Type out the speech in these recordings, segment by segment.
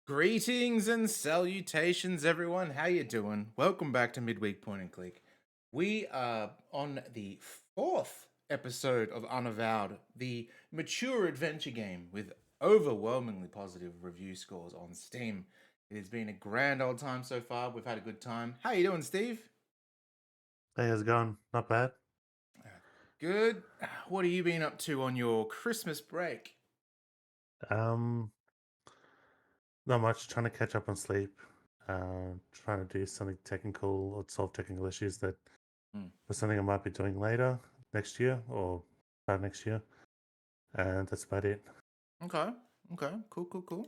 Greetings and salutations, everyone. How you doing? Welcome back to Midweek Point and Click. We are on the fourth episode of Unavowed, the mature adventure game with overwhelmingly positive review scores on Steam. It has been a grand old time so far. We've had a good time. How you doing, Steve? Hey, how's it going? Not bad. Good. What have you been up to on your Christmas break? Um, Not much. Trying to catch up on sleep. Trying to do something technical or solve technical issues that Hmm. for something I might be doing later next year or start next year. And that's about it. Okay. Okay. Cool. Cool. Cool.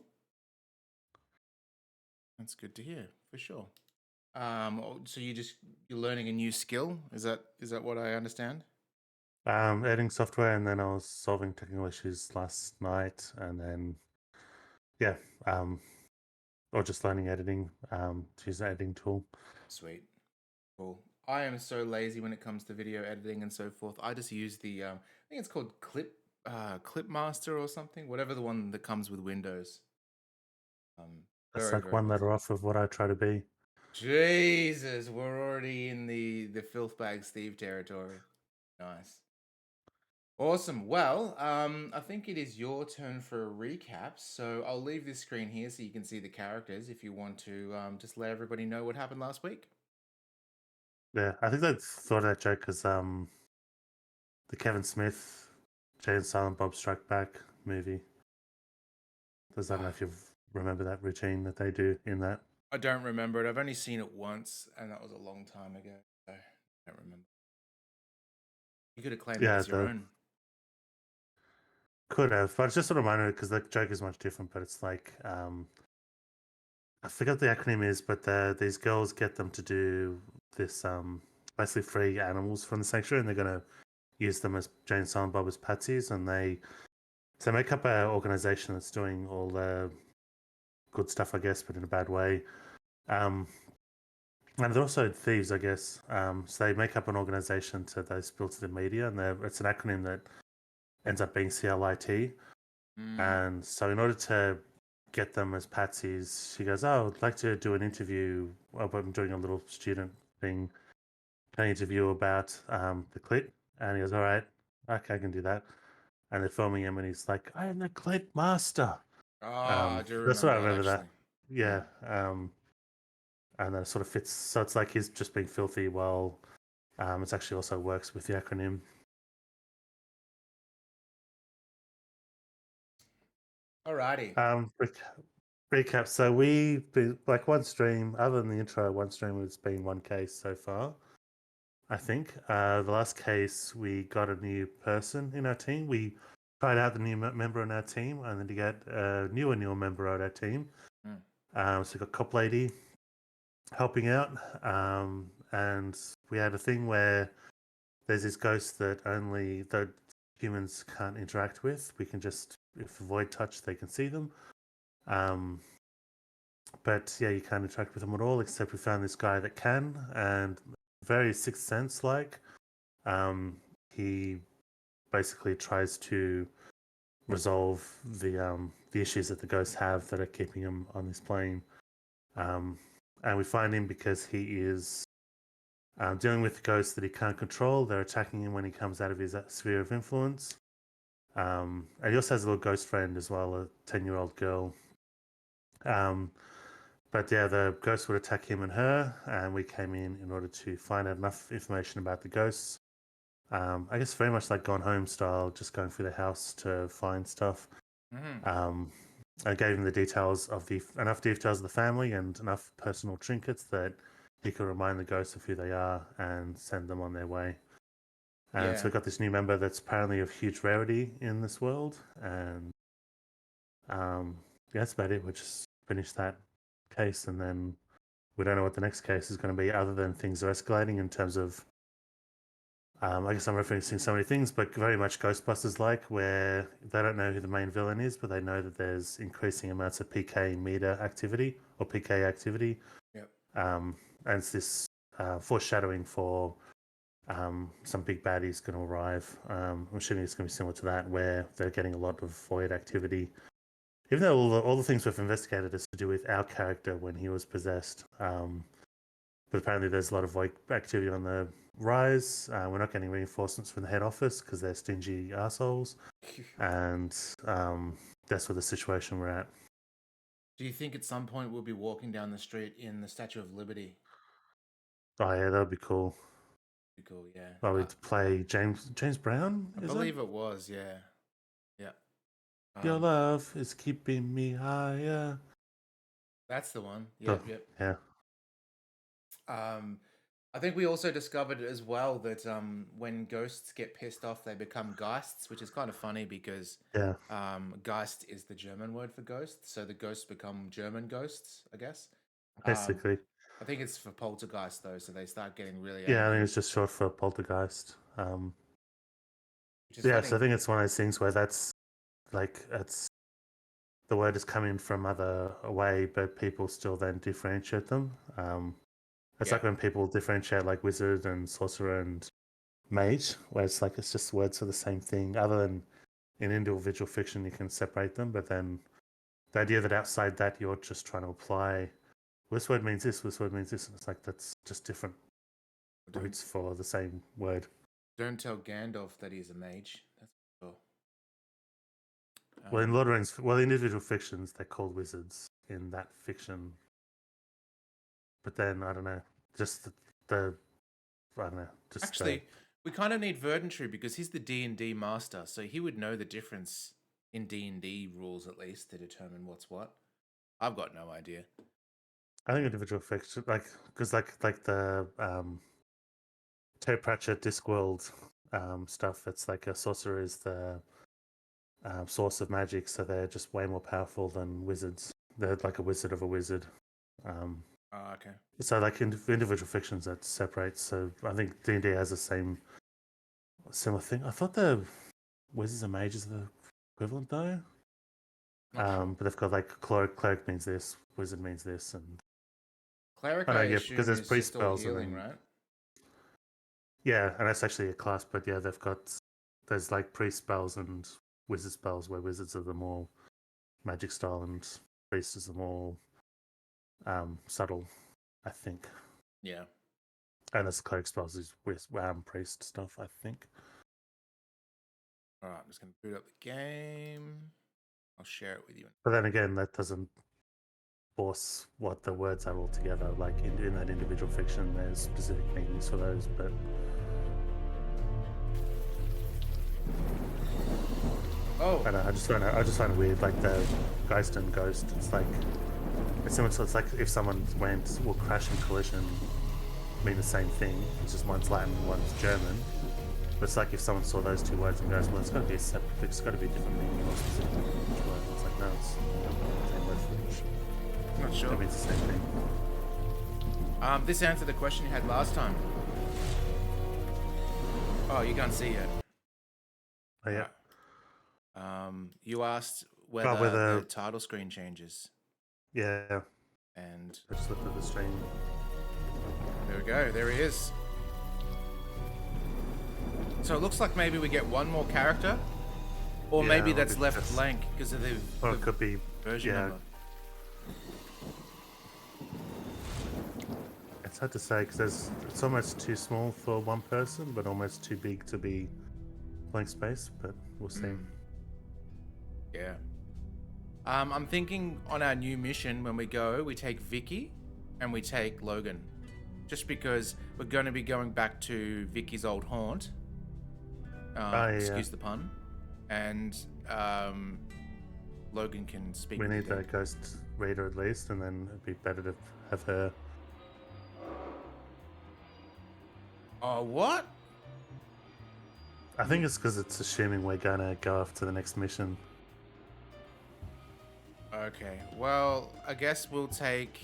That's good to hear for sure. So you're learning a new skill? Is that what I understand? Editing software, and then I was solving technical issues last night, and then yeah, um, or just learning editing. To use an editing tool. Sweet, cool. I am so lazy when it comes to video editing and so forth. I just use I think it's called Clip Master or something, whatever the one that comes with Windows. That's Very like very one lazy. letter off of what I try to be. Jesus, we're already in the filth bag Steve territory. Nice. Awesome. Well, I think it is your turn for a recap. So I'll leave this screen here so you can see the characters if you want to just let everybody know what happened last week. Yeah, I think they thought of that joke because the Kevin Smith Jay and Silent Bob Strike Back movie. Because I don't know Ah, if you remember that routine that they do in that. I don't remember it. I've only seen it once, and that was a long time ago. So I don't remember. You could have claimed that Yeah, as your the own. could have, but it's just sort of minor because the joke is much different. But it's like I forget what the acronym is, but these girls get them to do this basically free animals from the sanctuary, and they're going to use them as Jane and Silent Bob as patsies, and they make up an organization that's doing all the good stuff, I guess, but in a bad way. Um, and they're also thieves, I guess. So they make up an organization to they spill to the media, and it's an acronym that ends up being CLIT. Mm. And so, in order to get them as patsies, she goes, "Oh, I'd like to do an interview. Well, I'm doing a little student thing, an interview about the clit." And he goes, "All right, okay, I can do that." And they're filming him, and he's like, "I am the clit master." Ah, I do That's what remember I that remember that. actually. Yeah. Mm. And then it sort of fits. So it's like he's just being filthy while it actually also works with the acronym. Alrighty. Recap. So we've been like one stream, other than the intro, one stream has been one case so far. I think the last case we got a new person in our team. We tried out the new member in our team, and then to get a newer member on our team. Mm. So we got Cop Lady helping out, and we had a thing where there's this ghost that only the humans can't interact with. We can just if avoid touch, they can see them. Um, But yeah, you can't interact with them at all, except we found this guy that can, and very Sixth Sense like. Um, he basically tries to resolve the issues that the ghosts have that are keeping him on this plane. Um, and we find him because he is dealing with the ghosts that he can't control. They're attacking him when he comes out of his sphere of influence. And he also has a little ghost friend as well, a 10-year-old girl. Um, But yeah, the ghost would attack him and her, and we came in order to find out enough information about the ghosts. I guess very much like Gone Home style, just going through the house to find stuff. Mm. Um, I gave him the details of the enough details of the family and enough personal trinkets that he could remind the ghosts of who they are and send them on their way. And so Yeah. we got this new member that's apparently of huge rarity in this world, and um, yeah, that's about it. We just finished that case, and then we don't know what the next case is going to be, other than things are escalating in terms of. I guess I'm referencing so many things, but very much Ghostbusters like, where they don't know who the main villain is, but they know that there's increasing amounts of PK meter activity or PK activity. Yep. Um, and it's this foreshadowing for some big baddies going to arrive. I'm assuming it's going to be similar to that, where they're getting a lot of void activity even though all the things we've investigated is to do with our character when he was possessed. But apparently there's a lot of like activity on the rise. We're not getting reinforcements from the head office because they're stingy assholes, and that's what the situation we're at. Do you think at some point we'll be walking down the street in the Statue of Liberty? Oh yeah, that'd be cool. Be cool, yeah. Well, we'd play James Brown. I believe it was, yeah. Yeah. Your love is keeping me higher. That's the one. So, Yep. yeah. I think we also discovered as well that when ghosts get pissed off, they become geists, which is kind of funny because Yeah. Geist is the German word for ghost, so the ghosts become German ghosts, I guess. Basically. I think it's for poltergeist though, so they start getting really Yeah, I angry. think it's just short for poltergeist. Which is Yeah, funny. so I think it's one of those things where that's the word is coming from other away, but people still then differentiate them. It's Yeah. like when people differentiate like wizard and sorcerer and mage, where it's like it's just words for the same thing. Other than in individual fiction, you can separate them, but then the idea that outside that you're just trying to apply this word means this word means this, and it's like that's just different roots for the same word. Don't tell Gandalf that he's a mage. That's for sure. Well, in Lord of the Rings, well, individual fictions they're called wizards in that fiction, but then I don't know, just the I don't know, just actually we kind of need Verdantry because he's the D&D master, so he would know the difference in D&D rules at least to determine what's what. I've got no idea. I think individual fiction, like because like the Terry Pratchett Discworld stuff, it's like a sorcerer is the source of magic, so they're just way more powerful than wizards. They're like a wizard of a wizard. Okay. So like individual fictions that separates. So I think D&D has the similar thing. I thought the wizards and mages are the equivalent though. Sure. But they've got like cleric means this, wizard means this, and Cleric, I know, I yeah, assume, because there's is priest just all spells healing, and then, right? yeah, and that's actually a class. But yeah, there's like priest spells and wizard spells where wizards are the more magic style and priest is the more subtle, I think. Yeah. And there's cleric spells is with priest stuff, I think. All right, I'm just going to boot up the game. I'll share it with you. But then again, that doesn't force what the words are altogether. Like in that individual fiction, there's specific meanings for those. But I don't know, I just find it weird. Like the Geist and Ghost, it's like it's similar. So it's like if someone will crash and collision mean the same thing. It's just one's Latin, one's German. But it's like if someone saw those two words and goes, well, it's got to be a separate, it's got to be a different meaning or specific meaning for each word. It's like, no, it's the same word for each. I'm not sure. It means the same thing. This answered the question you had last time. Oh, you can't see yet. Oh, yeah. You asked whether the title screen changes. Yeah. And I just looked at the stream. There we go. There he is. So it looks like maybe we get one more character, or maybe that's left blank because of the. Or it could be version number. It's hard to say because it's almost too small for one person, but almost too big to be blank space. But we'll see. Yeah. I'm thinking on our new mission when we go, we take Vicky and we take Logan, just because we're going to be going back to Vicky's old haunt. Excuse the pun. And Logan can speak. We need that ghost reader at least, and then it'd be better to have her. Oh, what? I think it's because it's assuming we're gonna go off to the next mission. Okay, well, I guess we'll take...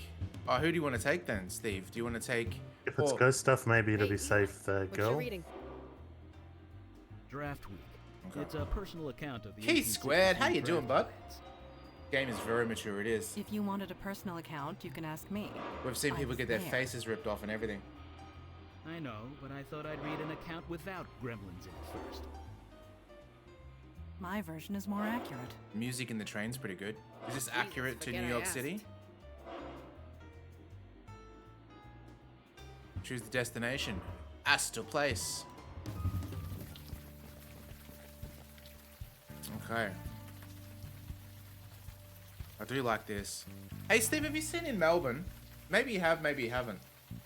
Oh, who do you want to take then, Steve? Do you want to take... If it's ghost stuff, maybe it'll be safe, the girl. Reading? Draft Week. Okay. It's a personal account of the... Key Squared, how you doing, bud? Game is very mature, it is. If you wanted a personal account, you can ask me. We've seen people get their faces ripped off and everything. I know, but I thought I'd read an account without gremlins in it first. My version is more accurate. Music in the train's pretty good. Is this Jesus, accurate to forget New I York asked. City? Choose the destination. Astor Place. Okay. I do like this. Hey Steve, have you seen in Melbourne? Maybe you have, maybe you haven't.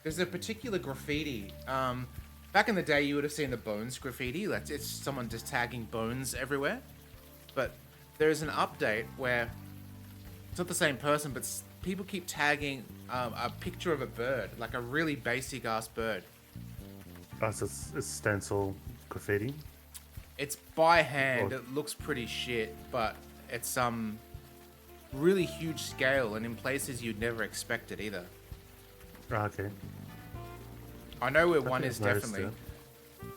There's a particular graffiti. Back in the day, you would have seen the Bones graffiti. Like it's someone just tagging bones everywhere. But there's an update where it's not the same person, but people keep tagging a picture of a bird, like a really basic ass bird. Oh, so it's stencil graffiti. It's by hand. Oh. It looks pretty shit, but it's really huge scale and in places you'd never expect it either. Oh, okay. I know where I one think is I've noticed definitely. it.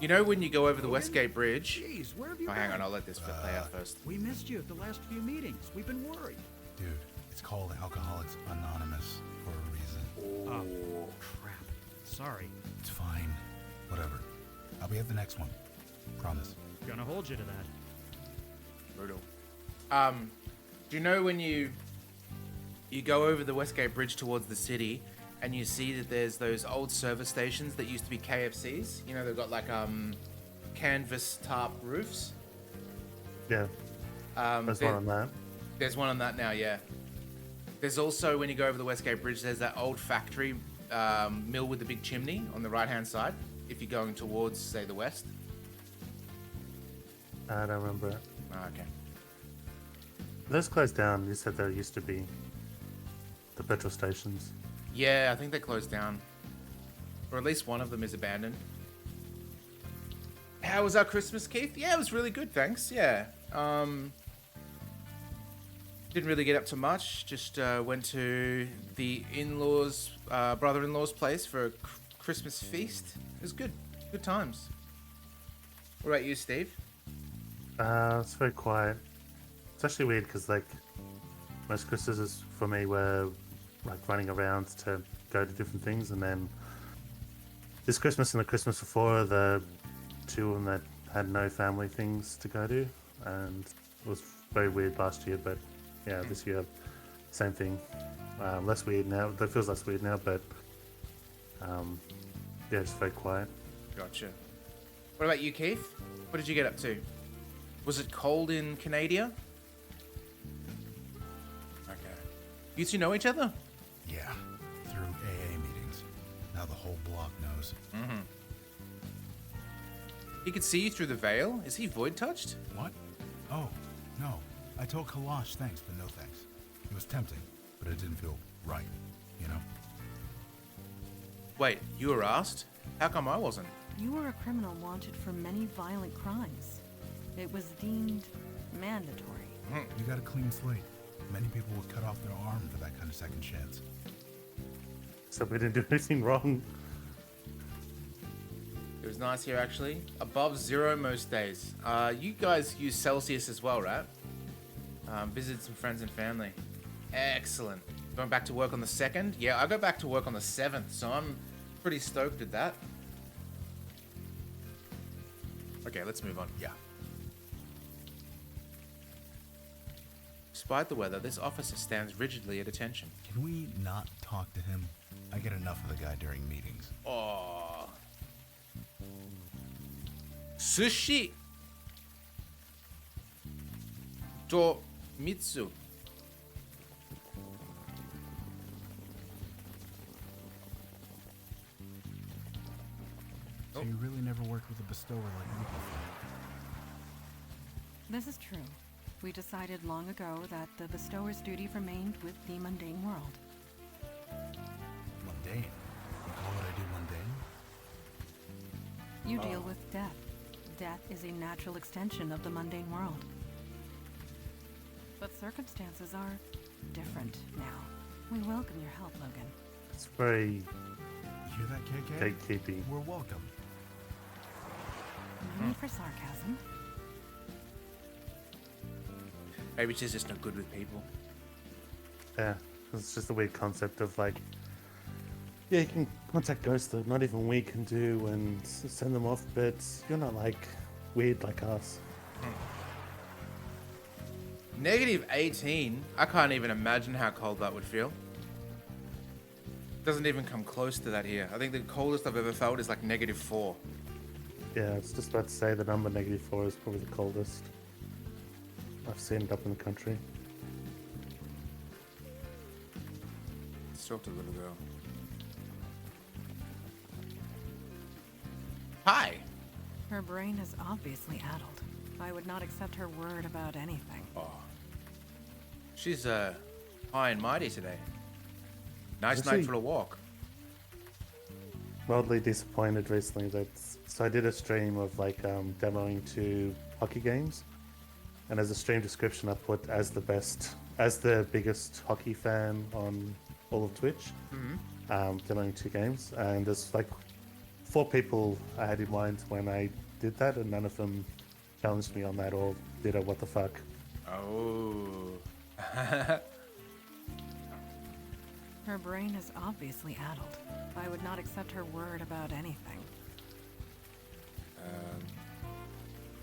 You know when you go over the Westgate Bridge? Jeez, where have you Oh, been? hang on, I'll let this play out first. We missed you at the last few meetings. We've been worried. Dude, it's called Alcoholics Anonymous for a reason. Oh, crap. Sorry. It's fine. Whatever. I'll be at the next one. Promise. Gonna hold you to that. Brutal. Do you know when you go over the Westgate Bridge towards the city and you see that there's those old service stations that used to be KFCs? You know, they've got like canvas tarp roofs. Yeah, there's one on that. There's one on that now, yeah. There's also, when you go over the Westgate Bridge, there's that old factory mill with the big chimney on the right-hand side, if you're going towards, say, the west. I don't remember it. Oh, okay. Those closed down. You said there used to be the petrol stations. Yeah, I think they closed down. Or at least one of them is abandoned. How was our Christmas, Keith? Yeah, it was really good, thanks. Yeah. Didn't really get up to much. Just went to the in-laws, brother-in-law's place for a Christmas feast. It was good. Good times. What about you, Steve? It's very quiet. It's actually weird because like most Christmases for me were like running around to go to different things, and then this Christmas and the Christmas before, the two of them that had no family things to go to, and it was very weird last year. But yeah, this year, same thing. Less weird now. That feels less weird now, but yeah, just very quiet. Gotcha. What about you, Keith? What did you get up to? Was it cold in Canada? Okay. You two know each other? Yeah, through AA meetings. Now the whole block knows. Mm-hmm. He could see you through the veil? Is he void touched? What? Oh, no. I told Kalash thanks, but no thanks. It was tempting, but it didn't feel right, you know? Wait, you were asked? How come I wasn't? You were a criminal wanted for many violent crimes. It was deemed mandatory. You got a clean slate. Many people would cut off their arm for that kind of second chance. So we didn't do anything wrong. It was nice here, actually. Above zero most days. You guys use Celsius as well, right? Visited some friends and family. Excellent. Going back to work on the 2nd? Yeah, I go back to work on the 7th, so I'm pretty stoked at that. Okay, let's move on. Yeah. Despite the weather, this officer stands rigidly at attention. Can we not talk to him? I get enough of the guy during meetings. Oh. Sushi. To Mitsu. So you really never worked with a bestower like me before? This is true. We decided long ago that the bestower's duty remained with the mundane world. Mundane? You call what I do mundane? You deal with death. Death is a natural extension of the mundane world. But circumstances are different now. We welcome your help, Logan. It's very You hear that, KK? gatekeepy. We're welcome. No need for sarcasm. Maybe she's just not good with people. Yeah, it's just a weird concept of like, yeah, you can contact ghosts that not even we can do and send them off, but you're not like weird like us. Negative 18? I can't even imagine how cold that would feel. Doesn't even come close to that here. I think the coldest I've ever felt is like negative 4. Yeah, I was just about to say the number -4 is probably the coldest I've seen it up in the country. Let's talk to the little girl. Hi! Her brain is obviously addled. I would not accept her word about anything. Oh. She's, high and mighty today. Nice Isn't night she- for a walk. Mildly disappointed recently that so I did a stream of like demoing 2 hockey games, and as a stream description I put as the biggest hockey fan on all of Twitch, demoing 2 games, and there's like 4 people I had in mind when I did that, and none of them challenged me on that or did a what the fuck. Oh. Her brain is obviously addled. I would not accept her word about anything.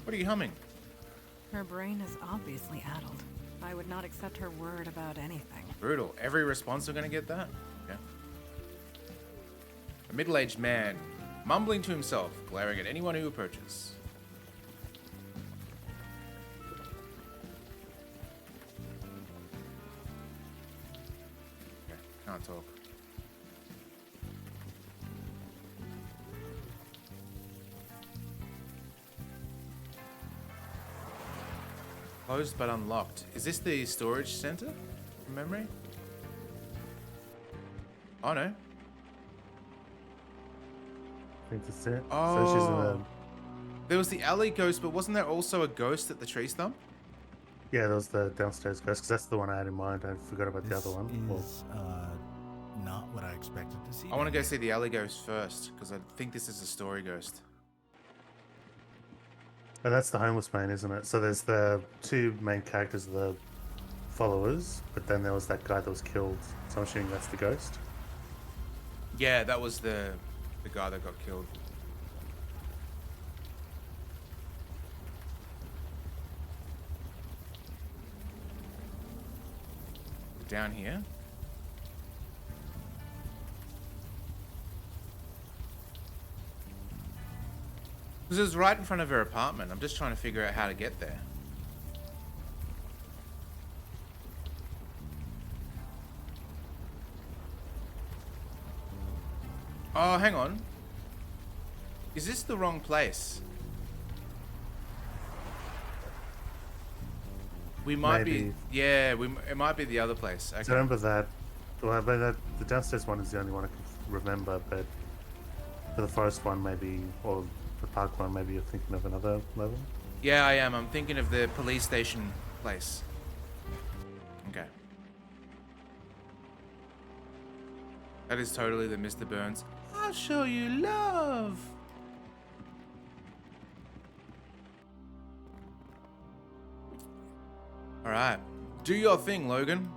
What are you humming? Her brain is obviously addled. I would not accept her word about anything. Brutal. Every response are gonna get that? Yeah. A middle-aged man, mumbling to himself, glaring at anyone who approaches. Okay, can't talk. Closed but unlocked. Is this the storage center? From memory? Oh no. I think that's it. Oh. So she's in the There was the alley ghost, but wasn't there also a ghost at the tree stump? yeah, that was the downstairs ghost because that's the one I had in mind. I forgot about the other one. Well, Is not what I expected to see. I want to down go see the alley ghost first, because I think this is a story ghost. but that's the homeless man, isn't it? So there's the 2 main characters, the followers, but then there was that guy that was killed. So I'm assuming that's the ghost. Yeah, that was the guy that got killed. Down here? Because it was right in front of her apartment. I'm just trying to figure out how to get there. Oh, hang on. Is this the wrong place? We might be. Maybe. Yeah, it might be the other place. So Okay. remember that. Well, but the downstairs one is the only one I can remember. But for the forest one, maybe, or the park one, maybe you're thinking of another level. Yeah, I am. I'm thinking of the police station place. Okay. That is totally the Mr. Burns. I'll show you love. All right. Do your thing, Logan.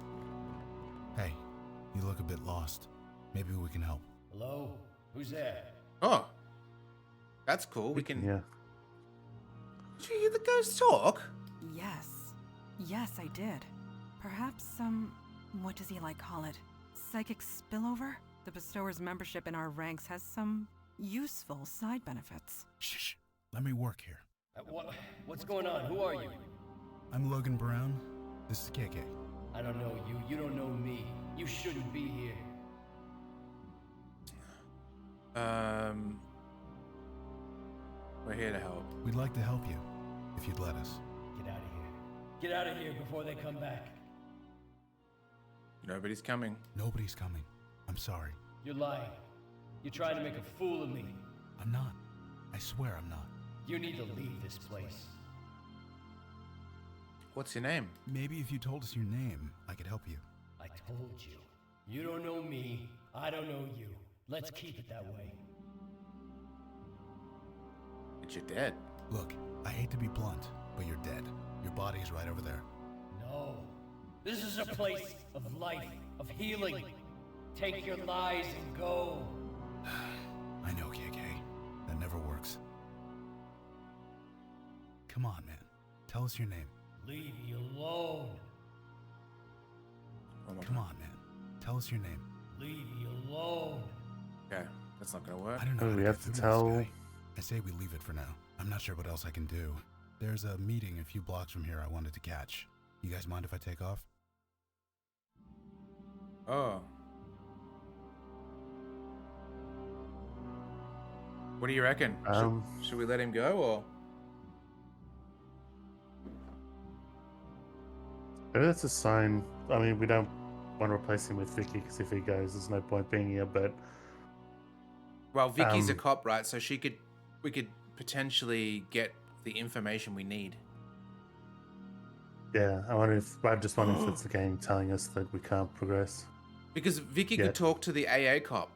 Hey, you look a bit lost. Maybe we can help. Hello? Who's there? Oh. That's cool. We can. Yeah. Did you hear the ghost talk? Yes. Yes, I did. Perhaps some, what does he call it? Psychic spillover? The bestower's membership in our ranks has some useful side benefits. Shh. Let me work here. What's going on? Who are you? I'm Logan Brown. This is KK. I don't know you. You don't know me. You shouldn't be here. We're here to help. We'd like to help you, if you'd let us. Get out of here. Get out of here before they come back. Nobody's coming. Nobody's coming. I'm sorry. You're lying. You're trying to make a fool of me. I'm not. I swear I'm not. You need to leave this place. What's your name? Maybe if you told us your name, I could help you. I told you. You don't know me. I don't know you. Let's keep it that way. But you're dead. Look, I hate to be blunt, but you're dead. Your body's right over there. No. This is a place of life, of healing. Take your lies and go. I know, KK. That never works. Come on, man. Tell us your name. Leave me alone. Oh my Come God. on, man. Tell us your name. Leave me alone. Okay, that's not gonna work. I don't know Oh, how we to have get to through tell- this guy. I say we leave it for now. I'm not sure what else I can do. There's a meeting a few blocks from here I wanted to catch. You guys mind if I take off? Oh. What do you reckon? Should we let him go or? Maybe that's a sign. I mean, we don't want to replace him with Vicky because if he goes, there's no point being here. But Well, Vicky's a Um, cop, right? So we could potentially get the information we need. yeah, I just wonder if it's the game telling us that we can't progress. Because Vicky Yeah. could talk to the AA cop.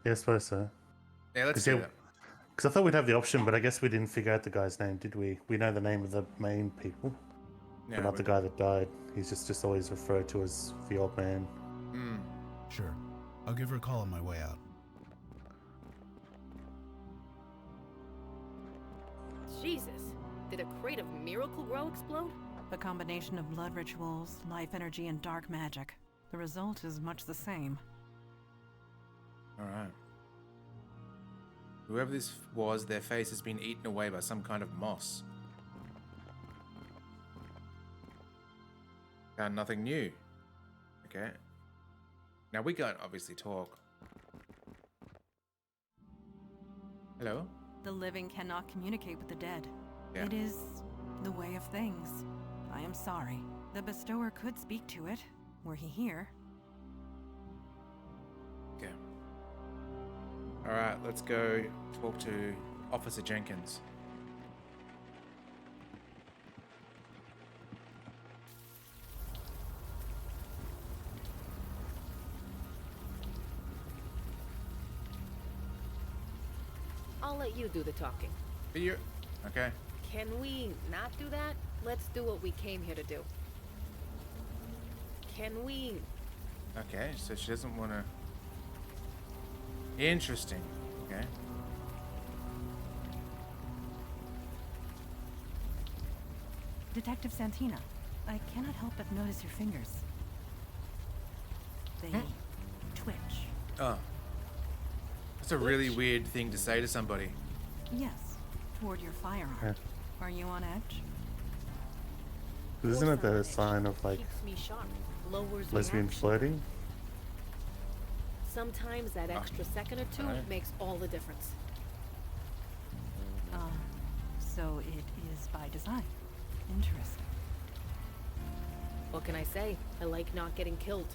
Yeah, I suppose so. Yeah, let's 'Cause do yeah, that. Because I thought we'd have the option, but I guess we didn't figure out the guy's name, did we? We know the name of the main people, Yeah, but not the guy that died. He's just always referred to as the old man. Sure. I'll give her a call on my way out. Jesus. Did a crate of Miracle Grow explode? A combination of blood rituals, life energy, and dark magic. The result is much the same. All right. Whoever this was, their face has been eaten away by some kind of moss. Found nothing new. Okay. Now we can't obviously talk. Hello? The living cannot communicate with the dead. Yeah. It is the way of things. I am sorry. The bestower could speak to it, were he here. Okay. Alright, let's go talk to Officer Jenkins. I'll let you do the talking. Are you... Okay. Can we not do that? Let's do what we came here to do. Can we... Okay, so she doesn't want to... Interesting. Okay. Detective Santina, I cannot help but notice your fingers. They twitch. Oh. That's a really weird thing to say to somebody. Yes, toward your firearm. Yeah. Are you on edge? Isn't it the sign of like keeps me sharp, lowers lesbian reaction. flirting? Sometimes that extra second or two alright. makes all the difference. So it is by design. Interesting. What can I say? I like not getting killed.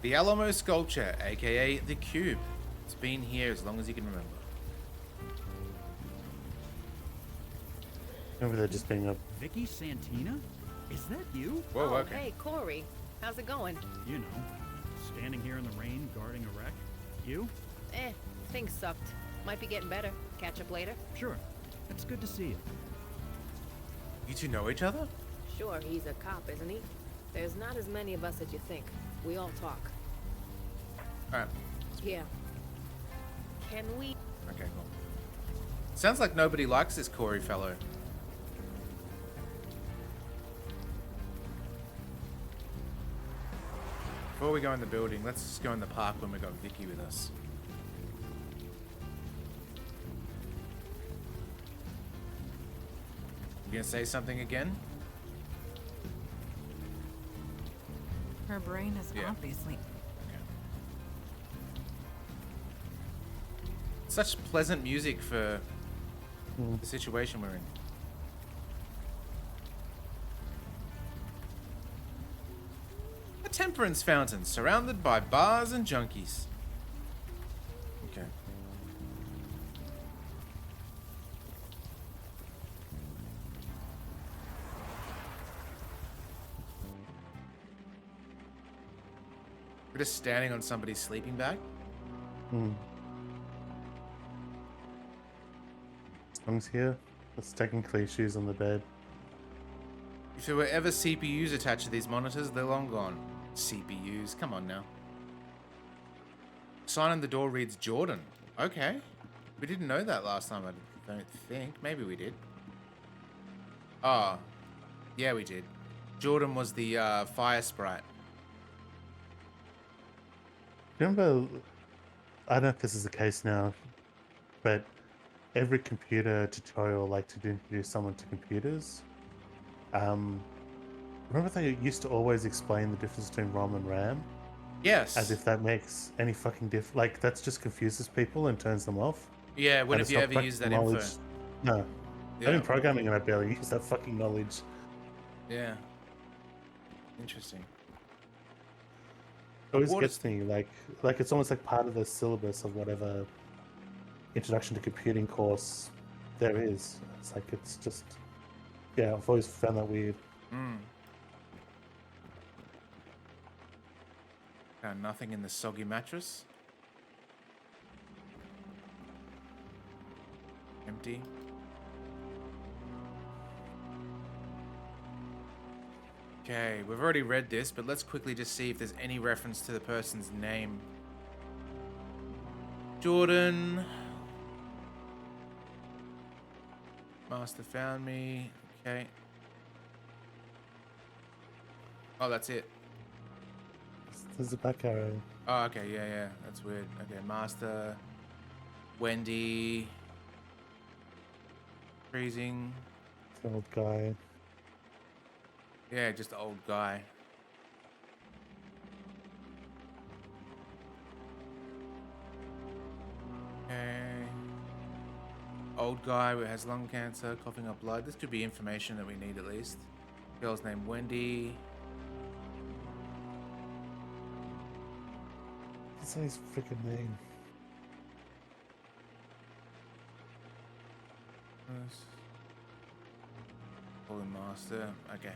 The Alamo Sculpture, aka the Cube. It's been here as long as you can remember. Maybe they're just being a Vicky Santina? Is that you? Whoa, Oh, okay. hey, Corey. How's it going? You know, standing here in the rain guarding a wreck. You? Things sucked. Might be getting better. Catch up later? Sure. It's good to see you. You two know each other? Sure, he's a cop, isn't he? There's not as many of us as you think. We all talk. Alright. Yeah. Can we... Okay, cool. Sounds like nobody likes this Corey fellow. Before we go in the building, let's just go in the park when we got Vicky with us. You gonna say something again? Her brain is Yeah. obviously... Such pleasant music for the situation we're in. A temperance fountain surrounded by bars and junkies. Okay. We're just standing on somebody's sleeping bag. songs here. That's technically shoes on the bed. If there were ever CPUs attached to these monitors, they're long gone. CPUs, come on now. Sign on the door reads Jordan. Okay. We didn't know that last time I Don't think. Maybe we did. Oh, yeah, we did. Jordan was the fire sprite. Remember, I don't know if this is the case now, but every computer tutorial, like to introduce someone to computers, remember they used to always explain the difference between ROM and RAM? Yes. As if that makes any fucking difference. Like, that just confuses people and turns them off. Yeah, when And have it's you not ever used that practical info? knowledge. No. Yeah. I've been programming and I barely use that fucking knowledge. Yeah. Interesting. It always What gets is- me, like it's almost like part of the syllabus of whatever introduction to computing course there is. It's like, it's just, yeah, I've always found that weird. Found nothing in the soggy mattress. Empty. Okay, we've already read this, but let's quickly just see if there's any reference to the person's name. Jordan. Master found me. Okay. Oh, that's it. There's a back arrow. Oh, okay, yeah, that's weird. Okay, Master, Wendy, freezing. The old guy. Yeah, just the old guy. Okay. Old guy who has lung cancer, coughing up blood. This could be information that we need at least. Girl's name Wendy. What's his freaking name? Calling Master. Okay.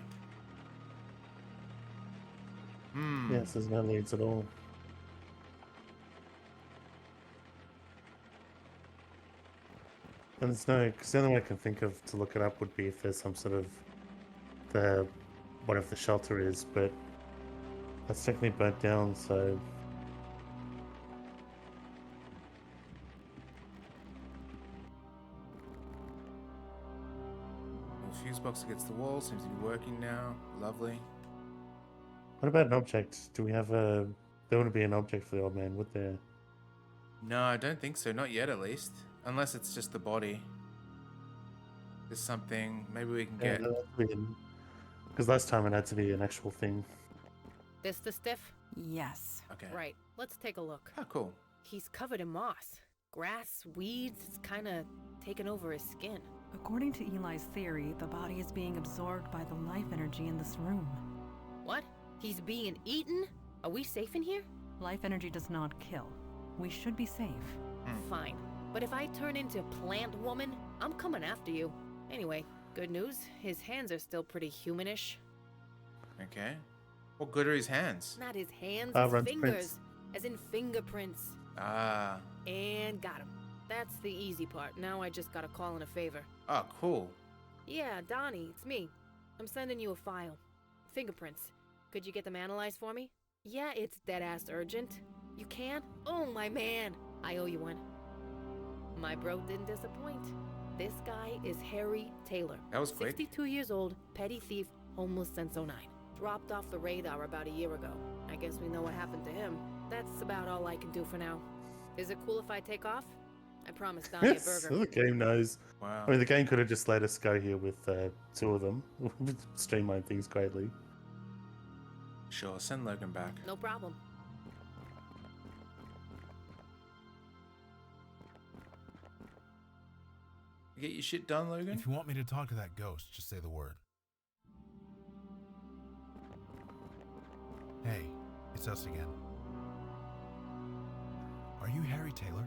Yes, there's no leads at all. And there's no, because the only way I can think of to look it up would be if there's some sort of whatever the shelter is, but that's technically burnt down, so. Well, fuse box against the wall seems to be working now. Lovely. What about an object? Do we have a? There wouldn't be an object for the old man, would there? No, I don't think so. Not yet, at least. Unless it's just the body. There's something. Maybe we can get. Because last time it had to be an actual thing. This the stiff? Yes. Okay. Right. Let's take a look. Oh, cool. He's covered in moss. Grass, weeds, it's kinda taken over his skin. According to Eli's theory, the body is being absorbed by the life energy in this room. What? He's being eaten? Are we safe in here? Life energy does not kill. We should be safe. Fine. But if I turn into Plant Woman, I'm coming after you. Anyway, good news. His hands are still pretty humanish. Okay. What good are his hands? Not his hands, Ah, his runs fingers. prints. As in fingerprints. Ah. And got him. That's the easy part. Now I just gotta call in a favor. Oh, cool. Yeah, Donnie, it's me. I'm sending you a file. Fingerprints. Could you get them analyzed for me? Yeah, it's dead-ass urgent. You can? Oh, my man. I owe you one. My bro didn't disappoint. This guy is Harry Taylor. That was quick. 62 years old, petty thief, homeless since '09. Dropped off the radar about a year ago. I guess we know what happened to him. That's about all I can do for now. Is it cool if I take off? I promised Donnie a Yes, burger. the game knows. Wow. I mean, the game could have just let us go here with two of them. Streamline things greatly. Sure, send Logan back. No problem. You get your shit done, Logan? If you want me to talk to that ghost, just say the word. Hey, it's us again. Are you Harry Taylor?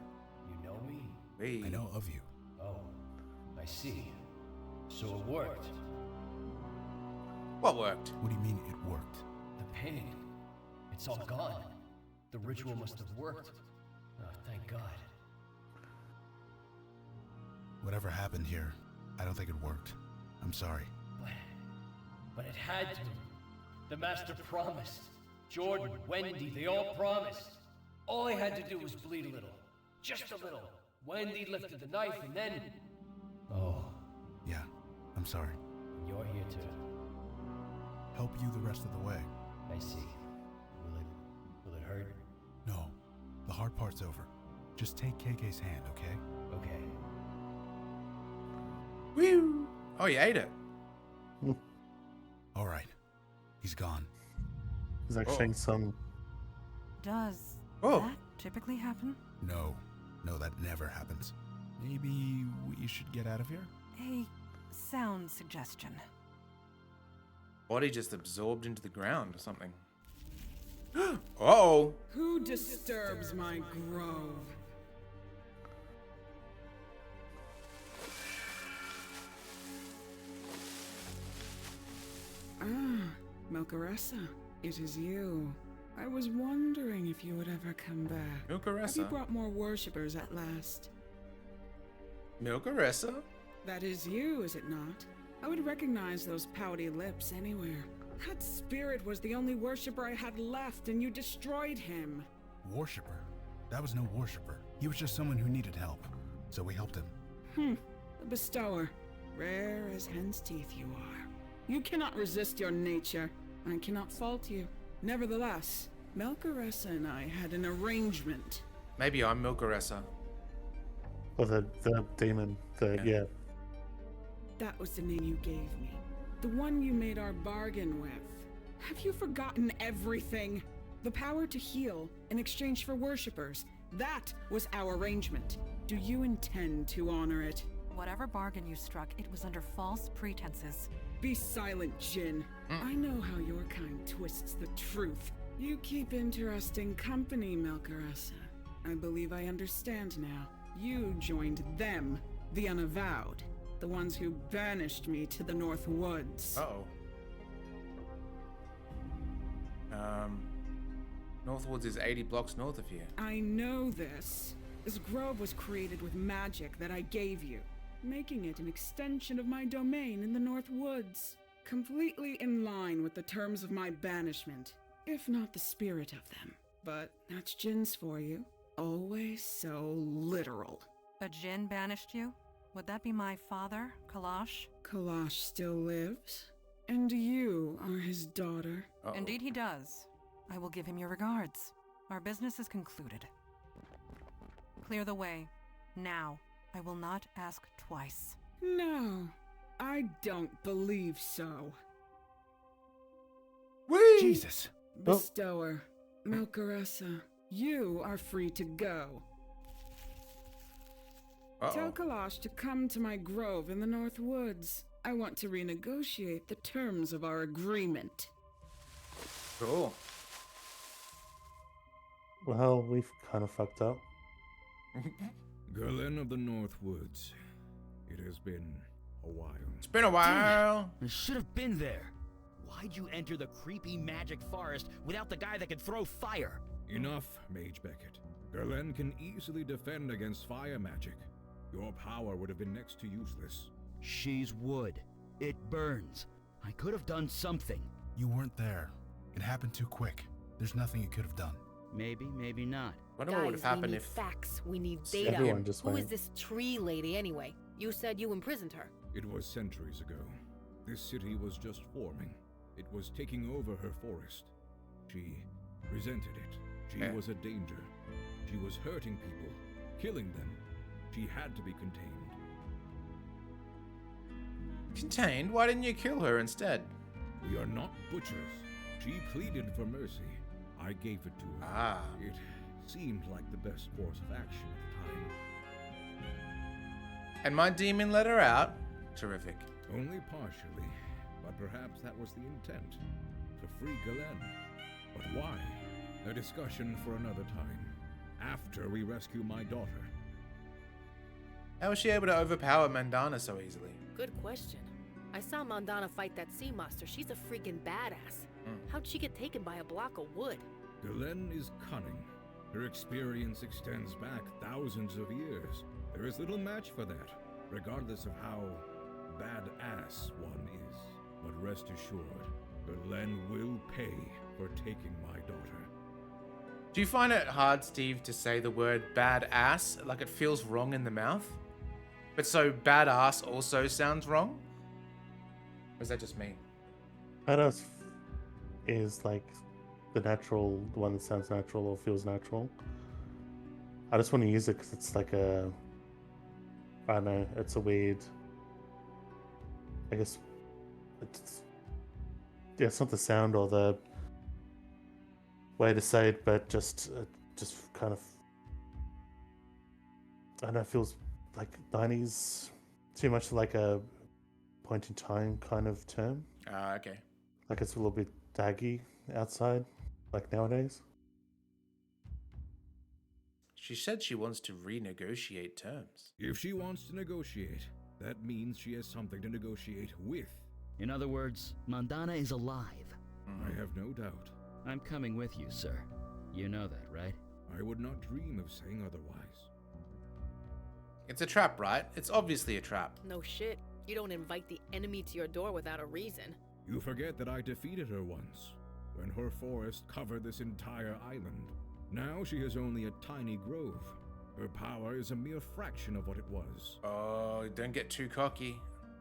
You know me? Hey. I know of you. Oh, I see. So it worked. What worked? What do you mean it worked? The pain. It's all gone. The ritual must have worked. Oh, thank God. Whatever happened here, I don't think it worked. I'm sorry. But it had to. The Master promised. Jordan, Wendy, they all promised. All I had to do was bleed a little. Just a little. Wendy lifted the knife and then... sorry. You're here to... Help you the rest of the way. I see. Will it hurt? No, the hard part's over. Just take KK's hand, okay? Okay. Woo! Oh, you ate it. All right. He's gone. He's actually some. Does Oh. that typically happen? No, that never happens. Maybe we should get out of here? A sound suggestion. Body just absorbed into the ground or something. Oh. Who disturbs my grove? Ah, Melcaressa, it is you. I was wondering if you would ever come back. Have you Milcaressa. brought more worshippers at last? Milcaressa? That is you, is it not? I would recognize those pouty lips anywhere. That spirit was the only worshipper I had left, and you destroyed him. Worshipper? That was no worshipper. He was just someone who needed help. So we helped him. A bestower. Rare as hen's teeth you are. You cannot resist your nature. I cannot fault you. Nevertheless, Melcaressa and I had an arrangement. Maybe I'm Milcaressa. Or the demon. Yeah. That was the name you gave me. The one you made our bargain with. Have you forgotten everything? The power to heal in exchange for worshippers. That was our arrangement. Do you intend to honor it? Whatever bargain you struck, it was under false pretenses. Be silent, Jin. I know how your kind twists the truth. You keep interesting company, Melcaressa. I believe I understand now. You joined them, the Unavowed. The ones who banished me to the North Woods. Uh-oh. Northwoods is 80 blocks north of here. I know this. This grove was created with magic that I gave you, making it an extension of my domain in the North Woods. Completely in line with the terms of my banishment, if not the spirit of them. But that's Jin's for you. Always so literal. A Jin banished you? Would that be my father, Kalash? Kalash still lives, and you are his daughter. Uh-oh. Indeed he does. I will give him your regards. Our business is concluded. Clear the way. Now. I will not ask twice. No, I don't believe so. Whee! Jesus! Bestower, Melcaressa, you are free to go. Tell Kalash to come to my grove in the North Woods. I want to renegotiate the terms of our agreement. Cool. Well, we've kind of fucked up. Gerlen of the North Woods. It has been a while. It's been a while. I should have been there. Why'd you enter the creepy magic forest without the guy that could throw fire? Enough, Mage Beckett. Gerlen can easily defend against fire magic. Your power would have been next to useless. She's wood. It burns. I could have done something. You weren't there. It happened too quick. There's nothing you could have done. Maybe, maybe not. Wonder what would have Guys, we happened need if facts. We need data. Everyone just Who is went. this tree lady anyway? You said you imprisoned her. It was centuries ago. This city was just forming. It was taking over her forest. She resented it. She Yeah. was a danger. She was hurting people, killing them. She had to be contained. contained. Why didn't you kill her instead? We are not butchers. She pleaded for mercy. I gave it to her. Ah. It seemed like the best course of action at the time. And my demon let her out. Terrific. Only partially, but perhaps that was the intent. To free Galen. But why? A discussion for another time. After we rescue my daughter. How was she able to overpower Mandana so easily? Good question. I saw Mandana fight that sea monster. She's a freaking badass. How'd she get taken by a block of wood? Galen is cunning. Her experience extends back thousands of years. There is little match for that, regardless of how badass one is. But rest assured, Galen will pay for taking my daughter. Do you find it hard, Steve, to say the word badass? Like it feels wrong in the mouth? But so badass also sounds wrong? Or is that just me? Badass is like the one that sounds natural or feels natural. I just want to use it because it's like I don't know, it's a weird, I guess, it's not the sound or the way to say it, but just kind of, I don't know, it feels like 90s, too much like a point in time kind of term. Okay. Like it's a little bit daggy outside, like nowadays. She said she wants to renegotiate terms. If she wants to negotiate, that means she has something to negotiate with. In other words, Mandana is alive. I have no doubt. I'm coming with you, sir. You know that, right? I would not dream of saying otherwise. It's a trap, right? It's obviously a trap. No shit. You don't invite the enemy to your door without a reason. You forget that I defeated her once, when her forest covered this entire island. Now she has only a tiny grove. Her power is a mere fraction of what it was. Oh, don't get too cocky.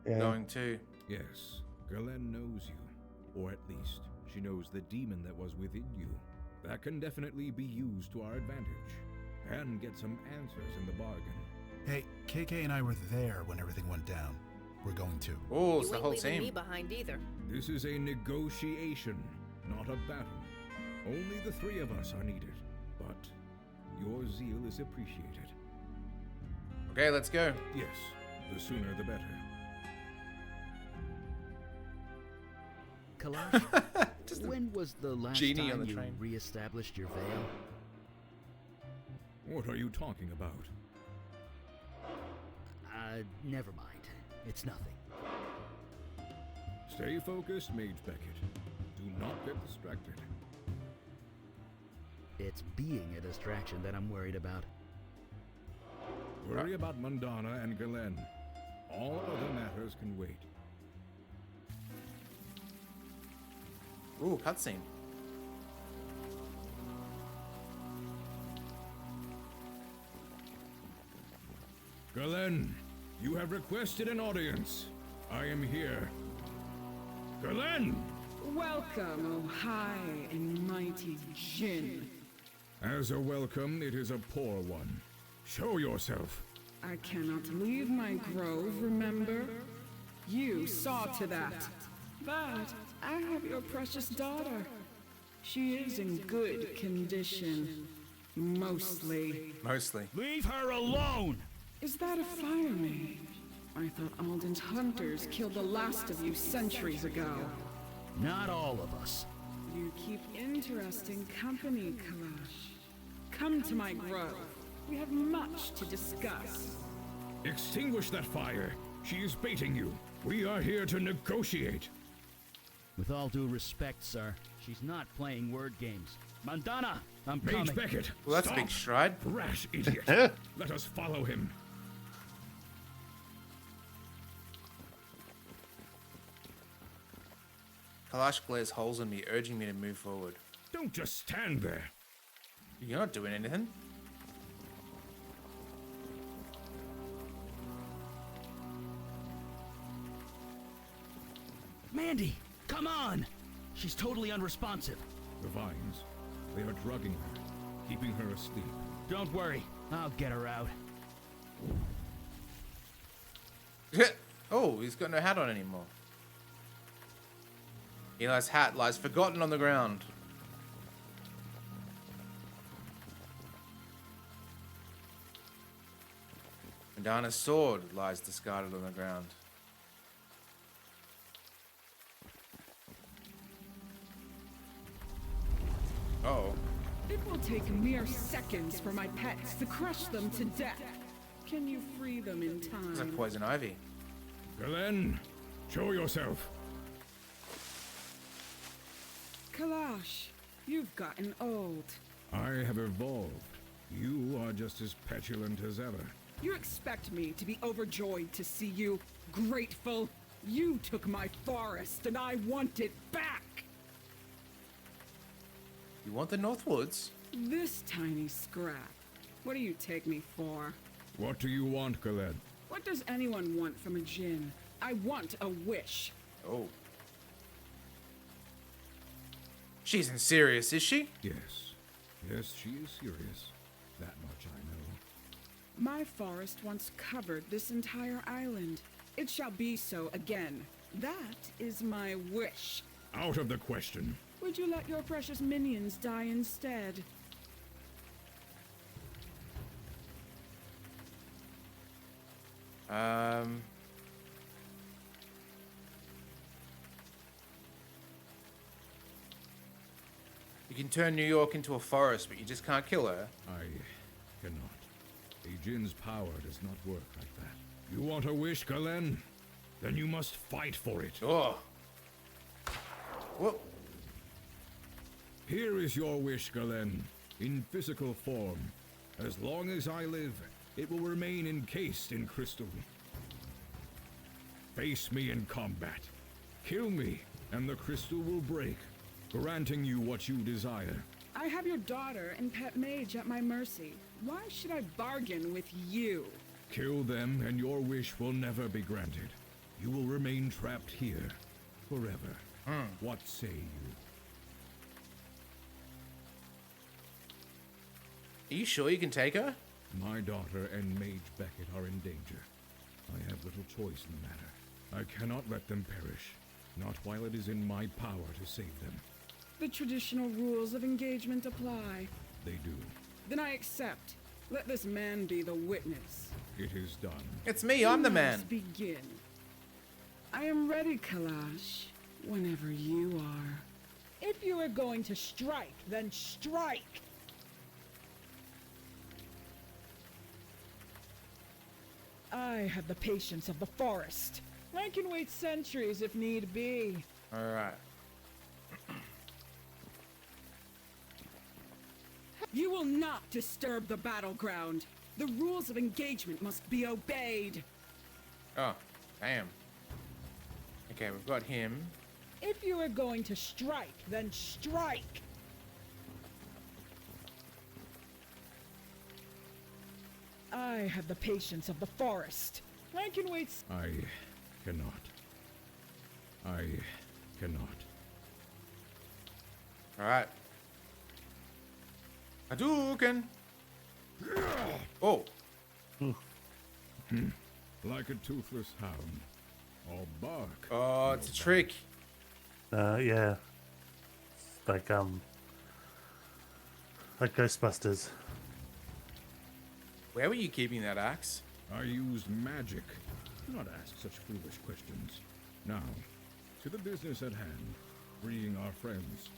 Yeah. Going to. Yes, Galen knows you. Or at least, she knows the demon that was within you. That can definitely be used to our advantage. And get some answers in the bargain. Hey, KK and I were there when everything went down. We're going too. Oh, it's You the ain't whole leaving me team. behind either. This is a negotiation, not a battle. Only the three of us are needed. But your zeal is appreciated. Okay, let's go. Yes, the sooner the better. Kalash, Just a when was the last genie on time the you train. re-established your veil? What are you talking about? Never mind. It's nothing. Stay focused, Mage Beckett. Do not get distracted. It's being a distraction that I'm worried about. Worry about Mandana and Galen. All other matters can wait. Ooh, cutscene. Galen, you have requested an audience. I am here. Galen! Welcome, O high and mighty Jinn. As a welcome, it is a poor one. Show yourself. I cannot leave my grove, remember? You saw to that. But I have your precious daughter. She is in good condition. Mostly. Mostly. Leave her alone! Is that a fire mage? I thought Alden's hunters killed the last of you centuries ago. Not all of us. You keep interesting company, Kalash. Come to my grove. We have much to discuss. Extinguish that fire. She is baiting you. We are here to negotiate. With all due respect, sir, she's not playing word games. Mandana, I'm Mage coming. Beckett, Well, that's stop. a big stride. Rash idiot. Let us follow him. Kalash glares holes in me, urging me to move forward. Don't just stand there. You're not doing anything. Mandy, come on! She's totally unresponsive. The vines, they are drugging her, keeping her asleep. Don't worry, I'll get her out. Oh, he's got no hat on anymore. Eli's hat lies forgotten on the ground. Madana's sword lies discarded on the ground. Oh. It will take mere seconds for my pets to crush them to death. Can you free them in It's like time? poison ivy. Galen, show yourself. Kalash, you've gotten old. I have evolved. You are just as petulant as ever. You expect me to be overjoyed to see you? Grateful? You took my forest and I want it back! You want the Northwoods? This tiny scrap. What do you take me for? What do you want, Galen? What does anyone want from a djinn? I want a wish. Oh. She's in serious, is she? Yes. Yes, she is serious. That much I know. My forest once covered this entire island. It shall be so again. That is my wish. Out of the question. Would you let your precious minions die instead? You can turn New York into a forest, but you just can't kill her. I cannot. A Jin's power does not work like that. You want a wish, Galen? Then you must fight for it. Oh. Whoa. Here is your wish, Galen, in physical form. As long as I live, it will remain encased in crystal. Face me in combat. Kill me, and the crystal will break, granting you what you desire. I have your daughter and pet mage at my mercy. Why should I bargain with you? Kill them, and your wish will never be granted. You will remain trapped here, forever. What say you? Are you sure you can take her? My daughter and Mage Beckett are in danger. I have little choice in the matter. I cannot let them perish, not while it is in my power to save them. The traditional rules of engagement apply. They do. Then I accept. Let this man be the witness. It is done. It's me, I'm the man. Let's begin. I am ready, Kalash, whenever you are. If you are going to strike, then strike! I have the patience of the forest. I can wait centuries if need be. Alright. You will not disturb the battleground. The rules of engagement must be obeyed. Oh, damn. Okay, we've got him. If you are going to strike, then strike! I have the patience of the forest. I can wait. I cannot. I cannot. Alright. Hadouken! Oh. Like a toothless hound. Or bark. Oh, it's a trick. Yeah. Like Ghostbusters. Where were you keeping that axe? I use magic. Do not ask such foolish questions. Now, to the business at hand. Freeing our friends.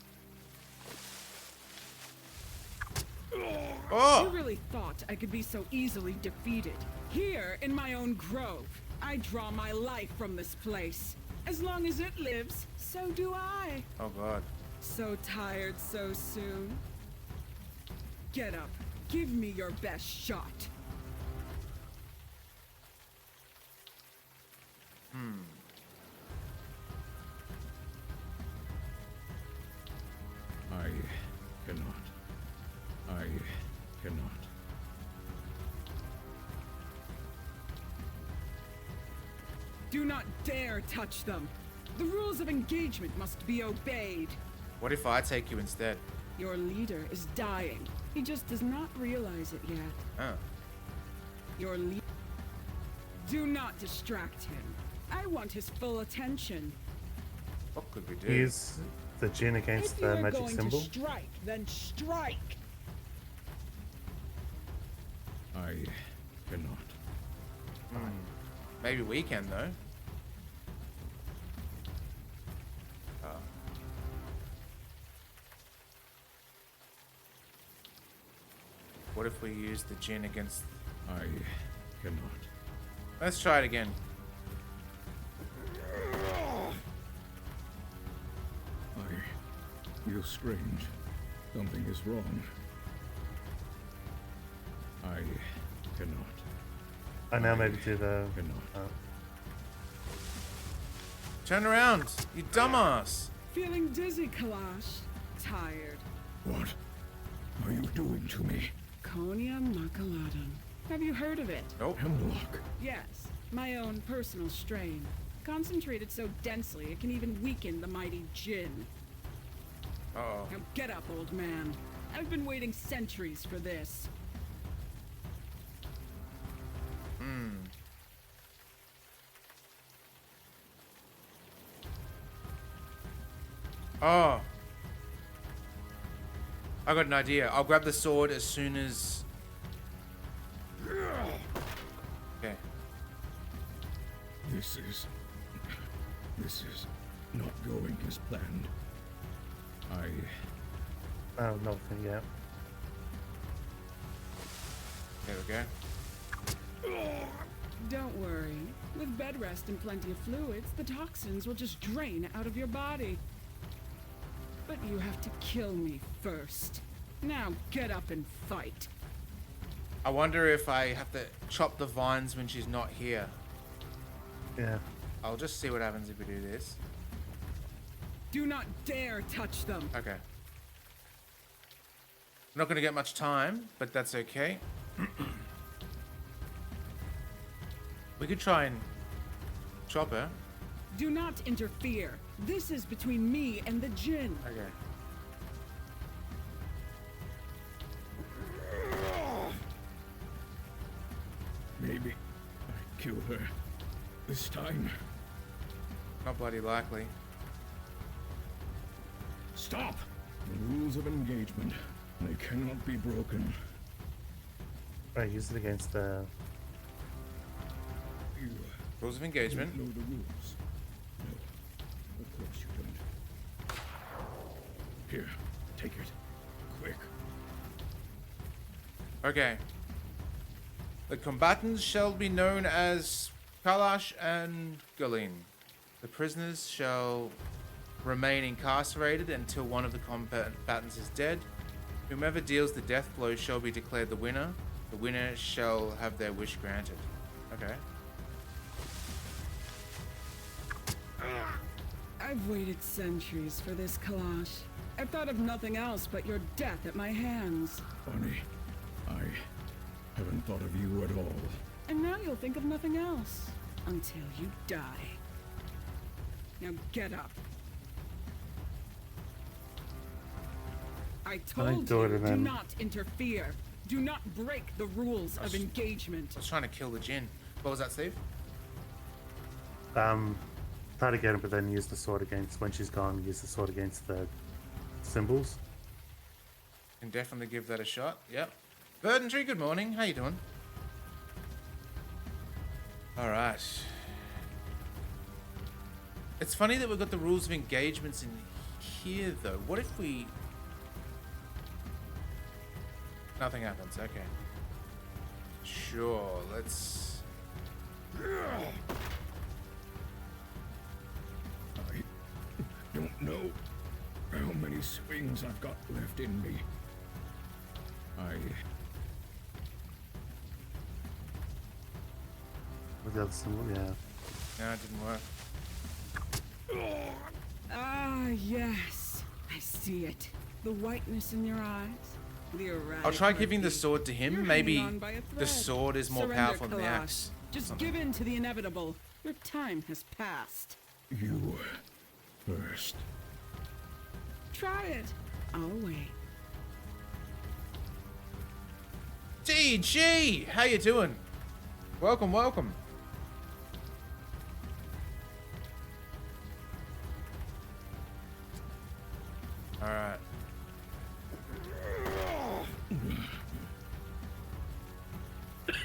Oh! You really thought I could be so easily defeated? Here, in my own grove, I draw my life from this place. As long as it lives, so do I. Oh god. So tired so soon? Get up. Give me your best shot. I cannot. I cannot. Do not dare touch them. The rules of engagement must be obeyed. What if I take you instead? Your leader is dying. He just does not realize it yet. Oh. Your leader. Do not distract him. I want his full attention. What could we do? Use the Jin against If you the are magic going symbol. to strike, then strike! I cannot. Maybe we can, though. What if we use the Jin against... I cannot. Let's try it again. I feel strange. Something is wrong. I cannot. I now maybe do the... Cannot. Turn around, you dumbass. Feeling dizzy, Kalash. Tired. What are you doing to me? Konya Makaladan. Have you heard of it? Nope. Hemlock. Yes, my own personal strain. Concentrated so densely it can even weaken the mighty Jinn. Uh-oh. Now get up, old man. I've been waiting centuries for this. Oh. I got an idea. I'll grab the sword as soon as... Okay. This is not going as planned. Oh, nothing yet. There we go. Don't worry. With bed rest and plenty of fluids, the toxins will just drain out of your body. But you have to kill me first. Now get up and fight. I wonder if I have to chop the vines when she's not here. Yeah. I'll just see what happens if we do this. Do not dare touch them. Okay. Not going to get much time, but that's okay. We could try and chop her. Do not interfere. This is between me and the Jinn. Okay. Maybe I kill her this time. Not bloody likely. Stop! The rules of engagement. They cannot be broken. Right, use it against the... You Rules of engagement. don't know the rules. No, of course you don't. Here, take it. Quick. Okay. The combatants shall be known as Kalash and Galeen. The prisoners shall remain incarcerated until one of the combatants is dead. Whomever deals the death blow shall be declared the winner. The winner shall have their wish granted. Okay. I've waited centuries for this, Kalash. I've thought of nothing else but your death at my hands. Bonnie, I haven't thought of you at all. And now you'll think of nothing else. Until you die. Now get up. I told do you, it and do then- not interfere. Do not break the rules of engagement. I was trying to kill the Jinn. What was that, Steve? Try to get him, but then use the sword against... When she's gone, use the sword against the symbols. Can definitely give that a shot. Yep. Verdantry, good morning. How you doing? Alright. It's funny that we've got the rules of engagements in here, though. What if we... Nothing happens. Okay. Sure, let's... I don't know how many swings I've got left in me. With the other symbol, yeah. No, it didn't work. Ah, yes. I see it. The whiteness in your eyes. The erratic I'll try giving the heartbeat. sword to him. You're Maybe hanging on by a the thread. sword is more Surrender, powerful than the Kalash. axe. Just Something. give in to the inevitable. Your time has passed. You first. Try it. I'll wait. GG! How you doing? Welcome, welcome. Alright.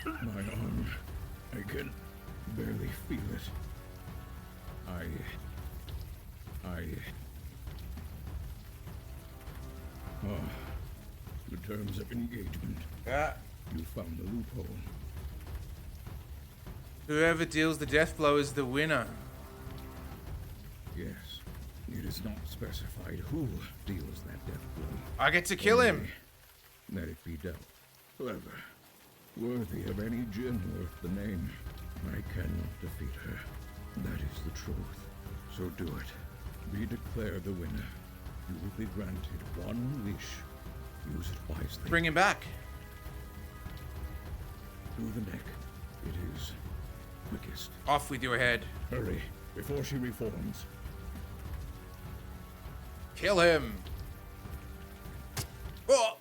My arm. I can barely feel it. The terms of engagement. Yeah. You found the loophole. Whoever deals the death blow is the winner. Yes. It is not specified who deals that death blow. I get to kill him. Only that it be dealt. Clever. Worthy of any Jinn worth the name. I cannot defeat her. That is the truth. So do it. Be declared the winner. You will be granted one wish. Use it wisely. Bring him back. Through the neck. It is quickest. Off with your head. Hurry. before she reforms. Kill him! Oh!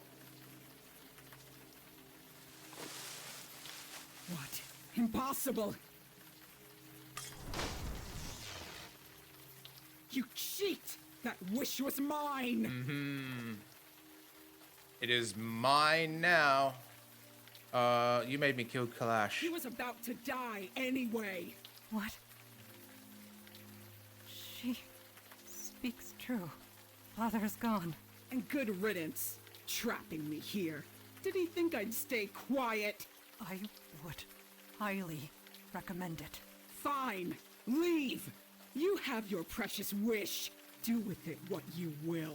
What? Impossible! You cheat! That wish was mine! Mm-hmm. It is mine now. You made me kill Kalash. He was about to die anyway! What? She speaks true. Father is gone. And good riddance, trapping me here. Did he think I'd stay quiet? I would highly recommend it. Fine, leave! You have your precious wish. Do with it what you will.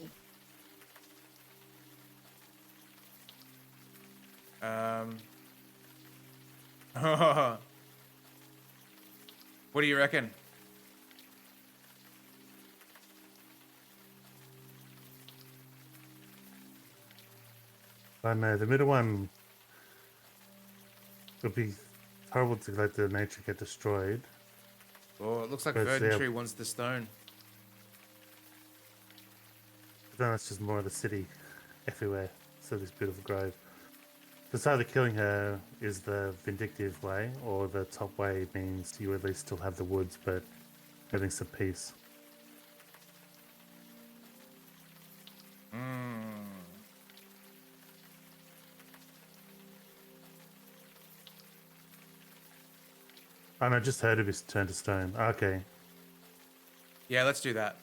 What do you reckon? I know the middle one would be horrible to let the nature get destroyed. Oh, it looks like But, Verdant yeah. Tree wants the stone. But then it's just more of the city everywhere. So this beautiful grove. It's either killing her is the vindictive way, or the top way means you at least still have the woods, but having some peace. Oh no, just heard of his turn to stone. Okay. Yeah, let's do that.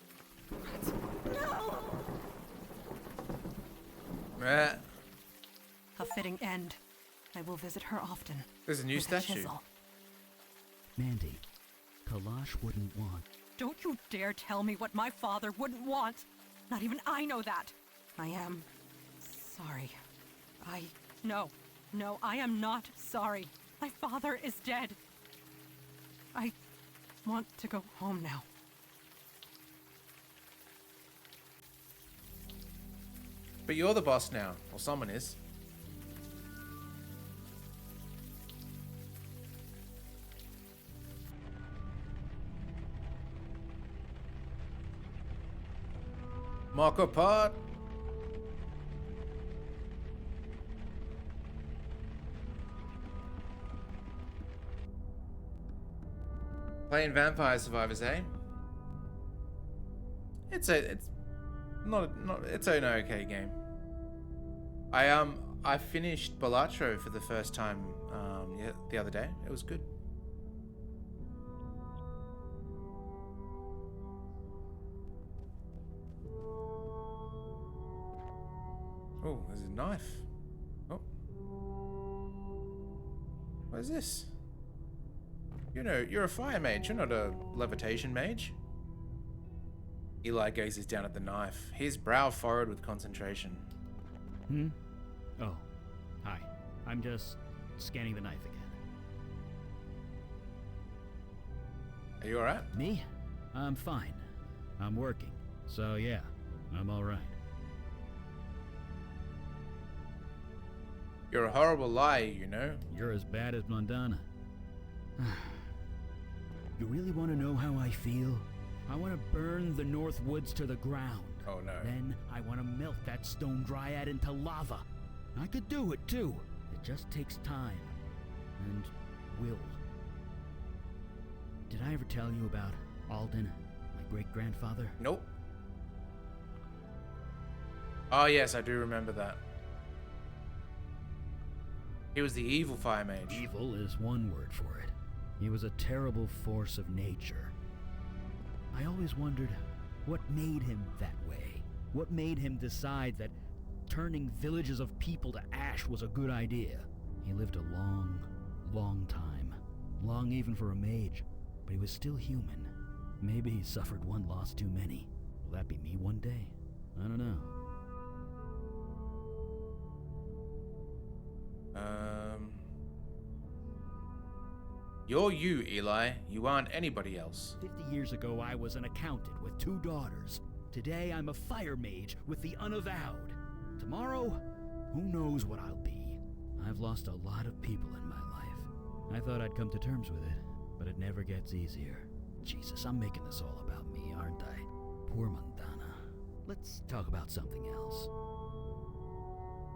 Meh. A fitting end. I will visit her often. There's a new with a statue. chisel. Mandy, Kalash wouldn't want. Don't you dare tell me what my father wouldn't want. Not even I know that. I am sorry. No, I am not sorry. My father is dead. I want to go home now. But you're the boss now, or someone is. Marco Part. Playing Vampire Survivors, eh? It's an okay game. I finished Balatro for the first time the other day. It was good. Oh, there's a knife. Oh. What is this? You know, you're a fire mage, you're not a levitation mage. Eli gazes down at the knife, his brow furrowed with concentration. Oh, hi. I'm just scanning the knife again. Are you alright? Me? I'm fine. I'm working. So yeah, I'm alright. You're a horrible liar, you know. You're as bad as Blondana. You really want to know how I feel? I want to burn the North Woods to the ground. Oh no. Then I want to melt that stone dryad into lava. I could do it too. It just takes time. And will. Did I ever tell you about Alden, my great-grandfather? Nope. Oh yes, I do remember that. He was the evil fire mage. Evil is one word for it. He was a terrible force of nature. I always wondered what made him that way. What made him decide that turning villages of people to ash was a good idea. He lived a long, long time. Long even for a mage, but he was still human. Maybe he suffered one loss too many. Will that be me one day? I don't know. You're you, Eli. You aren't anybody else. 50 years ago, I was an accountant with 2 daughters. Today, I'm a fire mage with the Unavowed. Tomorrow, who knows what I'll be. I've lost a lot of people in my life. I thought I'd come to terms with it, but it never gets easier. Jesus, I'm making this all about me, aren't I? Poor Montana. Let's talk about something else.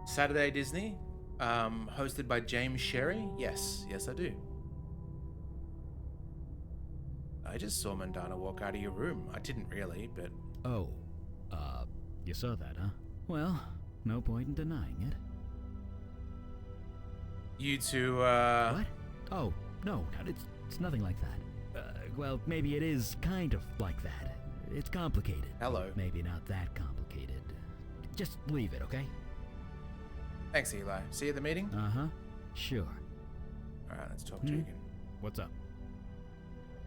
Saturday Disney, hosted by James Sherry. Yes, I do. I just saw Mandana walk out of your room. I didn't really, but... Oh, you saw that, huh? Well, no point in denying it. You two, What? Oh, no, it's nothing like that. Well, maybe it is kind of like that. It's complicated. Hello. Maybe not that complicated. Just leave it, okay? Thanks, Eli. See you at the meeting? Uh-huh. Sure. Alright, let's talk to you again. What's up?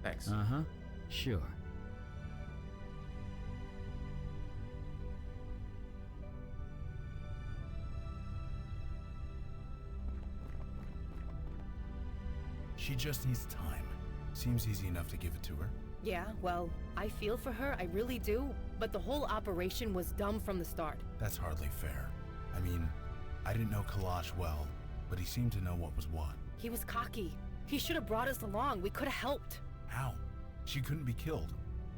Thanks. Uh-huh. Sure. She just needs time. Seems easy enough to give it to her. Yeah, well, I feel for her, I really do. But the whole operation was dumb from the start. That's hardly fair. I mean, I didn't know Kalash well, but he seemed to know what was what. He was cocky. He should have brought us along. We could have helped. How? She couldn't be killed.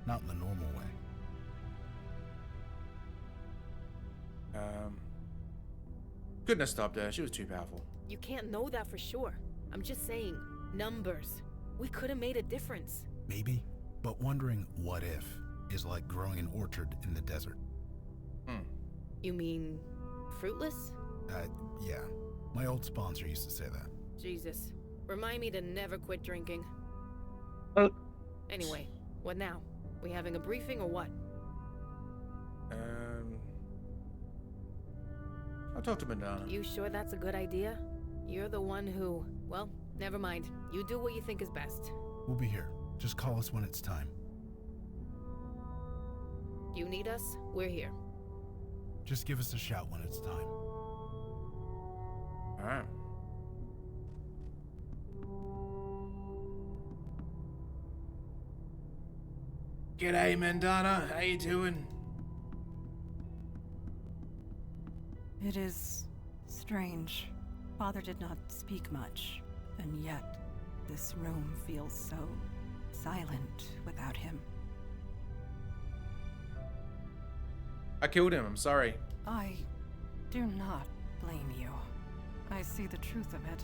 Not in the normal way. Couldn't have stopped her. She was too powerful. You can't know that for sure. I'm just saying, numbers. We could have made a difference. Maybe, but wondering what if is like growing an orchard in the desert. You mean fruitless? Yeah. My old sponsor used to say that. Jesus. Remind me to never quit drinking. Anyway, what now? We having a briefing or what? I'll talk to Mandana. You sure that's a good idea? You're the one who... Well, never mind. You do what you think is best. We'll be here. Just call us when it's time. You need us? We're here. Just give us a shout when it's time. Alright. G'day, Mandana. How you doing? It is strange. Father did not speak much, and yet this room feels so silent without him. I killed him. I'm sorry. I do not blame you. I see the truth of it,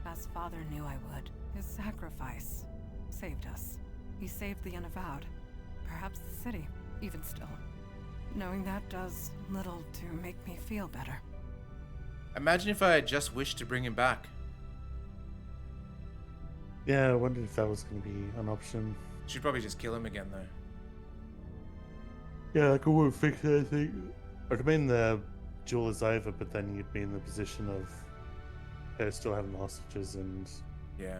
as Father knew I would. His sacrifice saved us. He saved the Unavowed, perhaps the city, even still. Knowing that does little to make me feel better. Imagine if I had just wished to bring him back. Yeah, I wondered if that was going to be an option. Should probably just kill him again, though. Yeah, like I wouldn't fix anything. I mean, the duel is over, but then you'd be in the position of her still having the hostages, and Yeah.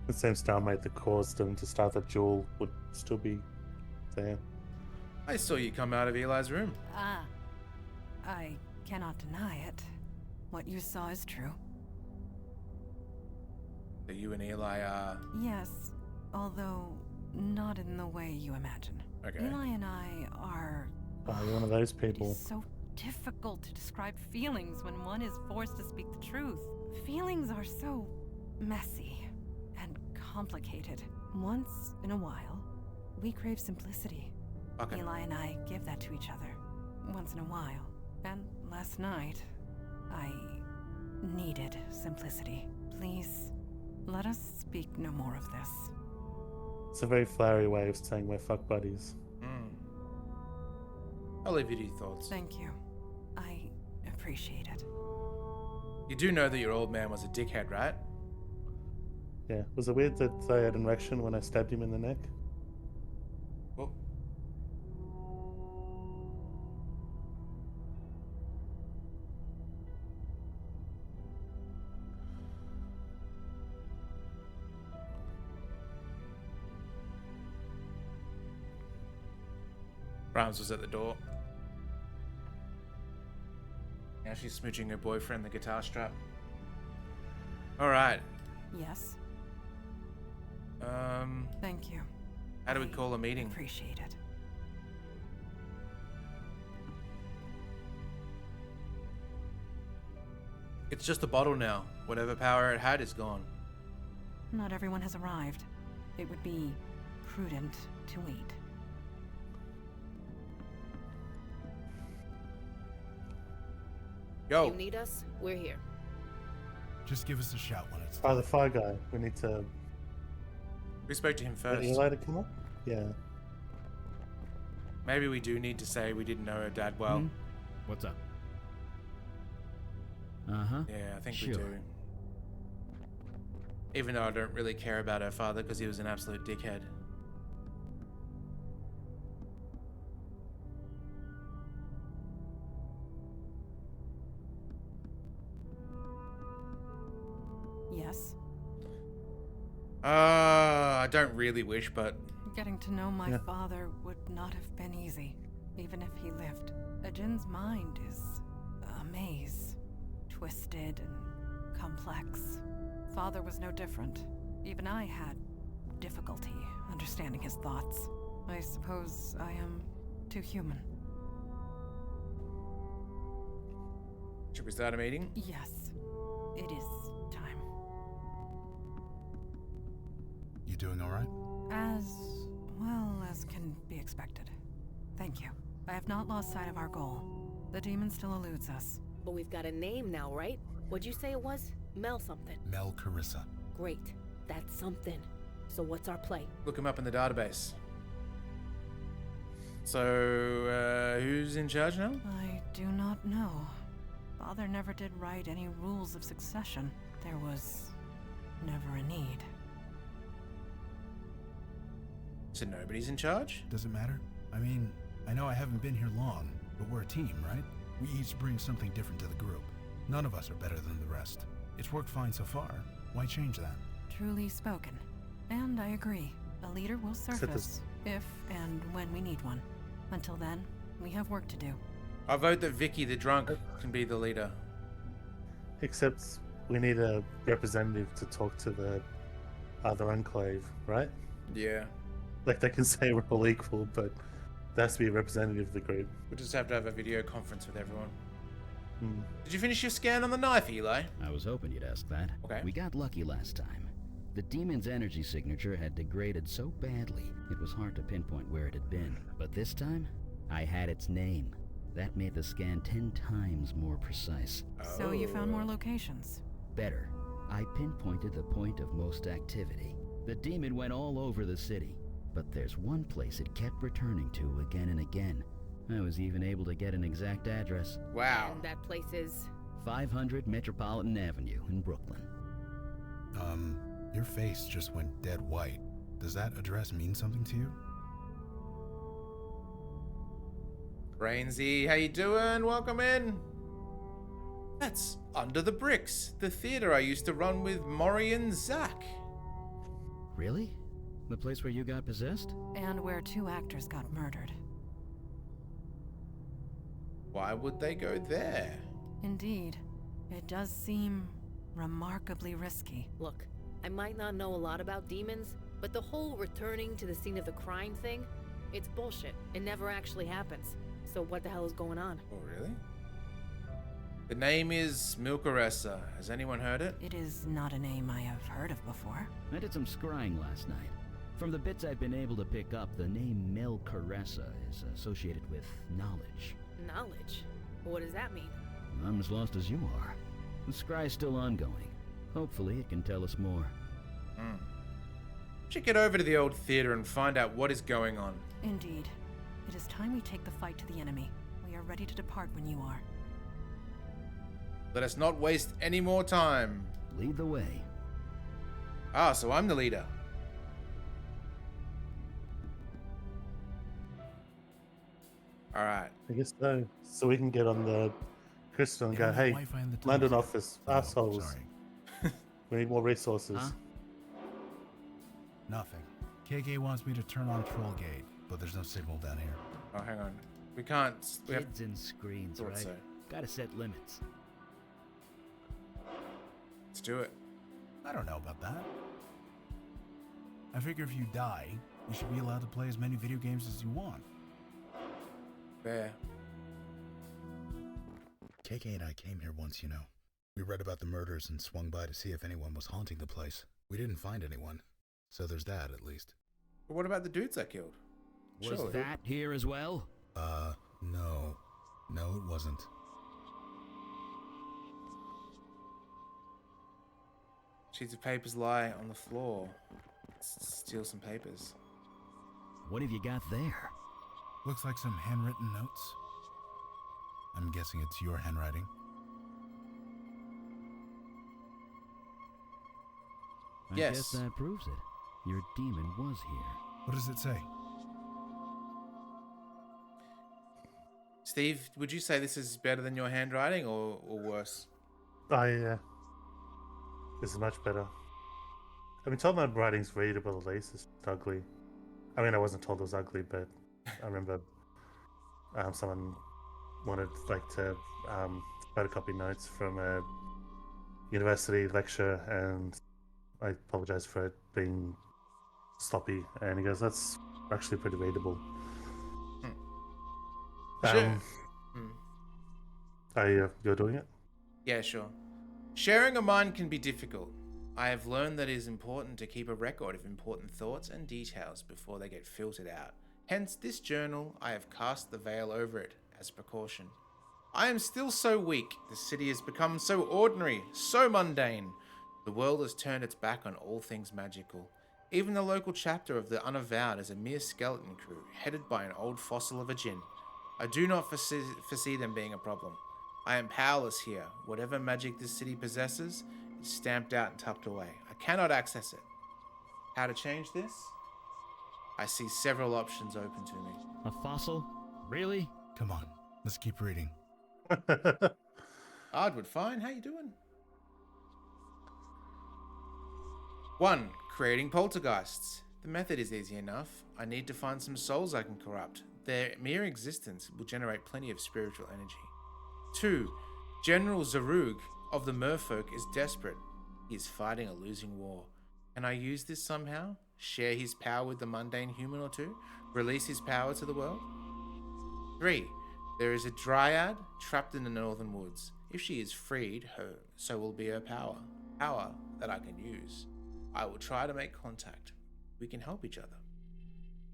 the same stalemate that caused them to start the duel would still be there. I saw you come out of Eli's room. I cannot deny it. What you saw is true. That you and Eli are... Yes, although not in the way you imagine. Okay. Eli and I are... Oh, you're one of those It people. is so difficult to describe feelings when one is forced to speak the truth. Feelings are so messy and complicated. Once in a while, we crave simplicity. Okay. Eli and I give that to each other. Once in a while. And last night, I needed simplicity. Please, let us speak no more of this. It's a very flowery way of saying we're fuck buddies. I'll leave you to your thoughts. Thank you. I appreciate it. You do know that your old man was a dickhead, right? Yeah. Was it weird that I had an erection when I stabbed him in the neck? Well, Rams was at the door. Now she's smooching her boyfriend, the guitar strap. Alright. Yes, Um, thank you. how do we call a meeting? Appreciate it. It's just a bottle now. Whatever power it had is gone. Not everyone has arrived. It would be prudent to wait. Yo. You need us? We're here. Just give us a shout when it's The fire guy. We need to. We spoke to him Get first. Eli to come up? Yeah. Maybe we do need to say we didn't know her dad well. Hmm? What's up? Uh-huh. Yeah, I think we Sure. do. Even though I don't really care about her father because he was an absolute dickhead. Yes? I don't really wish, but Getting to know my Yeah. father would not have been easy, even if he lived. A Jin's mind is a maze, twisted and complex. Father was no different. Even I had difficulty understanding his thoughts. I suppose I am too human. should we start a meeting? Yes, it is time. You doing all right? As well as can be expected. Thank you. I have not lost sight of our goal. The demon still eludes us. But we've got a name now, right? What'd you say it was? Mel something. Mel Carissa. Great. That's something. So what's our play? Look him up in the database. So, who's in charge now? I do not know. Father never did write any rules of succession. There was never a need. So nobody's in charge? Does it matter? I mean, I know I haven't been here long, but we're a team, right? We each bring something different to the group. None of us are better than the rest. It's worked fine so far. Why change that? Truly spoken. And I agree. A leader will surface if and when we need one. Until then, we have work to do. I vote that Vicky the drunk can be the leader. Except we need a representative to talk to the other enclave, right? Yeah. Like they can say we're all equal, but there has to be a representative of the group. We'll just have to have a video conference with everyone. Hmm. Did you finish your scan on the knife, Eli? I was hoping you'd ask that. Okay. We got lucky last time. The demon's energy signature had degraded so badly, it was hard to pinpoint where it had been. But this time, I had its name. That made the scan 10 times more precise. So you found more locations. Better. I pinpointed the point of most activity. The demon went all over the city, but there's one place it kept returning to again and again. I was even able to get an exact address. Wow. And that place is... 500 Metropolitan Avenue in Brooklyn. Your face just went dead white. Does that address mean something to you? Brainsy, how you doing? Welcome in. That's Under the Bricks, the theater I used to run with Maury and Zach. Really? The place where you got possessed? And where 2 actors got murdered. Why would they go there? Indeed. It does seem remarkably risky. Look, I might not know a lot about demons, but the whole returning to the scene of the crime thing, it's bullshit. It never actually happens. So what the hell is going on? Oh, really? The name is Milcaressa. Has anyone heard it? It is not a name I have heard of before. I did some scrying last night. From the bits I've been able to pick up, the name Mel Caressa is associated with knowledge. Knowledge? What does that mean? I'm as lost as you are. The scry's still ongoing. Hopefully it can tell us more. Should get over to the old theater and find out what is going on. Indeed. It is time we take the fight to the enemy. We are ready to depart when you are. Let us not waste any more time. Lead the way. Ah, so I'm the leader. Alright. I guess so. So we can get on the crystal and Yeah, go, the hey, Wi-Fi in the London tunnels. office, Oh, assholes. Sorry. We need more resources. Huh? Nothing. KK wants me to turn on Troll Gate, but there's no signal down here. Oh, hang on. We can't. We have. Kids and screens, Thought right? so. Gotta set limits. Let's do it. I don't know about that. I figure if you die, you should be allowed to play as many video games as you want. There. KK and I came here once, you know. We read about the murders and swung by to see if anyone was haunting the place. We didn't find anyone. So there's that, at least. But what about the dudes I killed? Was Surely. that here as well? No. No, it wasn't. Sheets of papers lie on the floor. Let's steal some papers. What have you got there? Looks like some handwritten notes. I'm guessing it's your handwriting. I Yes. guess that proves it. Your demon was here. What does it say? Steve, would you say this is better than your handwriting or worse? Yeah. This is much better. I've been told my writing's readable at least. It's ugly. I mean, I wasn't told it was ugly, but I remember someone wanted to photocopy notes from a university lecture, and I apologized for it being sloppy, and he goes, "That's actually pretty readable." Sure. You're doing it? Yeah, sure. Sharing a mind can be difficult. I have learned that it is important to keep a record of important thoughts and details before they get filtered out. Hence, this journal, I have cast the veil over it as precaution. I am still so weak. The city has become so ordinary, so mundane. The world has turned its back on all things magical. Even the local chapter of the Unavowed is a mere skeleton crew, headed by an old fossil of a djinn. I do not foresee them being a problem. I am powerless here. Whatever magic this city possesses is stamped out and tucked away. I cannot access it. How to change this? I see several options open to me. A fossil? Really? Come on, let's keep reading. Ardwood, fine. How you doing? 1. Creating poltergeists. The method is easy enough. I need to find some souls I can corrupt. Their mere existence will generate plenty of spiritual energy. 2. General Zarug of the Merfolk is desperate. He is fighting a losing war. Can I use this somehow? Share his power with the mundane human or two? Release his power to the world? 3. There is a dryad trapped in the northern woods. If she is freed, so will be her power. Power that I can use. I will try to make contact. We can help each other.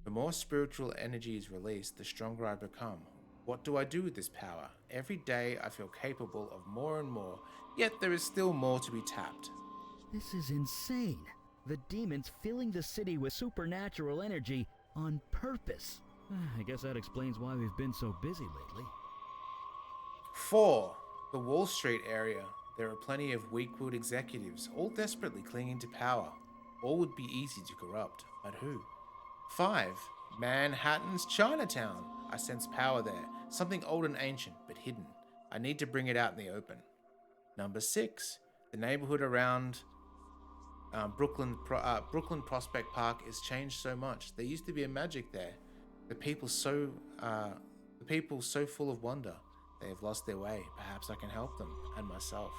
The more spiritual energy is released, the stronger I become. What do I do with this power? Every day I feel capable of more and more, yet there is still more to be tapped. This is insane. The demon's filling the city with supernatural energy on purpose. I guess that explains why we've been so busy lately. 4. The Wall Street area. There are plenty of weak-willed executives, all desperately clinging to power. All would be easy to corrupt, but who? 5. Manhattan's Chinatown. I sense power there, something old and ancient, but hidden. I need to bring it out in the open. Number 6. The neighborhood around Brooklyn Prospect Park is changed so much. There used to be a magic there. The people so full of wonder. They have lost their way. Perhaps I can help them and myself.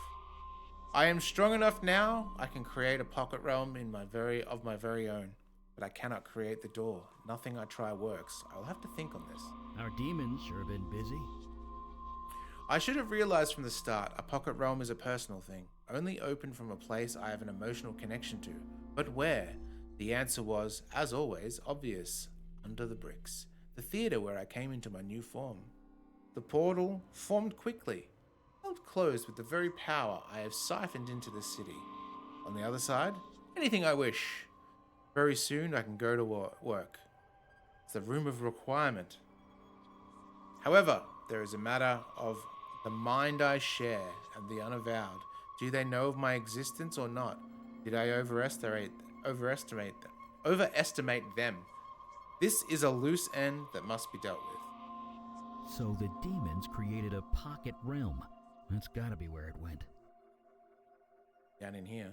I am strong enough now. I can create a pocket realm of my very own, but I cannot create the door. Nothing I try works. I will have to think on this. Our demons sure have been busy. I should have realized from the start, a pocket realm is a personal thing, only open from a place I have an emotional connection to. But where? The answer was, as always, obvious. Under the bricks. The theater where I came into my new form. The portal formed quickly, held closed with the very power I have siphoned into the city. On the other side, anything I wish. Very soon I can go to work. It's the room of requirement. However, there is a matter of the mind I share and the Unavowed. Do they know of my existence or not? Did I overestimate them? This is a loose end that must be dealt with. So the demons created a pocket realm. That's gotta be where it went. Down in here.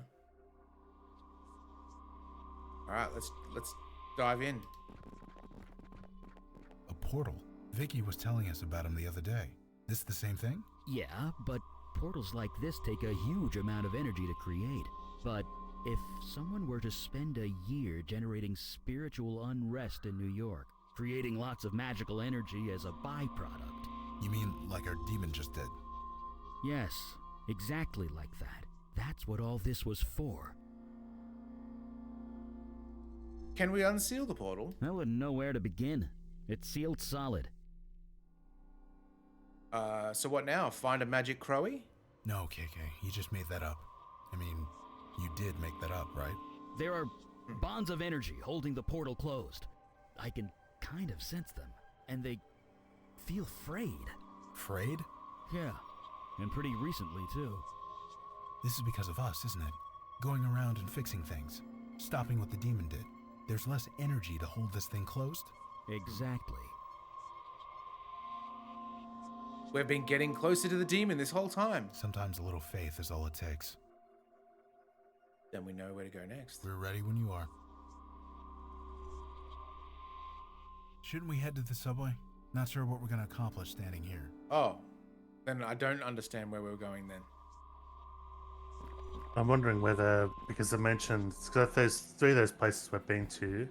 Alright, let's dive in. A portal. Vicky was telling us about him the other day. This the same thing? Yeah, but portals like this take a huge amount of energy to create. But if someone were to spend a year generating spiritual unrest in New York, creating lots of magical energy as a byproduct. You mean like our demon just did? Yes, exactly like that. That's what all this was for. Can we unseal the portal? I wouldn't know where to begin. It's sealed solid. So what now? Find a magic Crowie? No, KK, you just made that up. I mean, you did make that up, right? There are bonds of energy holding the portal closed. I can kind of sense them, and they feel frayed. Frayed? Yeah, and pretty recently, too. This is because of us, isn't it? Going around and fixing things. Stopping what the demon did. There's less energy to hold this thing closed? Exactly. We've been getting closer to the demon this whole time. Sometimes a little faith is all it takes. Then we know where to go next. We're ready when you are. Shouldn't we head to the subway? Not sure what we're going to accomplish standing here. Oh, then I don't understand where we're going then. I'm wondering whether, because I mentioned, because there's 3 of those places we've been to,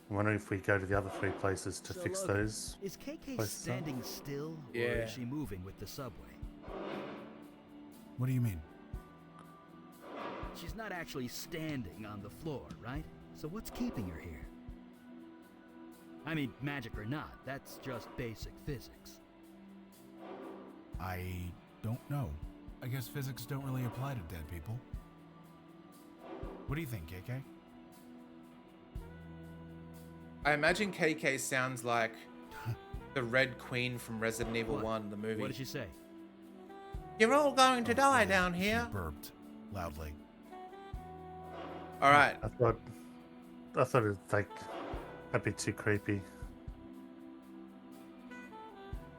I'm wondering if we go to the other 3 places to fix Logan, those. Is KK places up. standing still, or Yeah. is she moving with the subway? What do you mean? She's not actually standing on the floor, right? So what's keeping her here? I mean, magic or not, that's just basic physics. I don't know. I guess physics don't really apply to dead people. What do you think, KK? I imagine KK sounds like the Red Queen from Resident Evil What? 1, the movie. What did she say? You're all going to die yeah, down she here. burped loudly. All right. I thought it'd like that'd be too creepy.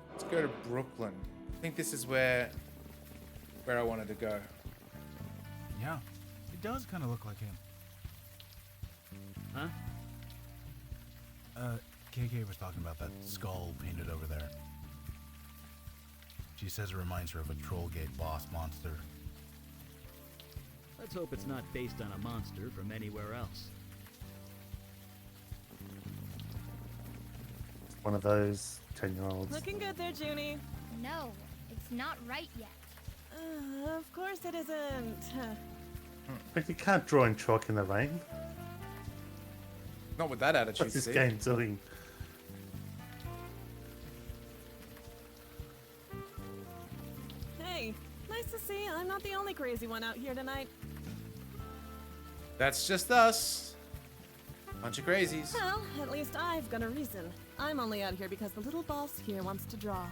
Let's go to Brooklyn. I think this is where I wanted to go. Yeah, it does kind of look like him. Huh? KK was talking about that skull painted over there. She says it reminds her of a Trollgate boss monster. Let's hope it's not based on a monster from anywhere else. One of those 10-year-olds. Looking good there, Junie. No, it's not right yet. Of course it isn't. But you can't draw in chalk in the rain. Not with that attitude, What's this see? game doing? Hey, nice to see I'm not the only crazy one out here tonight. That's just us. Bunch of crazies. Well, at least I've got a reason. I'm only out here because the little boss here wants to draw.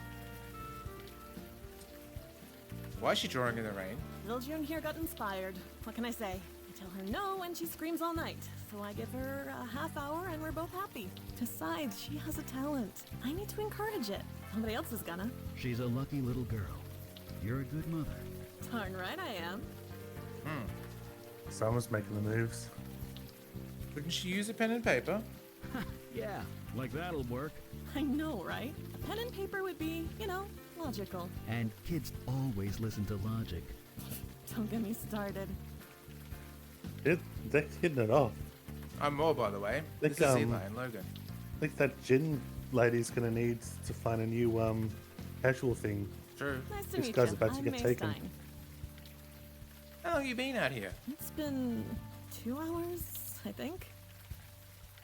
Why is she drawing in the rain? Little June here got inspired. What can I say? I tell her no and she screams all night. So I give her a half hour and we're both happy. Besides, she has a talent. I need to encourage it. Somebody else is gonna. She's a lucky little girl. You're a good mother. Darn right I am. Someone's making the moves. Couldn't she use a pen and paper? Yeah, like that'll work. I know, right? A pen and paper would be, logical. And kids always listen to logic. Don't get me started. They're hitting it off. I'm more, by the way. Think, This is Eli and Logan. I think that gin lady's gonna need to find a new casual thing. True. Nice to These meet guys you. are about to I'm get May taken. Stein. How long have you been out here? It's been 2 hours, I think.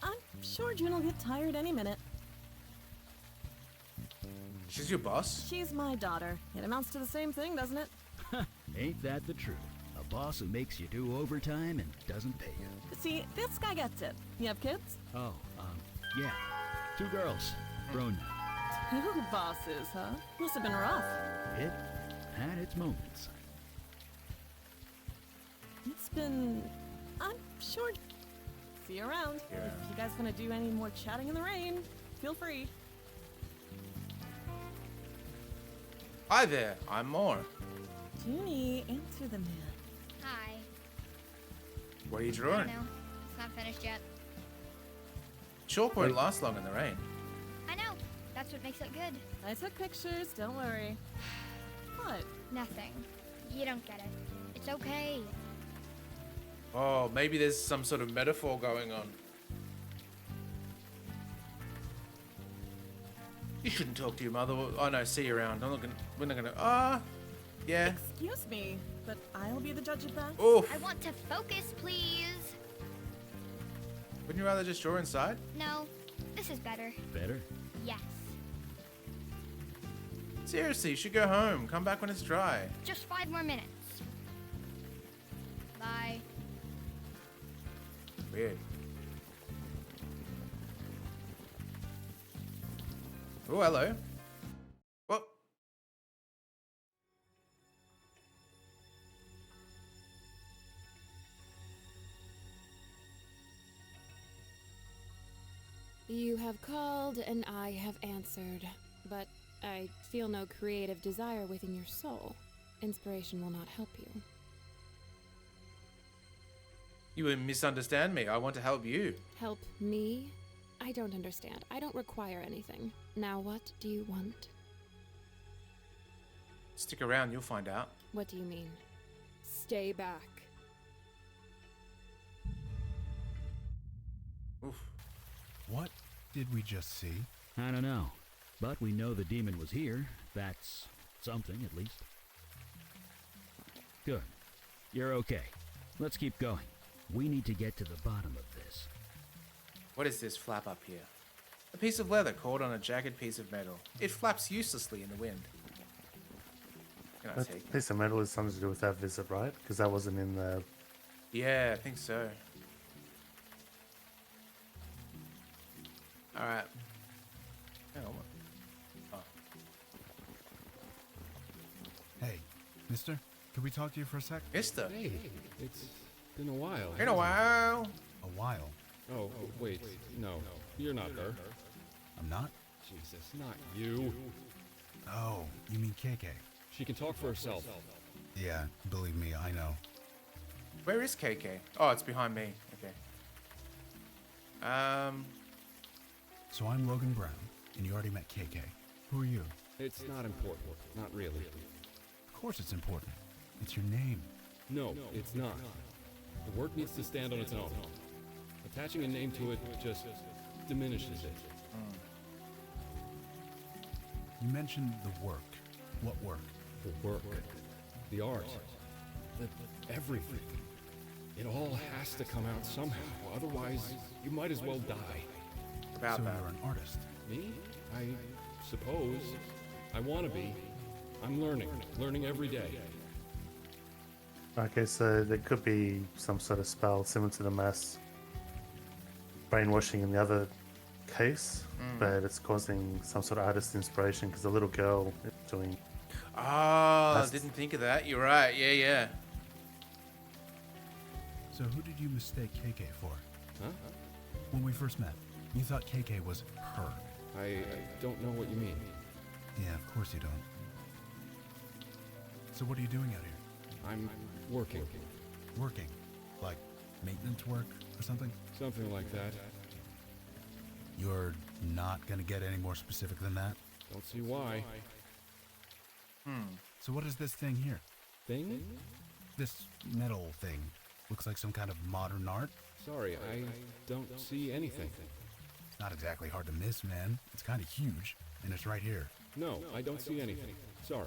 I'm sure June will get tired any minute. She's your boss? She's my daughter. It amounts to the same thing, doesn't it? Ain't that the truth? A boss who makes you do overtime and doesn't pay you. See, this guy gets it. You have kids? Oh, yeah. 2 girls. Grown now. 2 bosses, huh? Must have been rough. It had its moments. It's been... I'm sure... See you around. Yeah. If you guys want to do any more chatting in the rain, feel free. Hi there, I'm Moore. Junie, answer the man. Hi. What are you I drawing? don't know. It's not finished yet. Chalk won't last long in the rain. I know. That's what makes it good. I took pictures, don't worry. What? Nothing. You don't get it. It's okay. Oh, maybe there's some sort of metaphor going on. You shouldn't talk to your mother. Oh no, see you around. We're not gonna. Yeah. Excuse me, but I'll be the judge of that. Oof. I want to focus, please. Wouldn't you rather just draw inside? No, this is better. Better? Yes. Seriously, you should go home. Come back when it's dry. Just 5 more minutes. Bye. Weird. Oh, hello. What? You have called and I have answered, but I feel no creative desire within your soul. Inspiration will not help you. You would misunderstand me. I want to help you. Help me? I don't understand. I don't require anything. Now what do you want? Stick around, you'll find out. What do you mean? Stay back. Oof. What did we just see? I don't know. But we know the demon was here. That's something, at least. Good. You're okay. Let's keep going. We need to get to the bottom of this. What is this flap up here? A piece of leather caught on a jagged piece of metal. It flaps uselessly in the wind. Can I That take it? piece of metal is something to do with that visit, right? Because that wasn't in the... Yeah, I think so. Alright. Hang on. Oh. Hey, mister, could we talk to you for a sec? Mister. Hey, it's been a while. In a while. A while. Oh, wait, no, you're not her. I'm not? Jesus, not you. Oh, you mean KK? She can talk for herself. Yeah, believe me, I know. Where is KK? Oh, it's behind me. Okay. So I'm Logan Brown, and you already met KK. Who are you? It's not important. Not really. Of course it's important. It's your name. No, it's not. The work needs to stand on its own. Attaching a name to it just diminishes it. You mentioned the work. What work? The work. The art. Everything. It all has to come out somehow. Otherwise, you might as well die. About so that. you're an artist. Me? I suppose. I want to be. I'm learning. Learning every day. Okay, so there could be some sort of spell similar to the mass brainwashing in the other case, but it's causing some sort of artist inspiration because the little girl is doing... Oh, I didn't think of that. You're right. Yeah, yeah. So who did you mistake KK for? Huh? When we first met, you thought KK was her. I don't know what you mean. Yeah, of course you don't. So what are you doing out here? I'm working. Working? Like maintenance work or something? Something like that. You're not gonna get any more specific than that? Don't see why. So what is this thing here? Thing? This metal thing. Looks like some kind of modern art? Sorry, I don't see anything. It's not exactly hard to miss, man. It's kind of huge, and it's right here. No, I don't see anything. Sorry.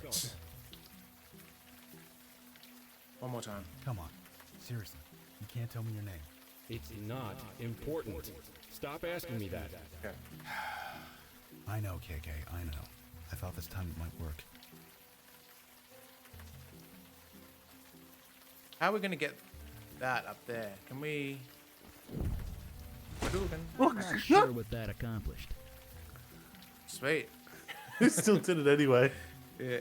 One more time. Come on. Seriously. You can't tell me your name. It's not important. Stop asking me that. Okay. I know, KK. I know. I thought this time it might work. How are we going to get that up there? Can we... Not sure what that accomplished. Sweet. He still did it anyway. Yeah.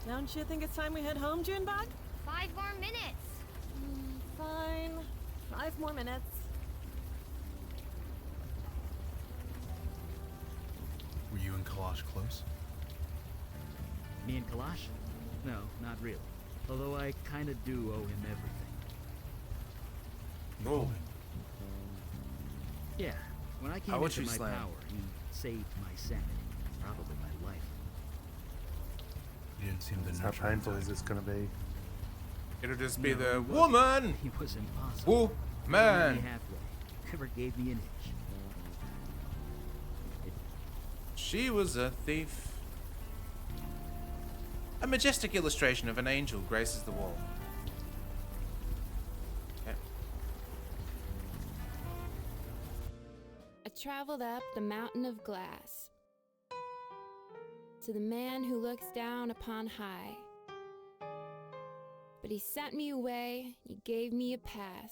Don't you think it's time we head home, Junebug? 5 more minutes. Fine. 5 more minutes. Were you and Kalash close? Me and Kalash? No, not really. Although I kinda do owe him everything. Oh. Yeah, when I came How would into you my slam? power, he saved my sanity. Probably my life. You didn't seem to How nurture painful him is this going to be? It'll just be No, the he wasn't. woman! He was impossible. Man! He halfway. Never gave me an inch. She was a thief. A majestic illustration of an angel graces the wall. Okay. I traveled up the mountain of glass to the man who looks down upon high. But he sent me away, he gave me a pass.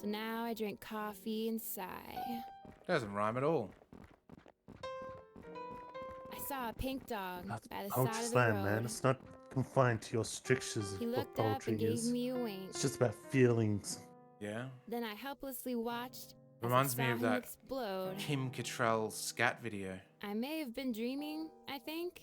So now I drink coffee and sigh. Doesn't rhyme at all. I saw a pink dog by the Poetry side of the slam, road. man. It's not confined to your strictures He of what looked up poetry and gave is. me a wink. It's just about feelings. Yeah. Then I helplessly watched as Reminds I me saw of him that explode. Kim Cattrall scat video. I may have been dreaming, I think.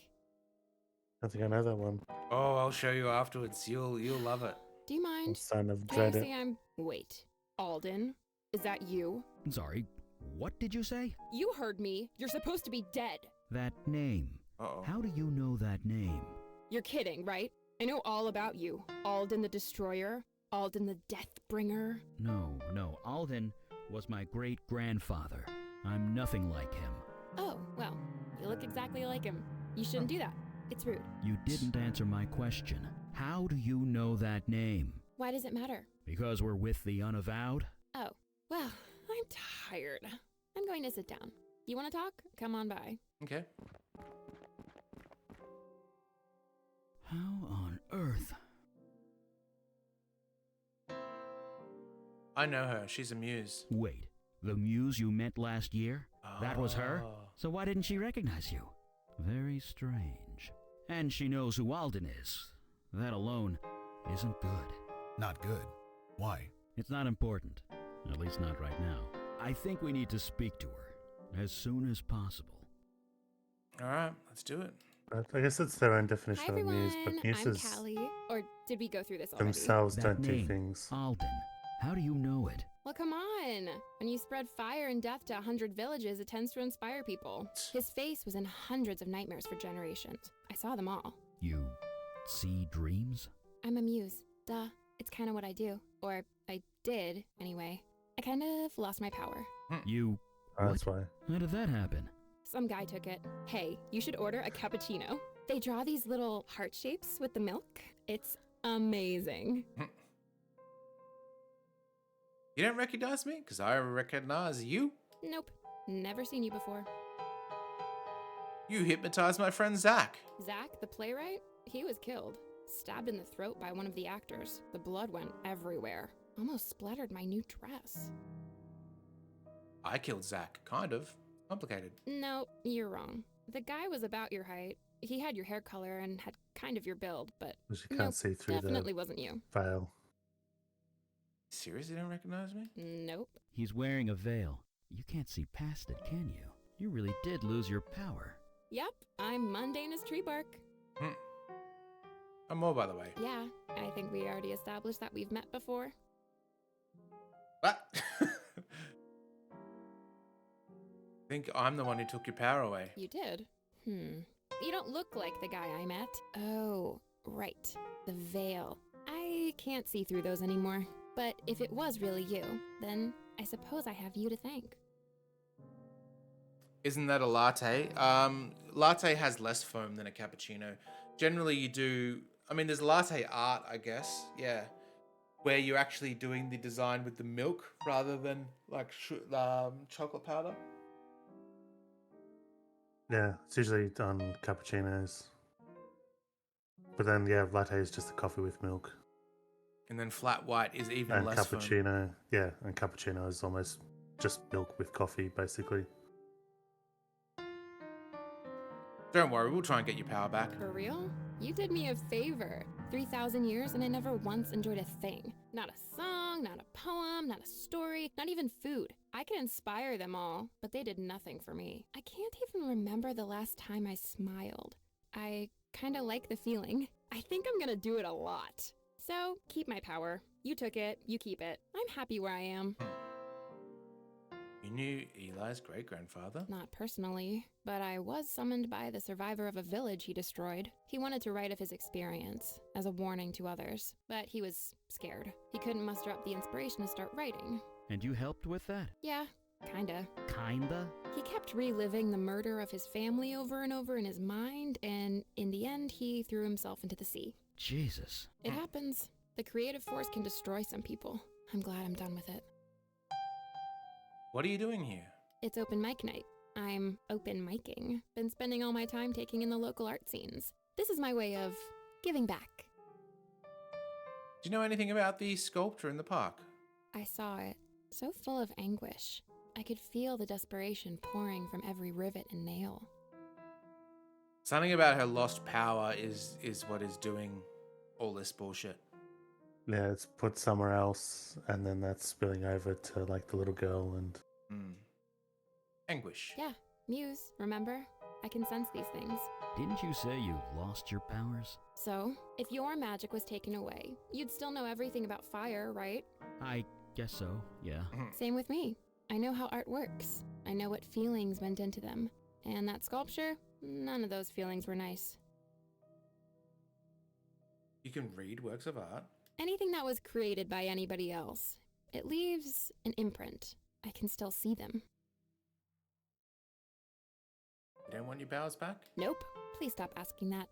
I think I know that one. Oh, I'll show you afterwards. You'll love it. Do you I'm mind? starting to Can dread you it. say I'm... Wait. Alden? Is that you? Sorry, what did you say? You heard me. You're supposed to be dead. That name. Uh-oh. How do you know that name? You're kidding, right? I know all about you. Alden the Destroyer. Alden the Deathbringer. No. Alden was my great-grandfather. I'm nothing like him. Oh, well, you look exactly like him. You shouldn't do that. It's rude. You didn't answer my question. How do you know that name? Why does it matter? Because we're with the Unavowed? Oh, well, I'm tired. I'm going to sit down. You want to talk? Come on by. Okay. How on earth? I know her. She's a muse. Wait, the muse you met last year? That was her? Oh. So why didn't she recognize you? Very strange. And she knows who Alden is. That alone isn't good. Not good. Why? It's not important. At least not right now. I think we need to speak to her as soon as possible. All right, let's do it. I guess it's their own Hi, definition of everyone. muse, but I'm muses Callie. Or did we go through this already? themselves That don't name, do things. Alden. How do you know it? Well, come on. When you spread fire and death to 100 villages, it tends to inspire people. His face was in hundreds of nightmares for generations. I saw them all. You see dreams? I'm a muse. Duh. It's kind of what I do. Or I did, anyway. I kind of lost my power. You... That's why. How did that happen? Some guy took it. Hey, you should order a cappuccino. They draw these little heart shapes with the milk. It's amazing. You don't recognize me? Because I recognize you. Nope. Never seen you before. You hypnotized my friend Zach. Zach, the playwright? He was killed. Stabbed in the throat by one of the actors. The blood went everywhere. Almost splattered my new dress. I killed Zach. Kind of. Complicated. No, you're wrong. The guy was about your height. He had your hair color and had kind of your build, but Because you can't see through definitely the wasn't you. veil. Seriously don't recognize me? Nope. He's wearing a veil. You can't see past it, can you? You really did lose your power. Yep, I'm mundane as tree bark. I'm more, by the way. Yeah, I think we already established that we've met before. What? I think I'm the one who took your power away. You did? You don't look like the guy I met. Oh, right. The veil. I can't see through those anymore. But if it was really you, then I suppose I have you to thank. Isn't that a latte? Latte has less foam than a cappuccino. Generally, you do... I mean, there's latte art, I guess. Yeah. Where you're actually doing the design with the milk rather than, like, chocolate powder. Yeah, it's usually on cappuccinos. But then, yeah, latte is just a coffee with milk. And then flat white is even And less foam. cappuccino, yeah, and cappuccino is almost just milk with coffee, basically. Don't worry, we'll try and get your power back. For real? You did me a favor. 3,000 years and I never once enjoyed a thing. Not a song, not a poem, not a story, not even food. I could inspire them all, but they did nothing for me. I can't even remember the last time I smiled. I kinda like the feeling. I think I'm gonna do it a lot. So, keep my power. You took it, you keep it. I'm happy where I am. You knew Eli's great-grandfather? Not personally, but I was summoned by the survivor of a village he destroyed. He wanted to write of his experience, as a warning to others, but he was scared. He couldn't muster up the inspiration to start writing. And you helped with that? Yeah, kinda. Kinda? He kept reliving the murder of his family over and over in his mind, and in the end, he threw himself into the sea. Jesus. It happens. The creative force can destroy some people. I'm glad I'm done with it. What are you doing here? It's open mic night. I'm open micing. Been spending all my time taking in the local art scenes. This is my way of giving back. Do you know anything about the sculpture in the park? I saw it. So full of anguish. I could feel the desperation pouring from every rivet and nail. Something about her lost power is what is doing all this bullshit. Yeah, it's put somewhere else, and then that's spilling over to like the little girl and. Anguish. Yeah, Muse, remember? I can sense these things. Didn't you say you lost your powers? So, if your magic was taken away, you'd still know everything about fire, right? I guess so, yeah. Same with me. I know how art works. I know what feelings went into them. And that sculpture, none of those feelings were nice. You can read works of art? Anything that was created by anybody else. It leaves an imprint. I can still see them. You don't want your powers back? Nope. Please stop asking that.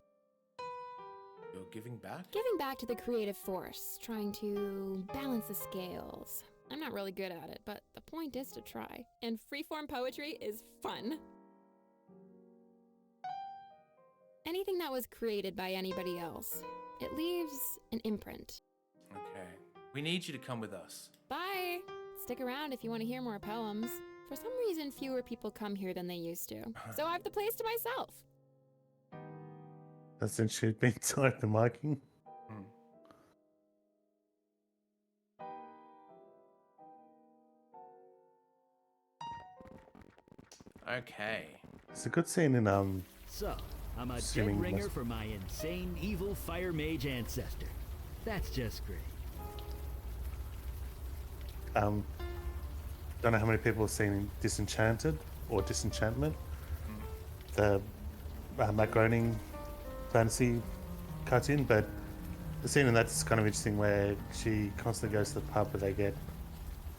You're giving back? Giving back to the creative force, trying to balance the scales. I'm not really good at it, but the point is to try. And freeform poetry is fun. Anything that was created by anybody else. It leaves an imprint. Okay. We need you to come with us. Bye! Stick around if you want to hear more poems. For some reason, fewer people come here than they used to. So I have the place to myself. Hasn't she been to open micing? Okay. It's a good scene in So, I'm a dead Assuming ringer that's- for my insane evil fire mage ancestor. That's just great. Don't know how many people have seen Disenchanted or Disenchantment. The Matt Groening fantasy cartoon, but the scene in that's kind of interesting where she constantly goes to the pub where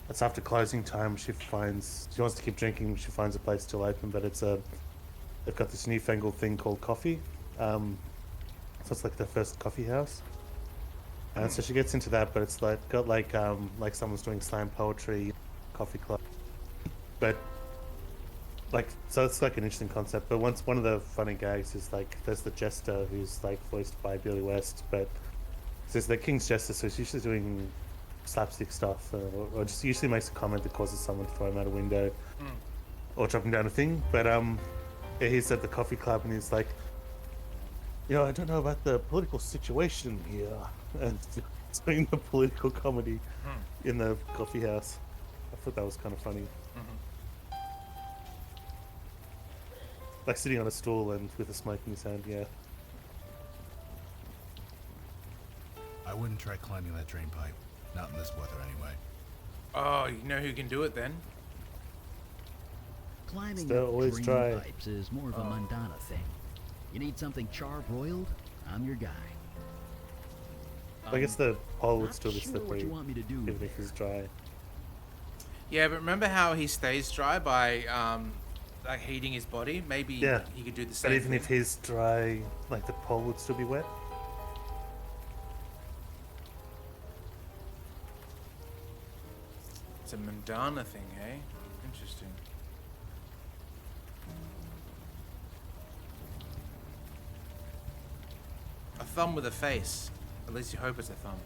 it's after closing time. She wants to keep drinking. She finds a place still open, but they've got this newfangled thing called coffee. So it's like their first coffee house. And so she gets into that, but it's got like someone's doing slam poetry, coffee club. But so it's like an interesting concept. But one of the funny gags is like there's the jester who's like voiced by Billy West, but there's the King's Jester, so she's usually doing slapstick stuff, or just usually makes a comment that causes someone to throw him out a window or drop him down a thing. But he's at the coffee club and he's like, I don't know about the political situation here, and doing the political comedy in the coffee house. I thought that was kind of funny. Like sitting on a stool and with a smoke in his hand, yeah. I wouldn't try climbing that drain pipe. Not in this weather, anyway. Oh, you know who can do it then? Climbing Still always drain try. pipes is more of a mundana thing. You need something char-broiled? I'm your guy. I guess the pole would Not still be sure what slippery, you want me to do even if it's dry. Yeah, but remember how he stays dry by like heating his body? Maybe Yeah, he could do the same but even thing. if he's dry, like the pole would still be wet. It's a Mandana thing, eh? Interesting. A thumb with a face. At least you hope it's a thumb.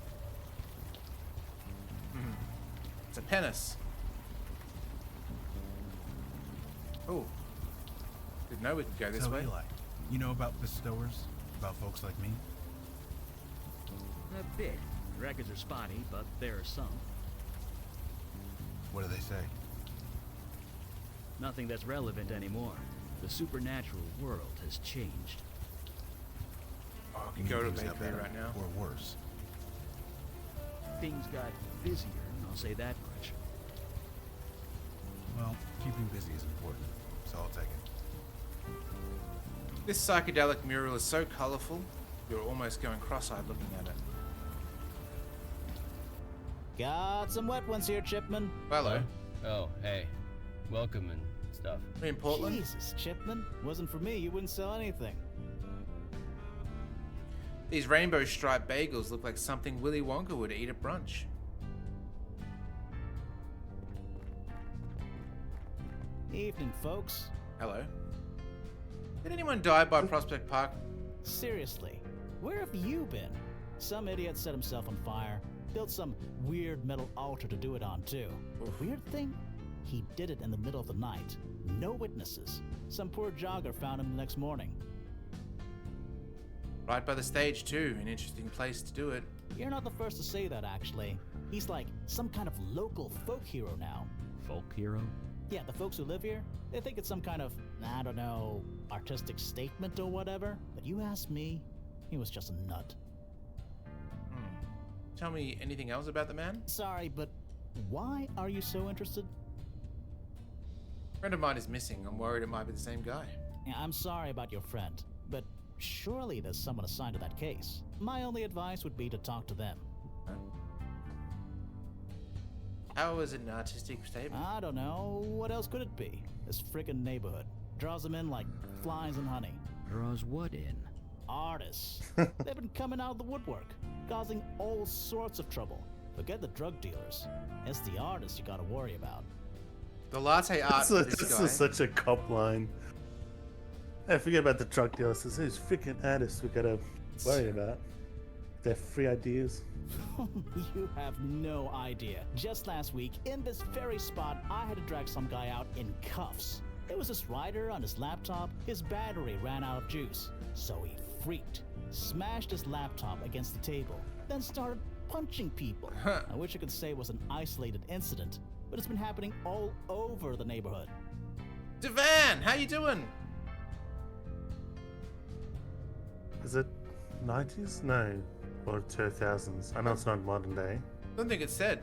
It's a penis. Oh. Didn't know we could go this So, way. Eli, you know about bestowers? About folks like me? A bit. Records are spotty, but there are some. What do they say? Nothing that's relevant anymore. The supernatural world has changed. Oh, I You could go to mean things got bakery better right now. or worse? Things got busier, I'll say that much. Well, keeping busy is important, so I'll take it. This psychedelic mural is so colorful, you're almost going cross-eyed looking at it. Got some wet ones here, Chipman. Hello. Oh, hey. Welcome and stuff. In Portland? Jesus, Chipman. Wasn't for me, you wouldn't sell anything. These rainbow striped bagels look like something Willy Wonka would eat at brunch. Evening, folks. Hello. Did anyone die by Prospect Park? Seriously, where have you been? Some idiot set himself on fire, built some weird metal altar to do it on too. The weird thing? He did it in the middle of the night. No witnesses. Some poor jogger found him the next morning. Right by the stage too, an interesting place to do it. You're not the first to say that, actually. He's like some kind of local folk hero now. Folk hero? Yeah, the folks who live here, they think it's some kind of, I don't know, artistic statement or whatever. But you ask me, he was just a nut. Tell me anything else about the man? Sorry, but why are you so interested? A friend of mine is missing. I'm worried it might be the same guy. Yeah, I'm sorry about your friend, but surely there's someone assigned to that case. My only advice would be to talk to them. How is it an artistic statement? I don't know. What else could it be? This frickin' neighborhood draws them in like flies in honey. Draws what in? Artists. They've been coming out of the woodwork, causing all sorts of trouble. Forget the drug dealers. It's the artists you gotta worry about. The latte art for this This guy. is such a cop line. Hey, forget about the drug dealers. This is freaking artists we gotta worry about. Their free ideas. You have no idea. Just last week, in this very spot, I had to drag some guy out in cuffs. There was this writer on his laptop. His battery ran out of juice. So he freaked, smashed his laptop against the table, then started punching people. I wish I could say it was an isolated incident, but it's been happening all over the neighborhood. Devan, how you doing? Is it 90s? No. Or 2000s. I know it's not modern day. Don't think it said.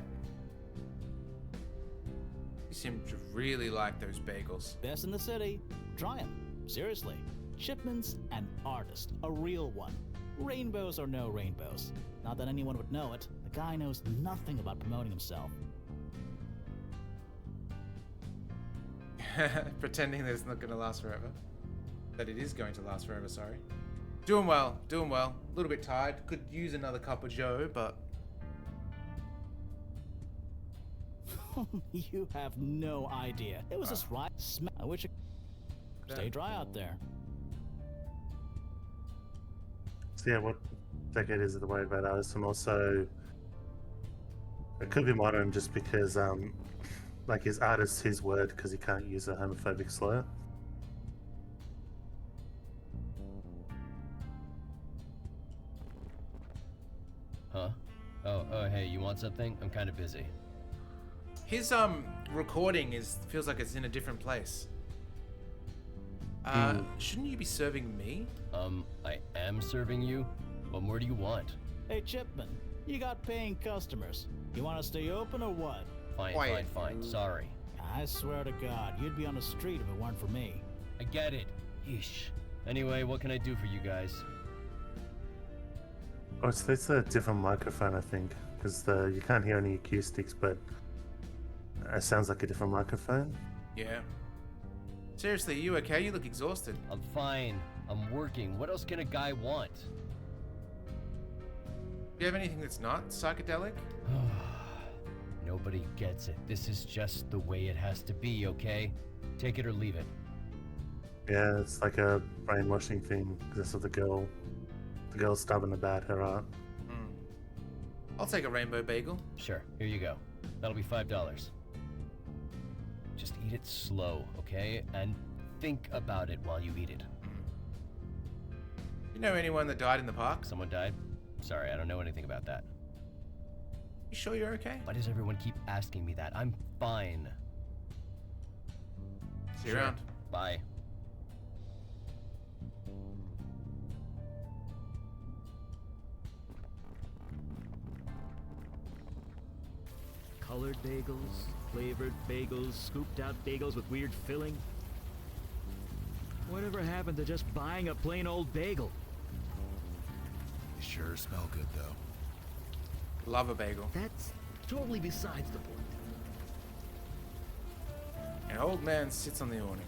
You seem to really like those bagels. Best in the city. Try 'em. Seriously. Chipman's an artist. A real one. Rainbows or no rainbows. Not that anyone would know it. The guy knows nothing about promoting himself. Pretending that it's not going to last forever. That it is going to last forever, sorry. Doing well, doing well. A little bit tired. Could use another cup of joe, but... You have no idea. It was just right. I wish it... Stay dry out there. So yeah, what decade is it worried about artists? And also, it could be modern just because, like, his artist, his word, because he can't use a homophobic slur. Huh? Oh, hey, you want something? I'm kind of busy. His recording feels like it's in a different place. Shouldn't you be serving me? I am serving you. What more do you want? Hey, Chipman, you got paying customers. You want to stay open or what? Fine. Sorry. I swear to God, you'd be on the street if it weren't for me. I get it. Yeesh. Anyway, what can I do for you guys? Oh, it's a different microphone, I think, because you can't hear any acoustics, but it sounds like a different microphone. Yeah. Seriously, are you okay? You look exhausted. I'm fine. I'm working. What else can a guy want? Do you have anything that's not psychedelic? Nobody gets it. This is just the way it has to be, okay? Take it or leave it. Yeah, it's like a brainwashing thing, because that's what the girl's stubborn about her art. I'll take a rainbow bagel. Sure, here you go. That'll be $5. Just eat it slow, okay? And think about it while you eat it. You know anyone that died in the park? Someone died? Sorry, I don't know anything about that. You sure you're okay? Why does everyone keep asking me that? I'm fine. See you around. Bye. Colored bagels, flavored bagels, scooped out bagels with weird filling. Whatever happened to just buying a plain old bagel? They sure smell good, though. Love a bagel. That's totally besides the point. An old man sits on the awning.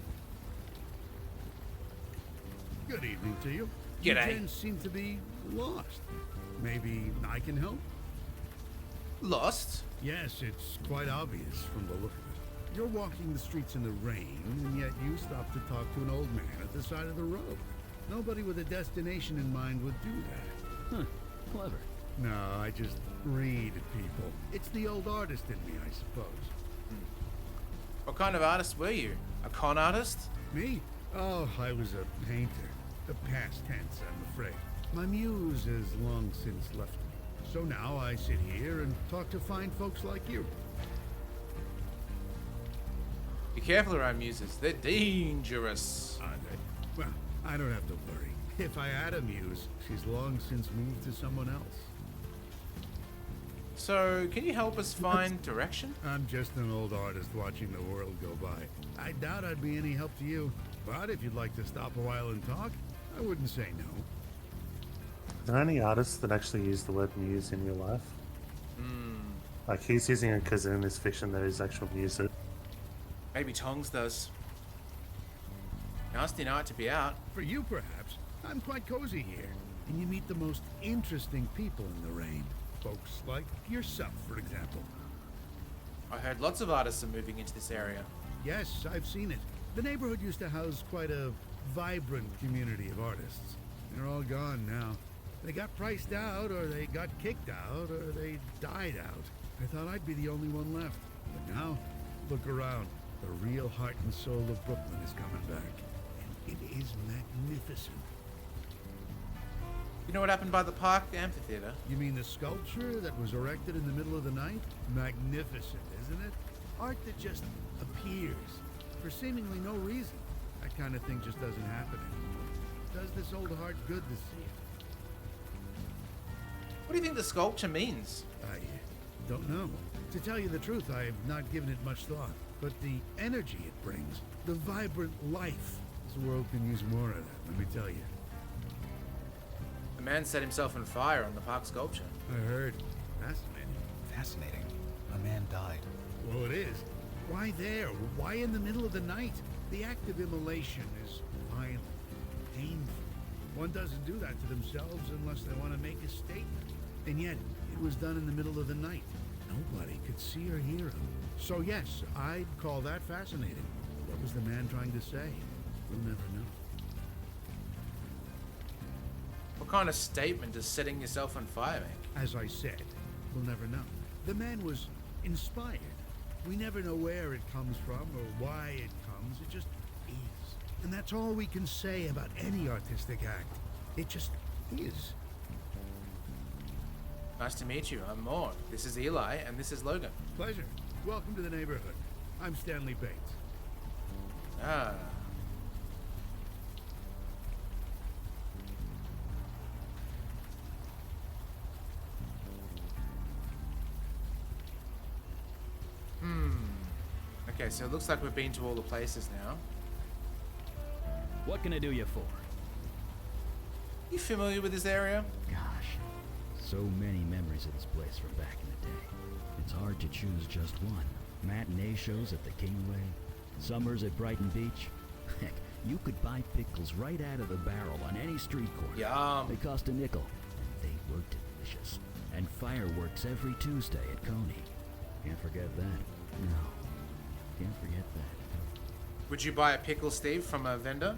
Good evening to you. G'day. You gents seem to be lost. Maybe I can help? Lost? Yes, it's quite obvious from the look of it. You're walking the streets in the rain, and yet you stop to talk to an old man at the side of the road. Nobody with a destination in mind would do that. Huh. Clever. No, I just read people. It's the old artist in me, I suppose. What kind of artist were you? A con artist? Me? Oh, I was a painter. The past tense, I'm afraid. My muse has long since left me. So now I sit here and talk to fine folks like you. Be careful around muses. They're dangerous. Are they? Well, I don't have to worry. If I had a muse, she's long since moved to someone else. So, can you help us find direction? I'm just an old artist watching the world go by. I doubt I'd be any help to you. But if you'd like to stop a while and talk, I wouldn't say no. Are there any artists that actually use the word muse in real life? Like he's using it because in this fiction there is actual music. Maybe Tongs does. Nasty night to be out. For you, perhaps. I'm quite cozy here. And you meet the most interesting people in the rain. Folks like yourself, for example. I heard lots of artists are moving into this area. Yes, I've seen it. The neighborhood used to house quite a vibrant community of artists. They're all gone now. They got priced out, or they got kicked out, or they died out. I thought I'd be the only one left. But now, look around. The real heart and soul of Brooklyn is coming back. And it is magnificent. You know what happened by the park amphitheater? You mean the sculpture that was erected in the middle of the night? Magnificent, isn't it? Art that just appears for seemingly no reason. That kind of thing just doesn't happen anymore. Does this old heart good to see it? What do you think the sculpture means? I don't know. To tell you the truth, I have not given it much thought. But the energy it brings, the vibrant life, this world can use more of that, let me tell you. A man set himself on fire on the park sculpture. I heard. Fascinating. Fascinating. A man died. Well, it is. Why there? Why in the middle of the night? The act of immolation is violent, painful. One doesn't do that to themselves unless they want to make a statement. And yet, it was done in the middle of the night. Nobody could see or hear him. So yes, I'd call that fascinating. What was the man trying to say? We'll never know. What kind of statement does setting yourself on fire make? As I said, we'll never know. The man was inspired. We never know where it comes from or why it comes. It just is. And that's all we can say about any artistic act. It just is. Nice to meet you. I'm Maud. This is Eli, and this is Logan. Pleasure. Welcome to the neighborhood. I'm Stanley Bates. Ah. Okay, so it looks like we've been to all the places now. What can I do you for? You familiar with this area? Gosh, so many memories of this place from back in the day. It's hard to choose just one. Matinee shows at the Kingway, summers at Brighton Beach. Heck, you could buy pickles right out of the barrel on any street corner. Yum. They cost a nickel, and they were delicious. And fireworks every Tuesday at Coney. Can't forget that. No, can't forget that. Would you buy a pickle, Steve, from a vendor?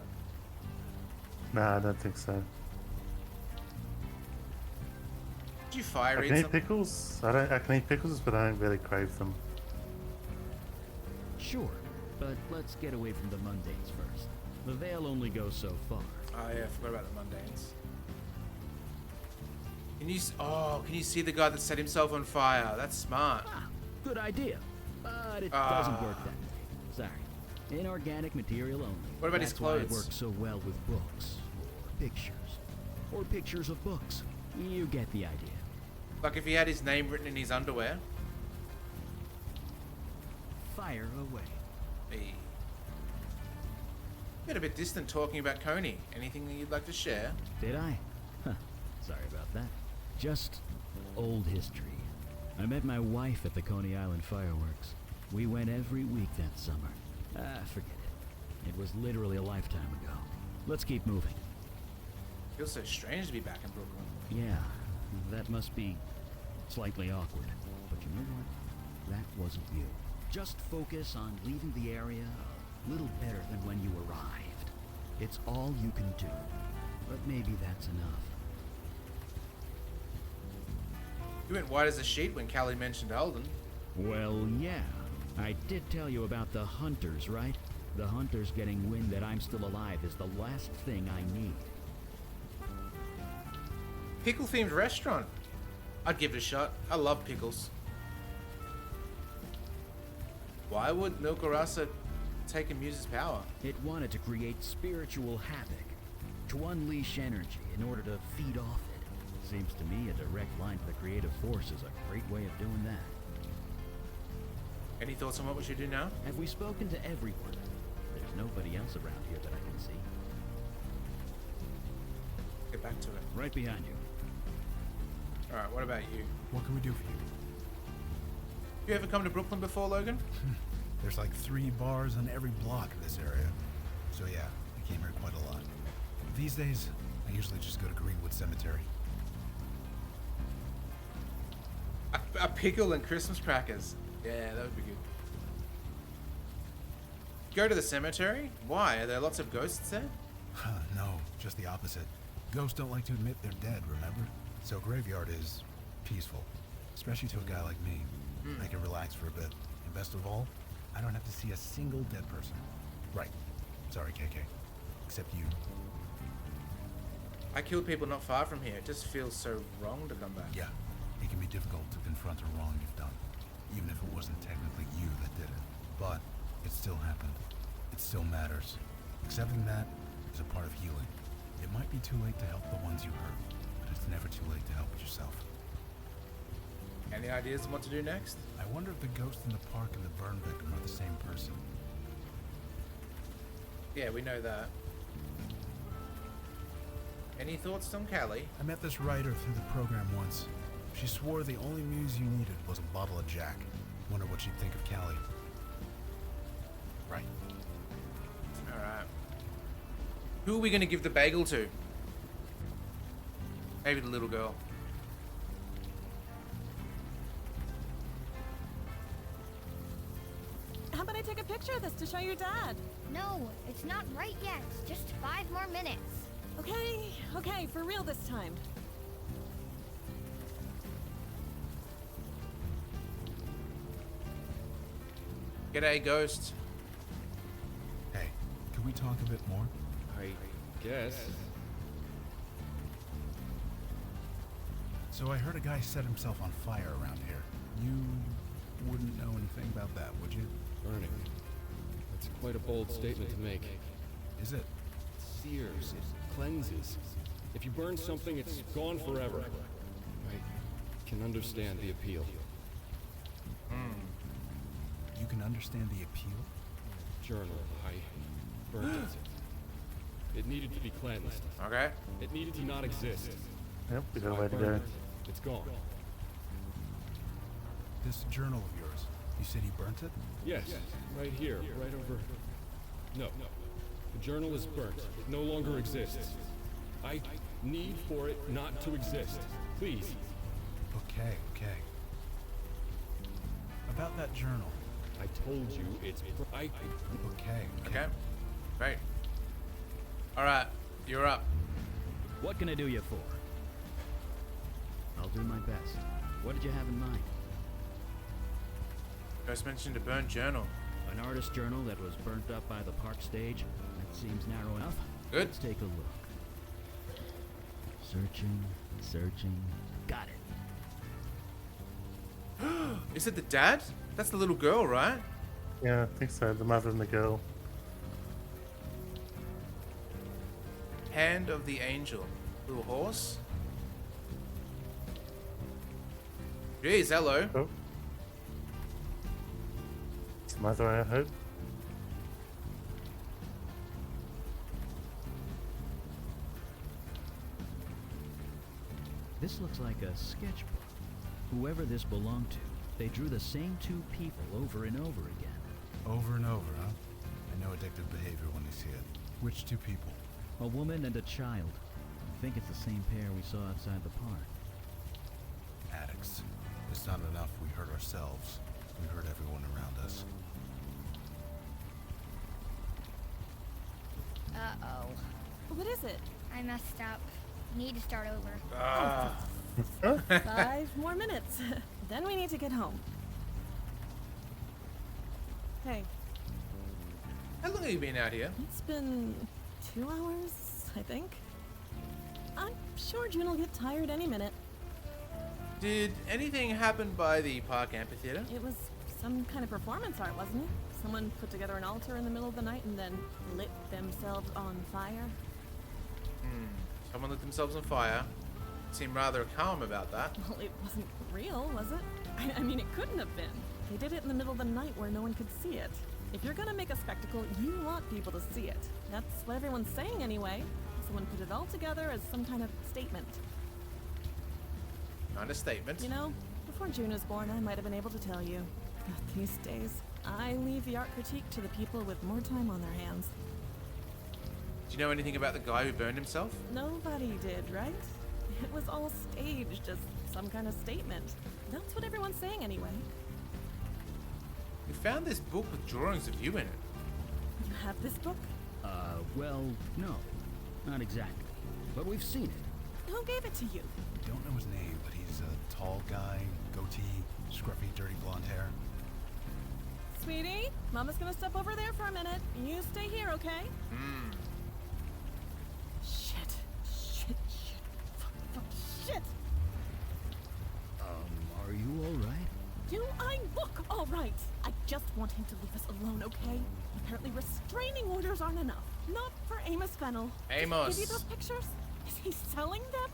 Nah, I don't think so. Did you fire I eat can eat some? pickles. I can eat pickles, but I don't really crave them. Sure, but let's get away from the mundanes first. The veil only goes so far. Oh yeah, I forgot about the mundanes. Can you see the guy that set himself on fire? That's smart. Ah, good idea, but it doesn't work that way. Sorry, inorganic material only. What about his That's why clothes? it works so well with books, or pictures, or pictures of books. You get the idea. Like if he had his name written in his underwear. Fire away. Hey. Been a bit distant talking about Coney. Anything that you'd like to share? Did I? Huh, sorry about that. Just old history. I met my wife at the Coney Island fireworks. We went every week that summer. Forget it. It was literally a lifetime ago. Let's keep moving. Feels so strange to be back in Brooklyn. Yeah, that must be slightly awkward. But you know what? That wasn't you. Just focus on leaving the area a little better than when you arrived. It's all you can do. But maybe that's enough. You went white as a sheet when Callie mentioned Alden. Well, yeah. I did tell you about the hunters, right? The hunters getting wind that I'm still alive is the last thing I need. Pickle-themed restaurant. I'd give it a shot. I love pickles. Why would Milkarasa take Amuse's power? It wanted to create spiritual havoc, to unleash energy in order to feed off it. Seems to me a direct line to the creative force is a great way of doing that. Any thoughts on what we should do now? Have we spoken to everyone? There's nobody else around here that I can see. Get back to it. Right behind you. Alright, what about you? What can we do for you? You ever come to Brooklyn before, Logan? There's like 3 bars on every block in this area. So yeah, I came here quite a lot. These days, I usually just go to Greenwood Cemetery. A pickle and Christmas crackers. Yeah, that would be good. Go to the cemetery? Why? Are there lots of ghosts there? No, just the opposite. Ghosts don't like to admit they're dead, remember? So graveyard is peaceful, especially to a guy like me. I can relax for a bit. And best of all, I don't have to see a single dead person. Right. Sorry, KK. Except you. I killed people not far from here. It just feels so wrong to come back. Yeah. It can be difficult to confront a wrong you've done, even if it wasn't technically you that did it. But it still happened. It still matters. Accepting that is a part of healing. It might be too late to help the ones you hurt, but it's never too late to help yourself. Any ideas on what to do next? I wonder if the ghost in the park and the burn victim are the same person. Yeah, we know that. Any thoughts on Callie? I met this writer through the program once. She swore the only muse you needed was a bottle of Jack. Wonder what she'd think of Callie. Right. Alright. Who are we going to give the bagel to? Maybe the little girl. How about I take a picture of this to show your dad? No, it's not right yet. Just 5 more minutes. Okay, for real this time. G'day, ghost. Hey, can we talk a bit more? I guess. So I heard a guy set himself on fire around here. You wouldn't know anything about that, would you? Burning. That's quite a bold statement to make. Is it? It sears, it cleanses. If you burn something, it's gone forever. I can understand the appeal. You can understand the appeal? Journal. I burned it. It needed to be cleansed. Okay. It needed to not exist. Yep, we got a So I way to burned go. it. It's gone. This journal of yours, you said you burnt it? Yes, right here, right over... No. The journal is burnt. It no longer exists. I need for it not to exist. Please. Okay. About that journal. I told you it's... Okay. Great. Alright, you're up. What can I do you for? I'll do my best. What did you have in mind? Ghost mentioned a burnt journal. An artist journal that was burnt up by the park stage? That seems narrow enough. Good. Let's take a look. Searching. Got it. Is it the dad? That's the little girl, right? Yeah, I think so. The mother and the girl. Hand of the Angel. Little horse. Jeez, hello. Oh. It's the mother, I hope. This looks like a sketchbook. Whoever this belonged to, they drew the same 2 people over and over again. Over and over, huh? know addictive behavior when they see it. Which two people? A woman and a child. I think it's the same pair we saw outside the park. Addicts. It's not enough we hurt ourselves. We hurt everyone around us. Uh-oh. What is it? I messed up. Need to start over. 5 more minutes. Then we need to get home. Hey. How long have you been out here? It's been 2 hours, I think. I'm sure June will get tired any minute. Did anything happen by the park amphitheater? It was some kind of performance art, wasn't it? Someone put together an altar in the middle of the night and then lit themselves on fire. Someone lit themselves on fire. Seemed rather calm about that. Well, it wasn't real, was it? I mean, it couldn't have been. They did it in the middle of the night where no one could see it. If you're gonna make a spectacle, you want people to see it. That's what everyone's saying anyway. Someone put it all together as some kind of statement. Not a statement. You know, before June was born, I might have been able to tell you. But these days, I leave the art critique to the people with more time on their hands. Do you know anything about the guy who burned himself? Nobody did, right? It was all staged, just some kind of statement. That's what everyone's saying anyway. You found this book with drawings of you in it. You have this book? Well, no. Not exactly. But we've seen it. Who gave it to you? Don't know his name, but he's a tall guy, goatee, scruffy, dirty blonde hair. Sweetie, Mama's gonna step over there for a minute. You stay here, okay? Shit. Shit. Are you alright? Do I look alright? I just want him to leave us alone, okay? Apparently restraining orders aren't enough. Not for Amos Fennel. Amos. Did he give you those pictures? Is he selling them?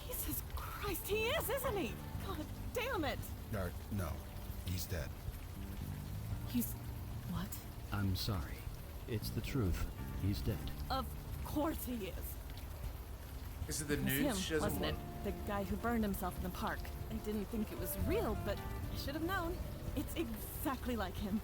Jesus Christ, he is, isn't he? God damn it. No. He's dead. He's... what? I'm sorry. It's the truth. He's dead. Of course he is. Is it the It was nudes him, she doesn't wasn't want? it? The guy who burned himself in the park. I didn't think it was real, but I should have known. It's exactly like him.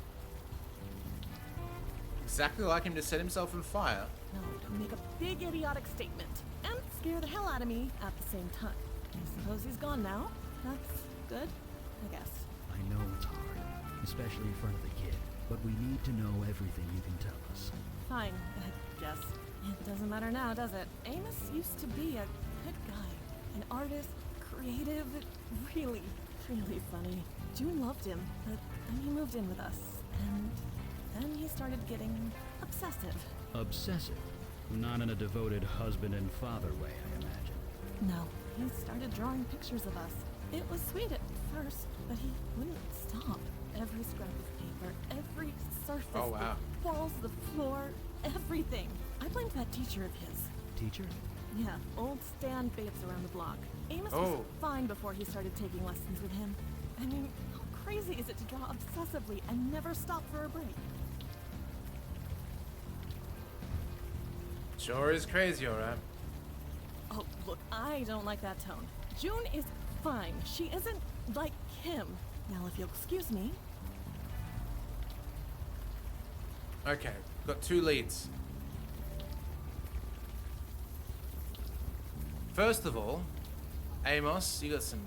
Exactly like him to set himself on fire. No, to make a big idiotic statement and scare the hell out of me at the same time. I suppose he's gone now. That's good, I guess. I know it's hard, especially in front of the kid, but we need to know everything you can tell us. Fine, I guess. It doesn't matter now, does it? Amos used to be a good guy. An artist, creative, really funny. June loved him, but then he moved in with us. And then he started getting obsessive. Obsessive? Not in a devoted husband and father way, I imagine. No, he started drawing pictures of us. It was sweet at first, but he wouldn't stop. Every scrap of paper, every surface, Oh, wow. the walls, the floor, everything. I blamed that teacher of his. Teacher? Yeah, old Stan Bates around the block. Amos was Oh. fine before he started taking lessons with him. I mean, how crazy is it to draw obsessively and never stop for a break? Sure is crazy, alright. Oh, look, I don't like that tone. June is fine. She isn't like him. Now, if you'll excuse me. Okay, got 2 leads. First of all, Amos, you got some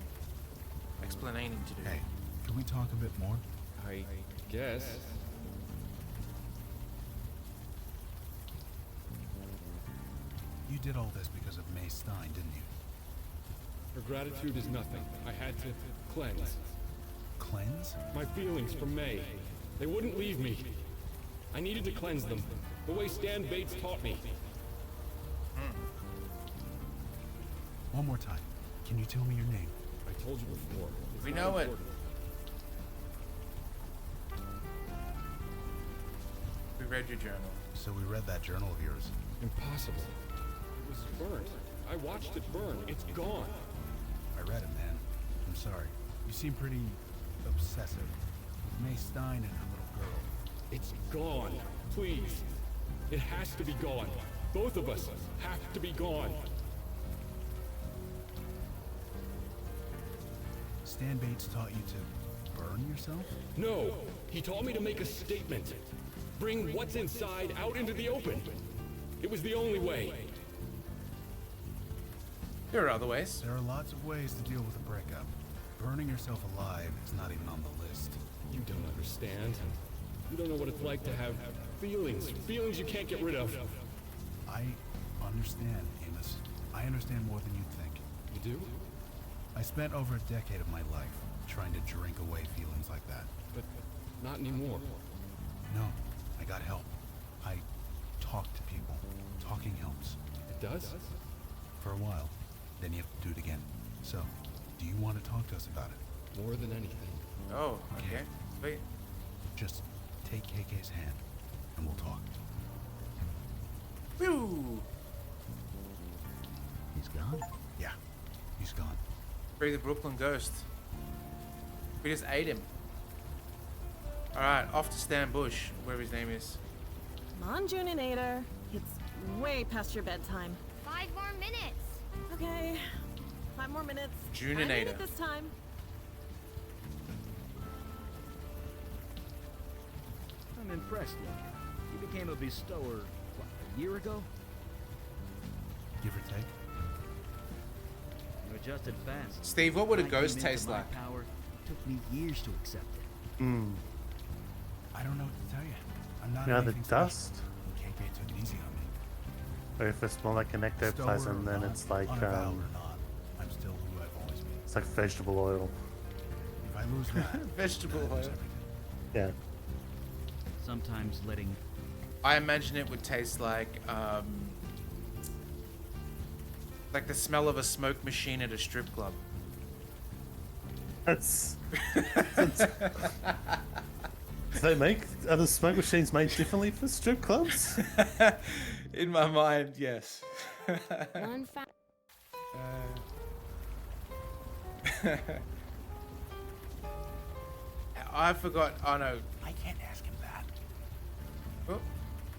explaining to do. Hey, can we talk a bit more? I guess. You did all this because of May Stein, didn't you? Her gratitude is nothing. I had to cleanse. Cleanse? My feelings for May. They wouldn't leave me. I needed to cleanse them. The way Stan Bates taught me. One more time. Can you tell me your name? I told you before. It's We not know it. important. We read your journal. So we read that journal of yours. Impossible. It was burnt. I watched it burn. It's gone. I read it, man. I'm sorry. You seem pretty obsessive with May Stein and her little girl. It's gone. Please. It has to be gone. Both of us have to be gone. Stan Bates taught you to burn yourself? No. He taught me to make a statement. Bring what's inside out into the open. It was the only way. There are other ways. There are lots of ways to deal with a breakup. Burning yourself alive is not even on the list. You don't understand. You don't know what it's like to have feelings. Feelings you can't get rid of. I understand, Amos. I understand more than you think. You do? I spent over a decade of my life trying to drink away feelings like that. But not anymore. No, I got help. I talk to people. Talking helps. It does? For a while. Then you have to do it again. So, do you want to talk to us about it? More than anything. Oh, okay. Wait. Just take KK's hand, and we'll talk. Woo! He's gone? Yeah, he's gone. Free the Brooklyn Ghost. We just ate him. Alright, off to Stan Bush, whatever his name is. Come on, Juninator. It's way past your bedtime. 5 more minutes. Okay. 5 more minutes. Juninator. I made it this time. I'm impressed, Logan. You became a bestower, what, a year ago? Give or take. You adjusted fast. Steve, what would a I ghost came into taste my like? Power. It took me years to accept it. I don't know what to tell you. I'm not You know, the anything special. dust? KK took it easy on me. Or if it's more like an ectoplasm, then it's like Unavowed or not, I'm still who I've always been. it's like vegetable oil. If I lose that, Vegetable then I lose oil. everything. Yeah. Sometimes letting I imagine it would taste like the smell of a smoke machine at a strip club. That's. Do they make other smoke machines made differently for strip clubs? In my mind, yes. One fact. I forgot. Oh no. I can't ask him that. Oh.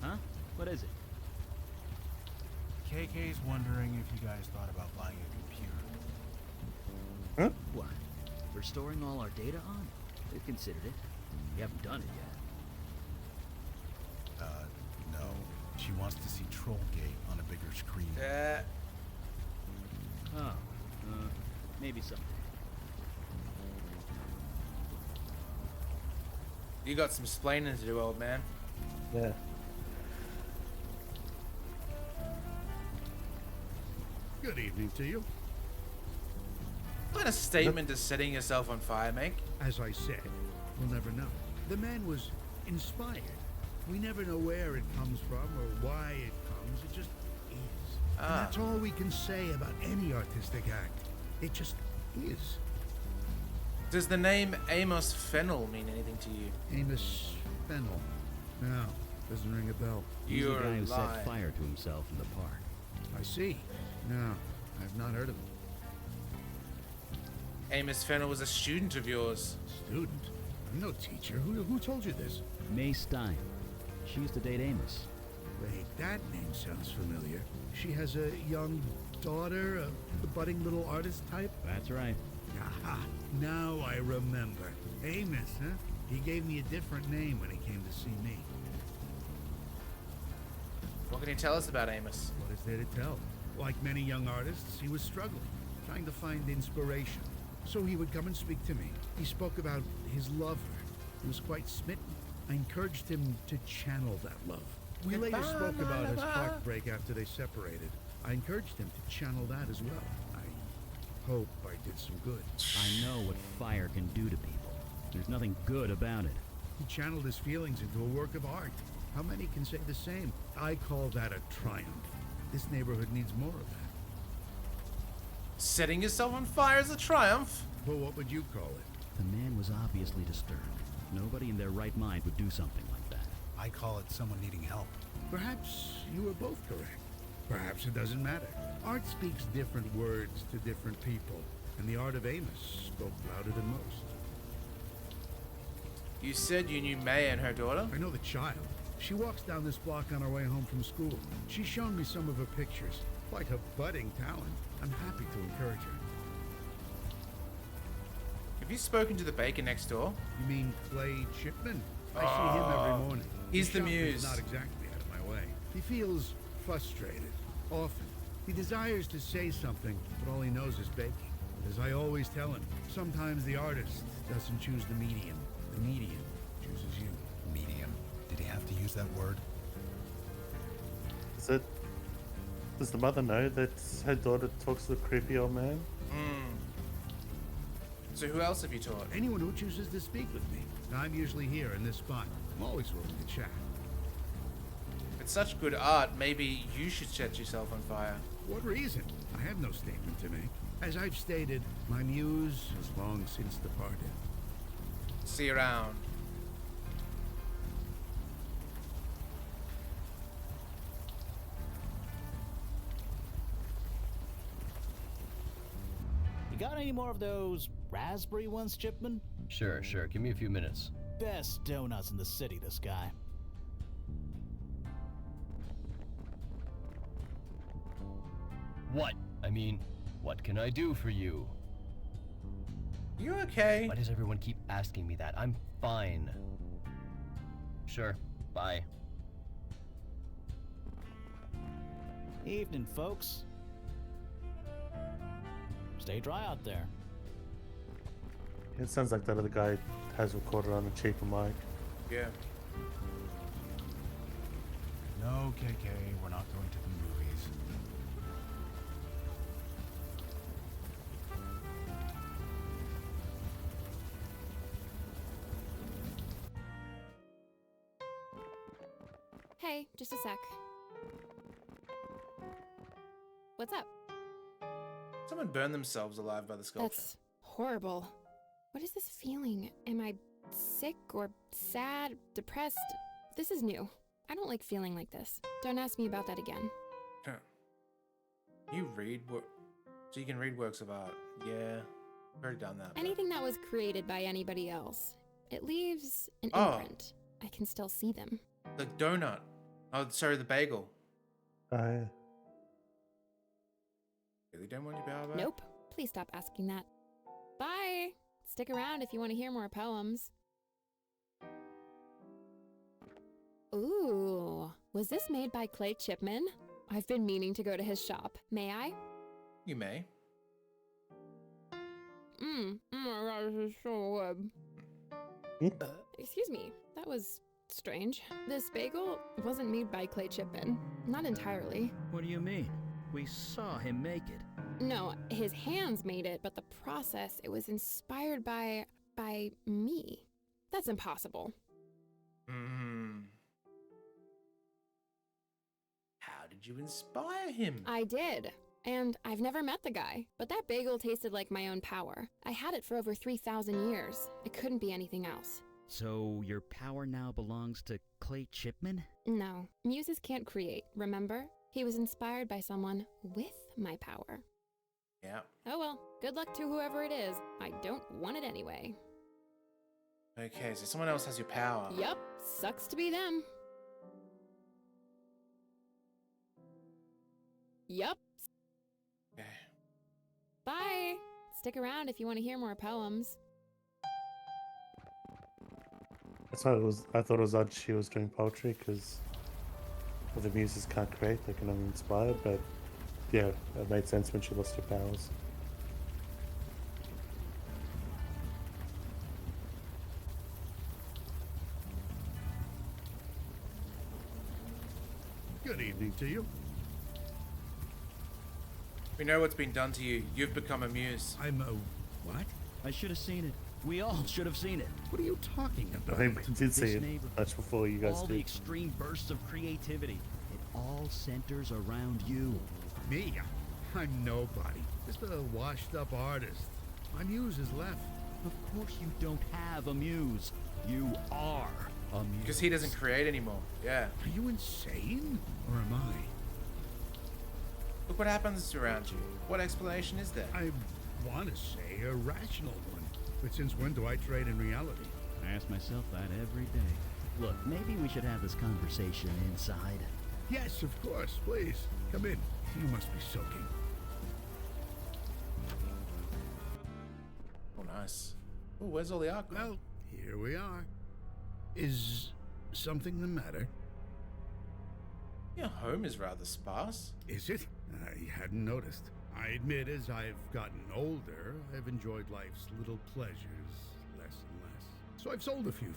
Huh? What is it? KK's wondering if you guys thought about buying a computer. Huh? What? We're storing all our data on? We've considered it. We haven't done it yet. No. She wants to see Trollgate on a bigger screen. Oh, maybe someday. You got some splaining to do, old man. Yeah. Good evening to you. What kind of statement does setting yourself on fire make? As I said, we'll never know. The man was inspired. We never know where it comes from or why it comes. It just is. And that's all we can say about any artistic act. It just is. Does the name Amos Fennel mean anything to you? Amos Fennel. No, doesn't ring a bell. He's the You're guy who lying. set fire to himself in the park. I see. No, I've not heard of him. Amos Fennel was a student of yours. Student? I'm no teacher. Who told you this? May Stein. She used to date Amos. Wait, that name sounds familiar. She has a young daughter, a budding little artist type? That's right. Aha, now I remember. Amos, huh? He gave me a different name when he came to see me. What can you tell us about Amos? What is there to tell? Like many young artists, he was struggling, trying to find inspiration. So he would come and speak to me. He spoke about his lover. He was quite smitten. I encouraged him to channel that love. We later spoke about his heartbreak after they separated. I encouraged him to channel that as well. I hope I did some good. I know what fire can do to people. There's nothing good about it. He channeled his feelings into a work of art. How many can say the same? I call that a triumph. This neighborhood needs more of that. Setting yourself on fire is a triumph? Well, what would you call it? The man was obviously disturbed. Nobody in their right mind would do something like that. I call it someone needing help. Perhaps you were both correct. Perhaps it doesn't matter. Art speaks different words to different people, and the art of Amos spoke louder than most. You said you knew May and her daughter? I know the child. She walks down this block on her way home from school. She's shown me some of her pictures. Quite a budding talent. I'm happy to encourage her. Have you spoken to the baker next door? You mean Clay Chipman? I see him every morning. He's the shop is muse. Not exactly out of my way. He feels frustrated, often. He desires to say something, but all he knows is baking. As I always tell him, sometimes the artist doesn't choose the medium. The medium chooses you. Medium. Did he have to use that word? Does the mother know that her daughter talks to the creepy old man? So who else have you taught? Anyone who chooses to speak with me. I'm usually here in this spot. I'm always willing to chat. It's such good art, maybe you should set yourself on fire. What reason? I have no statement to make. As I've stated, my muse has long since departed. See you around. You got any more of those raspberry ones, Chipman? Sure. Give me a few minutes. Best donuts in the city, this guy. What? I mean, what can I do for you? You okay? Why does everyone keep asking me that? I'm fine. Sure. Bye. Evening, folks. Stay dry out there. It sounds like that other guy has recorded on a cheaper mic. Yeah. No, KK, we're not going to the movies. Hey, just a sec. What's up? Someone burned themselves alive by the sculpture. That's horrible. What is this feeling? Am I sick or sad, depressed? This is new. I don't like feeling like this. Don't ask me about that again. Huh. You read so you can read works of art. Yeah, very done that. Anything that was created by anybody else, it leaves an Oh. imprint. I can still see them. The donut. Oh, sorry, the bagel. Really don't want your power back? Nope. Please stop asking that. Bye. Stick around if you want to hear more poems. Ooh, was this made by Clay Chipman? I've been meaning to go to his shop. May I? You may. Oh my god, this is so good. Excuse me, that was strange. This bagel wasn't made by Clay Chipman. Not entirely. What do you mean? We saw him make it. No, his hands made it, but the process, it was inspired by me. That's impossible. How did you inspire him? I did. And I've never met the guy, but that bagel tasted like my own power. I had it for over 3,000 years. It couldn't be anything else. So your power now belongs to Clay Chipman? No, muses can't create, remember? He was inspired by someone with my power. Yeah. Oh well, good luck to whoever it is. I don't want it anyway. Okay, so someone else has your power. Yup, sucks to be them. Yup. Okay. Bye. Stick around if you want to hear more poems. I thought it was odd she was doing poetry because the muses can't create, they can only inspire, but yeah, it made sense when she lost her powers. Good evening to you. We know what's been done to you. You've become a muse. I'm a what? I should have seen it. We all should have seen it. What are you talking I about? think we did see This it neighborhood, much before you guys all the did. extreme bursts of creativity. It all centers around you. Me? I'm nobody. Just a washed-up artist. My muse has left. Of course you don't have a muse. You are a muse. Because he doesn't create anymore. Yeah. Are you insane? Or am I? Look what happens around you. What explanation is there? I want to say a rational one. But since when do I trade in reality? I ask myself that every day. Look, maybe we should have this conversation inside. Yes, of course. Please, come in. You must be soaking. Oh, nice. Oh, where's all the art? Well, here we are. Is something the matter? Your home is rather sparse. Is it? I hadn't noticed. I admit, as I've gotten older, I've enjoyed life's little pleasures less and less. So I've sold a few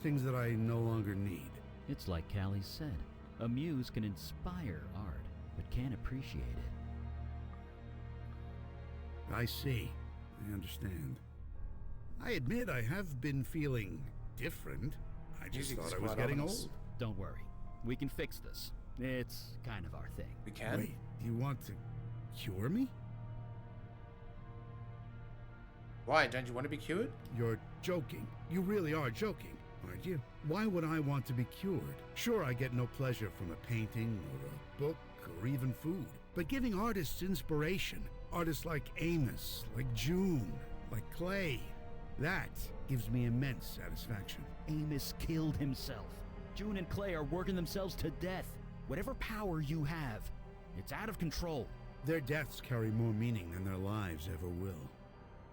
things that I no longer need. It's like Callie said. A muse can inspire art, but can't appreciate it. I see. I understand. I admit I have been feeling different. I just Music's thought I was quite getting ominous. old. Don't worry. We can fix this. It's kind of our thing. We can? Wait, do you want to cure me? Why? Don't you want to be cured? You're joking. You really are joking, aren't you? Why would I want to be cured? Sure, I get no pleasure from a painting or a book or even food. But giving artists inspiration, artists like Amos, like June, like Clay, that gives me immense satisfaction. Amos killed himself. June and Clay are working themselves to death. Whatever power you have, it's out of control. Their deaths carry more meaning than their lives ever will.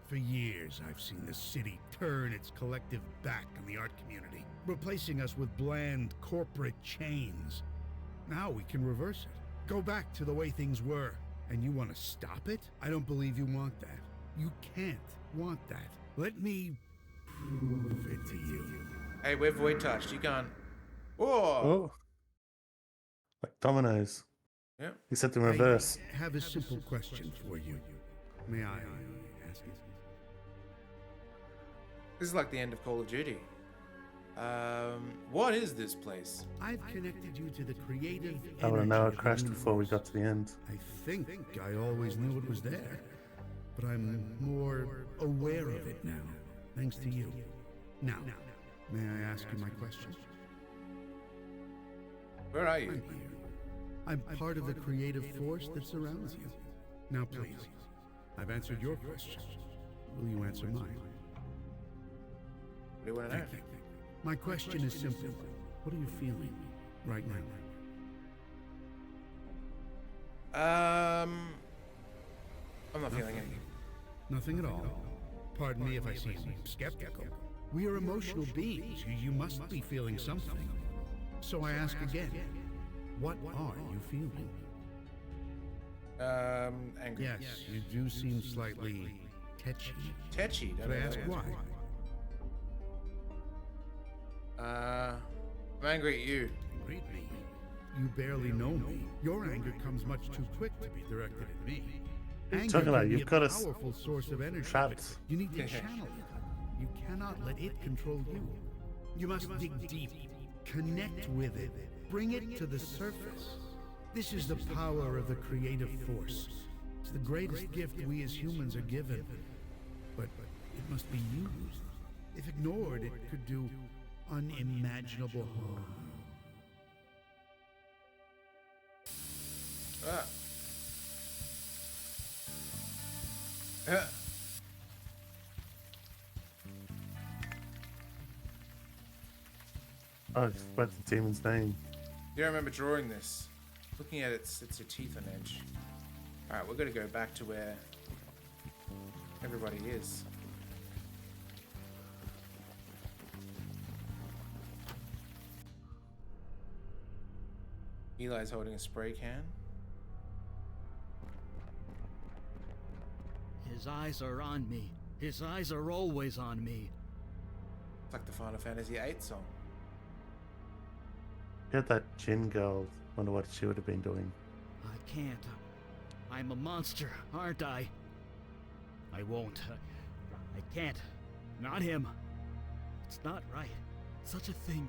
For years, I've seen the city turn its collective back on the art community, replacing us with bland corporate chains. Now we can reverse it. Go back to the way things were. And you want to stop it? I don't believe you want that. You can't want that. Let me prove it to you. Hey, we're void touched. You can't. Whoa! Oh. Like dominoes. Yep. Except in reverse. I have a simple question for you. May I ask it? This is like the end of Call of Duty. What is this place? I've connected you to the creative I would have know energy it of crashed the before we universe. got to the end. I think I always knew it was there, but I'm more aware of it now, thanks to you. Now, may I ask you my question? Where are you? I'm here. I'm part of the creative force that surrounds you. Now, please, I've answered your question. Will you answer mine? What do you want to know? My question is simple. What are you feeling right now? I'm not feeling anything. Nothing at all. Pardon me if I seem skeptical. We are emotional beings. You must be feeling something. So I ask again, what are you feeling? Angry. Yes, you do seem slightly tetchy. Tetchy? Could I ask why? I'm angry at you. Angry at me? You barely know me. Your anger comes much too quick to be directed at me. What are you Anger talking about? can be You've a got us powerful source of energy. trapped. You need to channel it. You cannot let it control you. You must dig deep, connect with it, bring it to the surface. This is the power of the creative force. It's the greatest gift we as humans are given, but it must be used. If ignored, it could do unimaginable harm. Ah. Oh, it's about the demon's name. You don't remember drawing this? Looking at it, it's your teeth on edge. Alright, we're gonna go back to where everybody is. Eli's holding a spray can. His eyes are on me. His eyes are always on me. It's like the Final Fantasy VIII song. Get that Jin girl. Wonder what she would have been doing. I can't. I'm a monster, aren't I? I won't. I can't. Not him. It's not right. Such a thing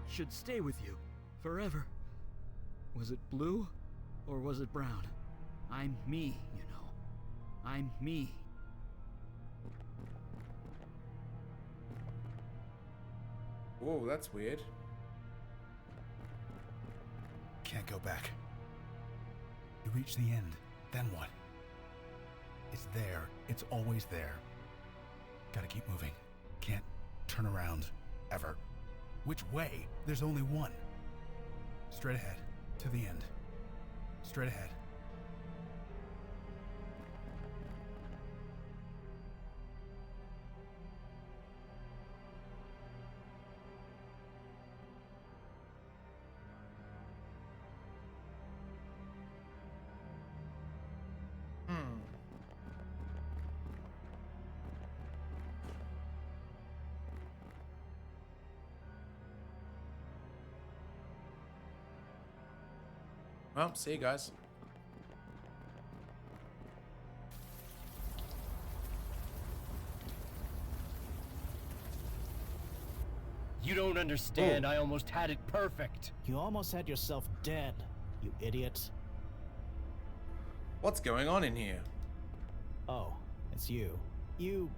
should stay with you forever. Was it blue or was it brown? I'm me, you know. I'm me. Whoa, that's weird. Can't go back. You reach the end. Then what? It's there. It's always there. Gotta keep moving. Can't turn around. Ever. Which way? There's only one. Straight ahead. To the end. Straight ahead. Well, see you guys. You don't understand. I almost had it perfect. You almost had yourself dead, you idiot. What's going on in here? Oh, it's you. You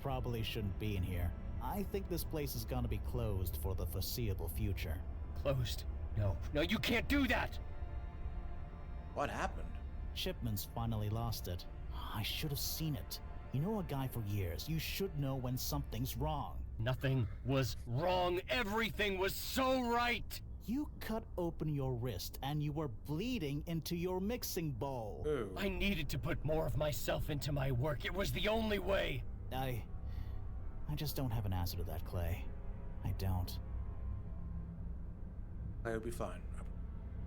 probably shouldn't be in here. I think this place is gonna be closed for the foreseeable future. Closed? No, you can't do that! What happened? Shipman's finally lost it. I should have seen it. You know a guy for years. You should know when something's wrong. Nothing was wrong. Everything was so right! You cut open your wrist and you were bleeding into your mixing bowl. Ooh. I needed to put more of myself into my work. It was the only way. I just don't have an answer to that, Clay. I don't. I'll be fine.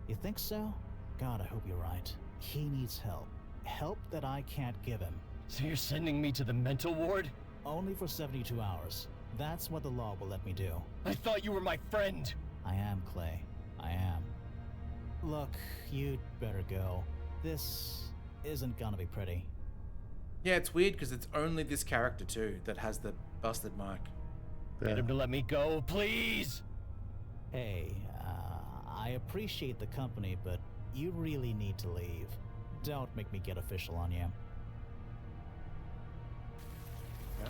You think so? God, I hope you're right. He needs help. Help that I can't give him. So you're sending me to the mental ward? Only for 72 hours. That's what the law will let me do. I thought you were my friend. I am, Clay. I am. Look, you'd better go. This isn't gonna be pretty. Yeah, it's weird because it's only this character too that has the busted mic. Get him to let me go, please! Hey, I appreciate the company, but you really need to leave. Don't make me get official on you. Yeah.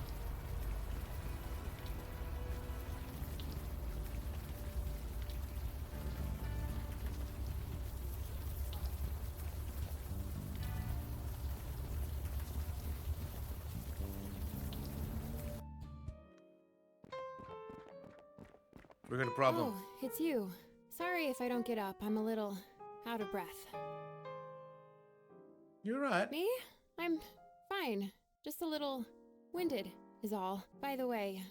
We got a problem. Oh, it's you. Sorry if I don't get up. I'm a little out of breath. You're right. Me? I'm fine. Just a little winded is all. By the way,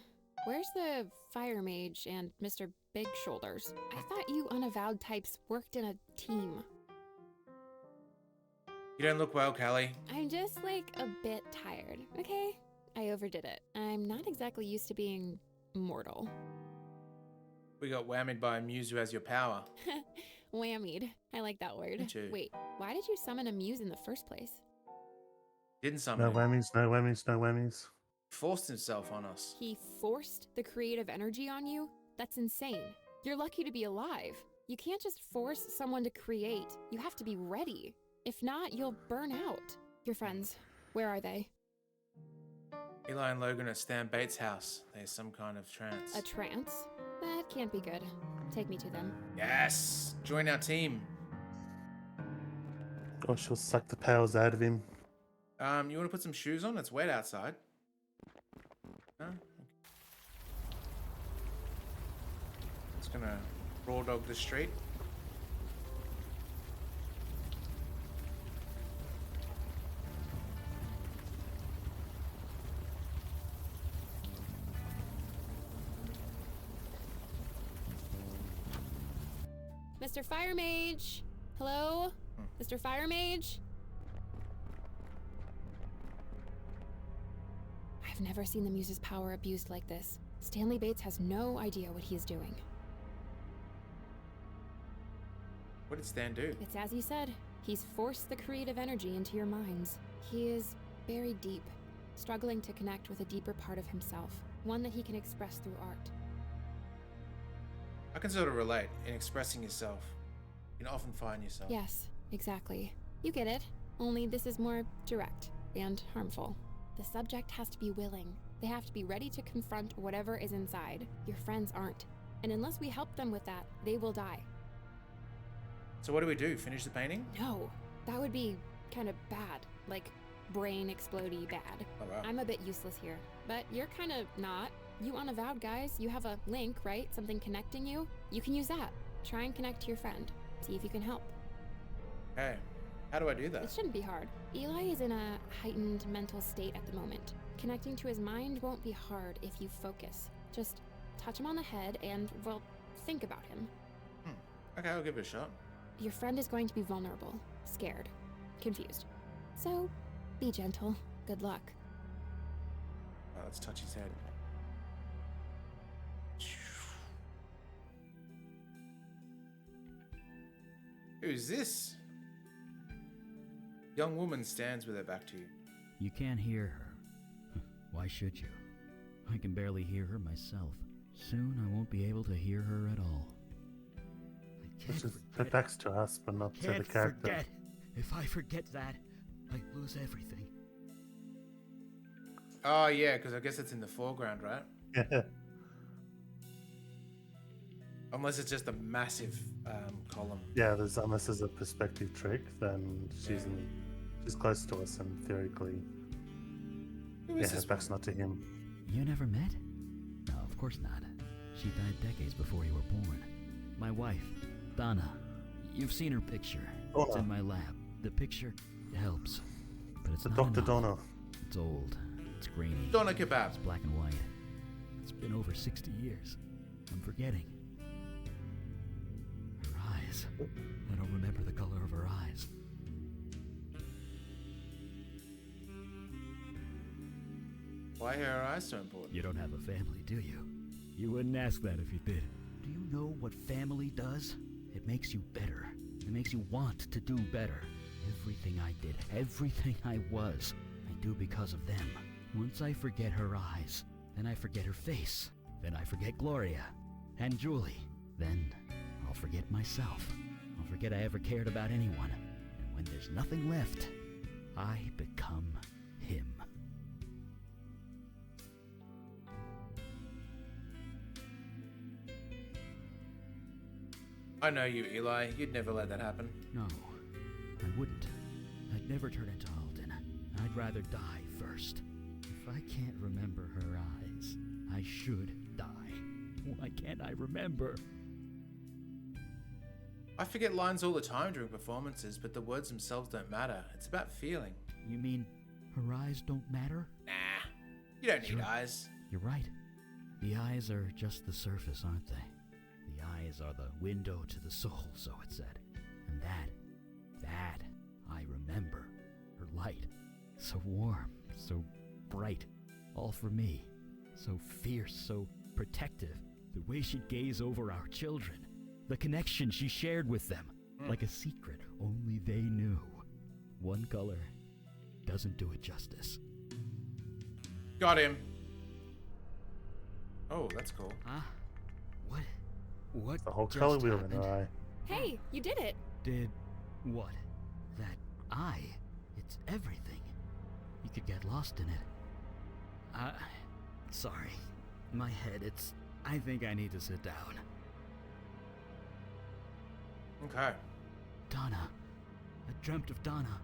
where's the fire mage and Mr. Big Shoulders? I thought you Unavowed types worked in a team. You don't look well, Callie. I'm just like a bit tired, okay? I overdid it. I'm not exactly used to being mortal. We got whammied by a muse who has your power. Whammied. I like that word. Me too. Wait, why did you summon a muse in the first place? Didn't summon No him. whammies, no whammies, no whammies. Forced himself on us. He forced the creative energy on you? That's insane. You're lucky to be alive. You can't just force someone to create. You have to be ready. If not, you'll burn out. Your friends, where are they? Eli and Logan at Stan Bates' house. There's some kind of trance. A trance? That can't be good. Take me to them. Yes! Join our team. Or she'll suck the powers out of him. You want to put some shoes on? It's wet outside. No? Okay. Just gonna raw dog the street. Mr. Fire Mage! Hello? Mr. Fire Mage? I've never seen the Muse's power abused like this. Stanley Bates has no idea what he is doing. What did Stan do? It's as he said. He's forced the creative energy into your minds. He is buried deep, struggling to connect with a deeper part of himself, one that he can express through art. I can sort of relate. In expressing yourself, you can often find yourself. Yes, exactly. You get it. Only this is more direct and harmful. The subject has to be willing. They have to be ready to confront whatever is inside. Your friends aren't. And unless we help them with that, they will die. So what do we do? Finish the painting? No, that would be kind of bad. Like, brain explodey bad. Oh, wow. I'm a bit useless here. But you're kind of not. You Unavowed guys, you have a link, right? Something connecting you? You can use that. Try and connect to your friend. See if you can help. Okay. How do I do that? It shouldn't be hard. Eli is in a heightened mental state at the moment. Connecting to his mind won't be hard if you focus. Just touch him on the head and, well, think about him. Okay, I'll give it a shot. Your friend is going to be vulnerable, scared, confused. So, be gentle. Good luck. Oh, let's touch his head. Who's this? Young woman stands with her back to you. You can't hear her. Why should you? I can barely hear her myself. Soon I won't be able to hear her at all. Her back's to us, but not to the character. Forget. If I forget that, I lose everything. Oh, yeah, because I guess it's in the foreground, right? Yeah. Unless it's just a massive column. Yeah, unless there's a perspective trick, then she's close to us and theoretically. Who is her this back's one? not to him. You never met? No, of course not. She died decades before you were born. My wife, Donna. You've seen her picture. Donna. It's in my lab. The picture helps, but it's not Dr. enough. Donna. It's old. It's grainy. Donna kebab. It's black and white. It's been over 60 years. I'm forgetting. Her eyes. I don't remember the color of her eyes. Why are her eyes so important? You don't have a family, do you? You wouldn't ask that if you did. Do you know what family does? It makes you better. It makes you want to do better. Everything I did, everything I was, I do because of them. Once I forget her eyes, then I forget her face. Then I forget Gloria and Julie. Then I'll forget myself. I'll forget I ever cared about anyone. And when there's nothing left, I become him. I know you, Eli. You'd never let that happen. No, I wouldn't. I'd never turn into Alden. I'd rather die first. If I can't remember her eyes, I should die. Why can't I remember? I forget lines all the time during performances, but the words themselves don't matter. It's about feeling. You mean her eyes don't matter? Nah, you don't need eyes. You're right. The eyes are just the surface, aren't they? The eyes are the window to the soul, so it said. And that, I remember. Her light, so warm, so bright, all for me. So fierce, so protective. The way she'd gaze over our children. The connection she shared with them. Like a secret only they knew. One color doesn't do it justice. Got him. Oh, that's cool. Huh? What The whole just color wheel in happened? her eye. Hey, you did it. Did what? That eye. It's everything. You could get lost in it. Sorry. My head, I think I need to sit down. Okay. Donna. I dreamt of Donna.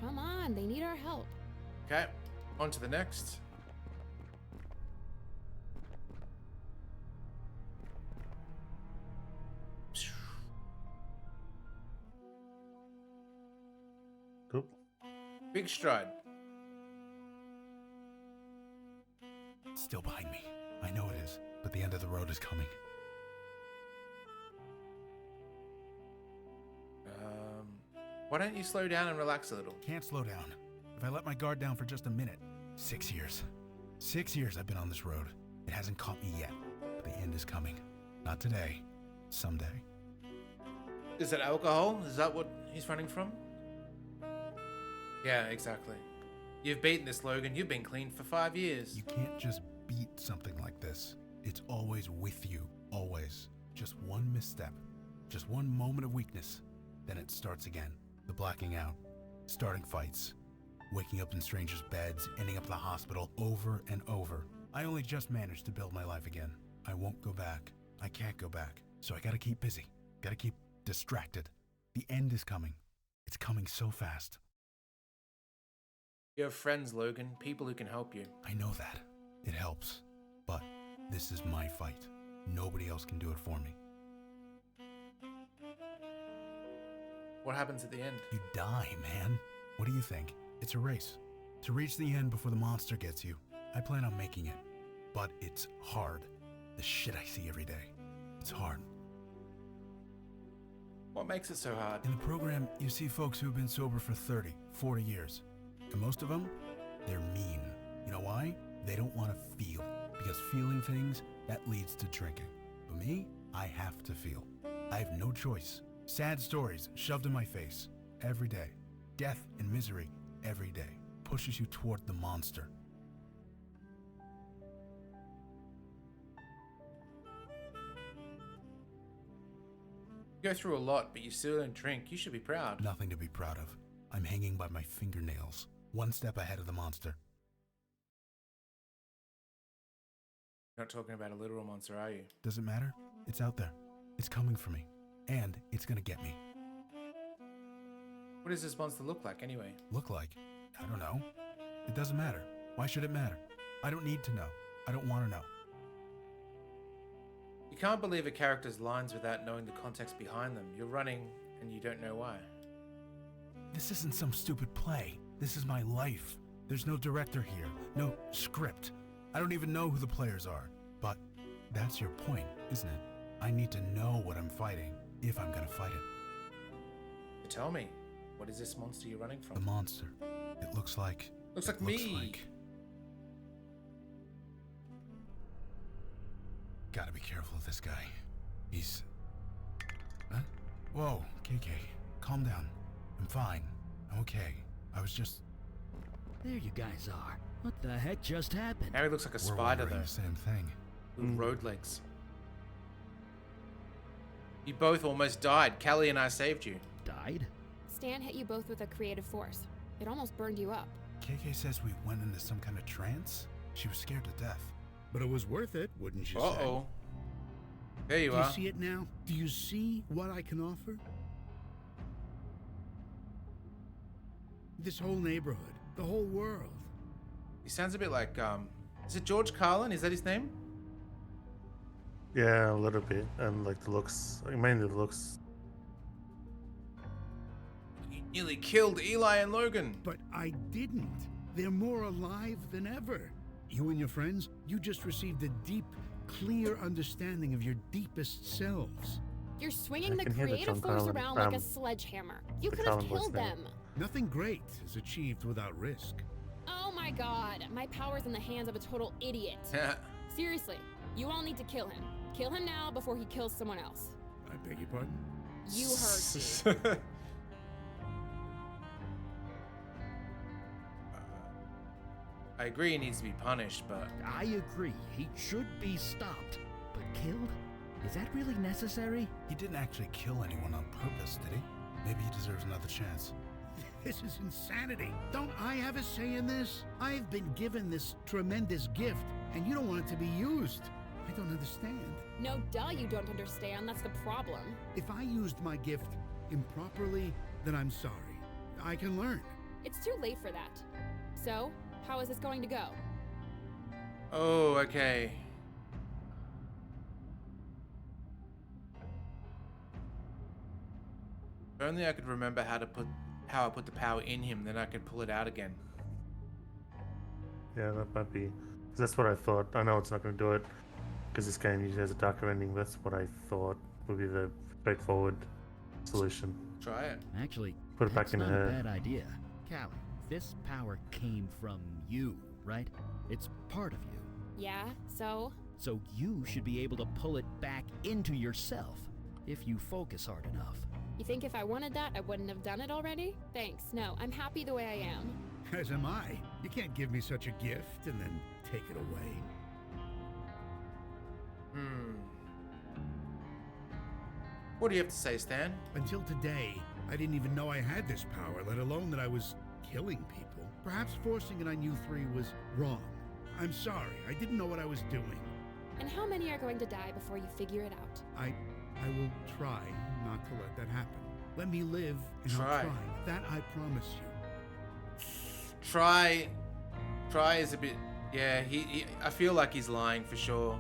Come on, they need our help. Okay. On to the next. Cool. Big stride. It's still behind me. I know it is, but the end of the road is coming. Why don't you slow down and relax a little? Can't slow down. If I let my guard down for just a minute. 6 years. 6 years I've been on this road. It hasn't caught me yet, but the end is coming. Not today. Someday. Is it alcohol? Is that what he's running from? Yeah, exactly. You've beaten this, Logan. You've been clean for 5 years. You can't just beat something like this. It's always with you. Always. Just one misstep. Just one moment of weakness. Then it starts again. The blacking out. Starting fights. Waking up in strangers' beds. Ending up in the hospital over and over. I only just managed to build my life again. I won't go back. I can't go back. So I gotta keep busy. Gotta keep distracted. The end is coming. It's coming so fast. You have friends, Logan. People who can help you. I know that. It helps. But this is my fight. Nobody else can do it for me. What happens at the end? You die, man. What do you think? It's a race. To reach the end before the monster gets you. I plan on making it. But it's hard. The shit I see every day. It's hard. What makes it so hard? In the program, you see folks who have been sober for 30, 40 years. And most of them, they're mean. You know why? They don't want to feel. Because feeling things, that leads to drinking. But me, I have to feel. I have no choice. Sad stories shoved in my face every day. Death and misery every day pushes you toward the monster. You go through a lot, but you still don't drink. You should be proud. Nothing to be proud of. I'm hanging by my fingernails, one step ahead of the monster. You're not talking about a literal monster, are you? Does it matter? It's out there. It's coming for me. And it's gonna get me. What does this monster look like, anyway? Look like? I don't know. It doesn't matter. Why should it matter? I don't need to know. I don't want to know. You can't believe a character's lines without knowing the context behind them. You're running, and you don't know why. This isn't some stupid play. This is my life. There's no director here. No script. I don't even know who the players are. But that's your point, isn't it? I need to know what I'm fighting, if I'm gonna fight it. Tell me, what is this monster you're running from? The monster. It looks like... Looks like me! Gotta be careful of this guy. He's... Huh? Whoa, KK. Calm down. I'm fine. I'm okay. I was just... There you guys are. What the heck just happened? Harry looks like a spider, though. The same thing. With road legs. You both almost died. Callie and I saved you. Died? Stan hit you both with a creative force. It almost burned you up. KK says we went into some kind of trance. She was scared to death. But it was worth it, wouldn't you say? Uh-oh. There you Do are. you see it now? Do you see what I can offer? This whole neighborhood, the whole world. He sounds a bit like, is it George Carlin? Is that his name? Yeah, a little bit. And like the looks, mainly the looks. You nearly killed Eli and Logan. But I didn't. They're more alive than ever. You and your friends, you just received a deep, clear understanding of your deepest selves. You're swinging the creative force around like a sledgehammer. You could have killed them. Nothing great is achieved without risk. Oh my god, my power's in the hands of a total idiot. Seriously, you all need to kill him. Kill him now before he kills someone else. I beg your pardon? You heard me. I agree he needs to be punished, but... I agree. He should be stopped. But killed? Is that really necessary? He didn't actually kill anyone on purpose, did he? Maybe he deserves another chance. This is insanity. Don't I have a say in this? I've been given this tremendous gift, and you don't want it to be used. I don't understand. No, duh, you don't understand. That's the problem. If I used my gift improperly, then I'm sorry. I can learn. It's too late for that. So, how is this going to go? Oh, okay. If only I could remember how I put the power in him, then I could pull it out again. Yeah, that might be. 'Cause that's what I thought. I know it's not going to do it because this game usually has a darker ending. That's what I thought would be the straightforward solution. Try it. Actually, Put it back that's in not her. a bad idea. Callie, this power came from you, right? It's part of you. Yeah, so? So you should be able to pull it back into yourself if you focus hard enough. You think if I wanted that, I wouldn't have done it already? Thanks, no, I'm happy the way I am. As am I. You can't give me such a gift and then take it away. What do you have to say, Stan? Until today, I didn't even know I had this power, let alone that I was killing people. Perhaps forcing it on you three was wrong. I'm sorry, I didn't know what I was doing. And how many are going to die before you figure it out? I will try not to let that happen. Let me live, and I'll try. That I promise you. Try is a bit... Yeah, he I feel like he's lying for sure.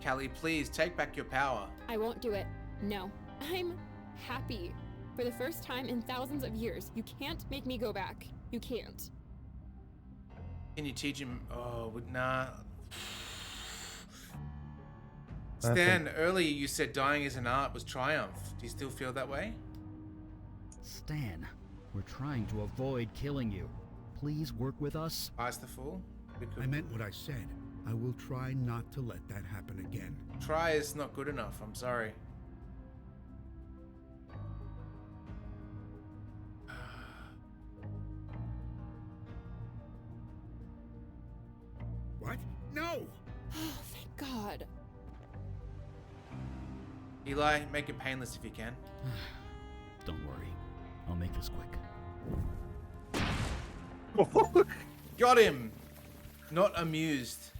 Callie, please, take back your power. I won't do it. No. I'm happy. For the first time in thousands of years, you can't make me go back. You can't. Can you teach him? Oh, nah. Stan, earlier you said dying as an art was triumph. Do you still feel that way? Stan, we're trying to avoid killing you. Please work with us. Ice the Fool? I meant what I said. I will try not to let that happen again. Try is not good enough, I'm sorry. What? No! Oh, thank God. Eli, make it painless if you can. Don't worry. I'll make this quick. Got him! Not amused.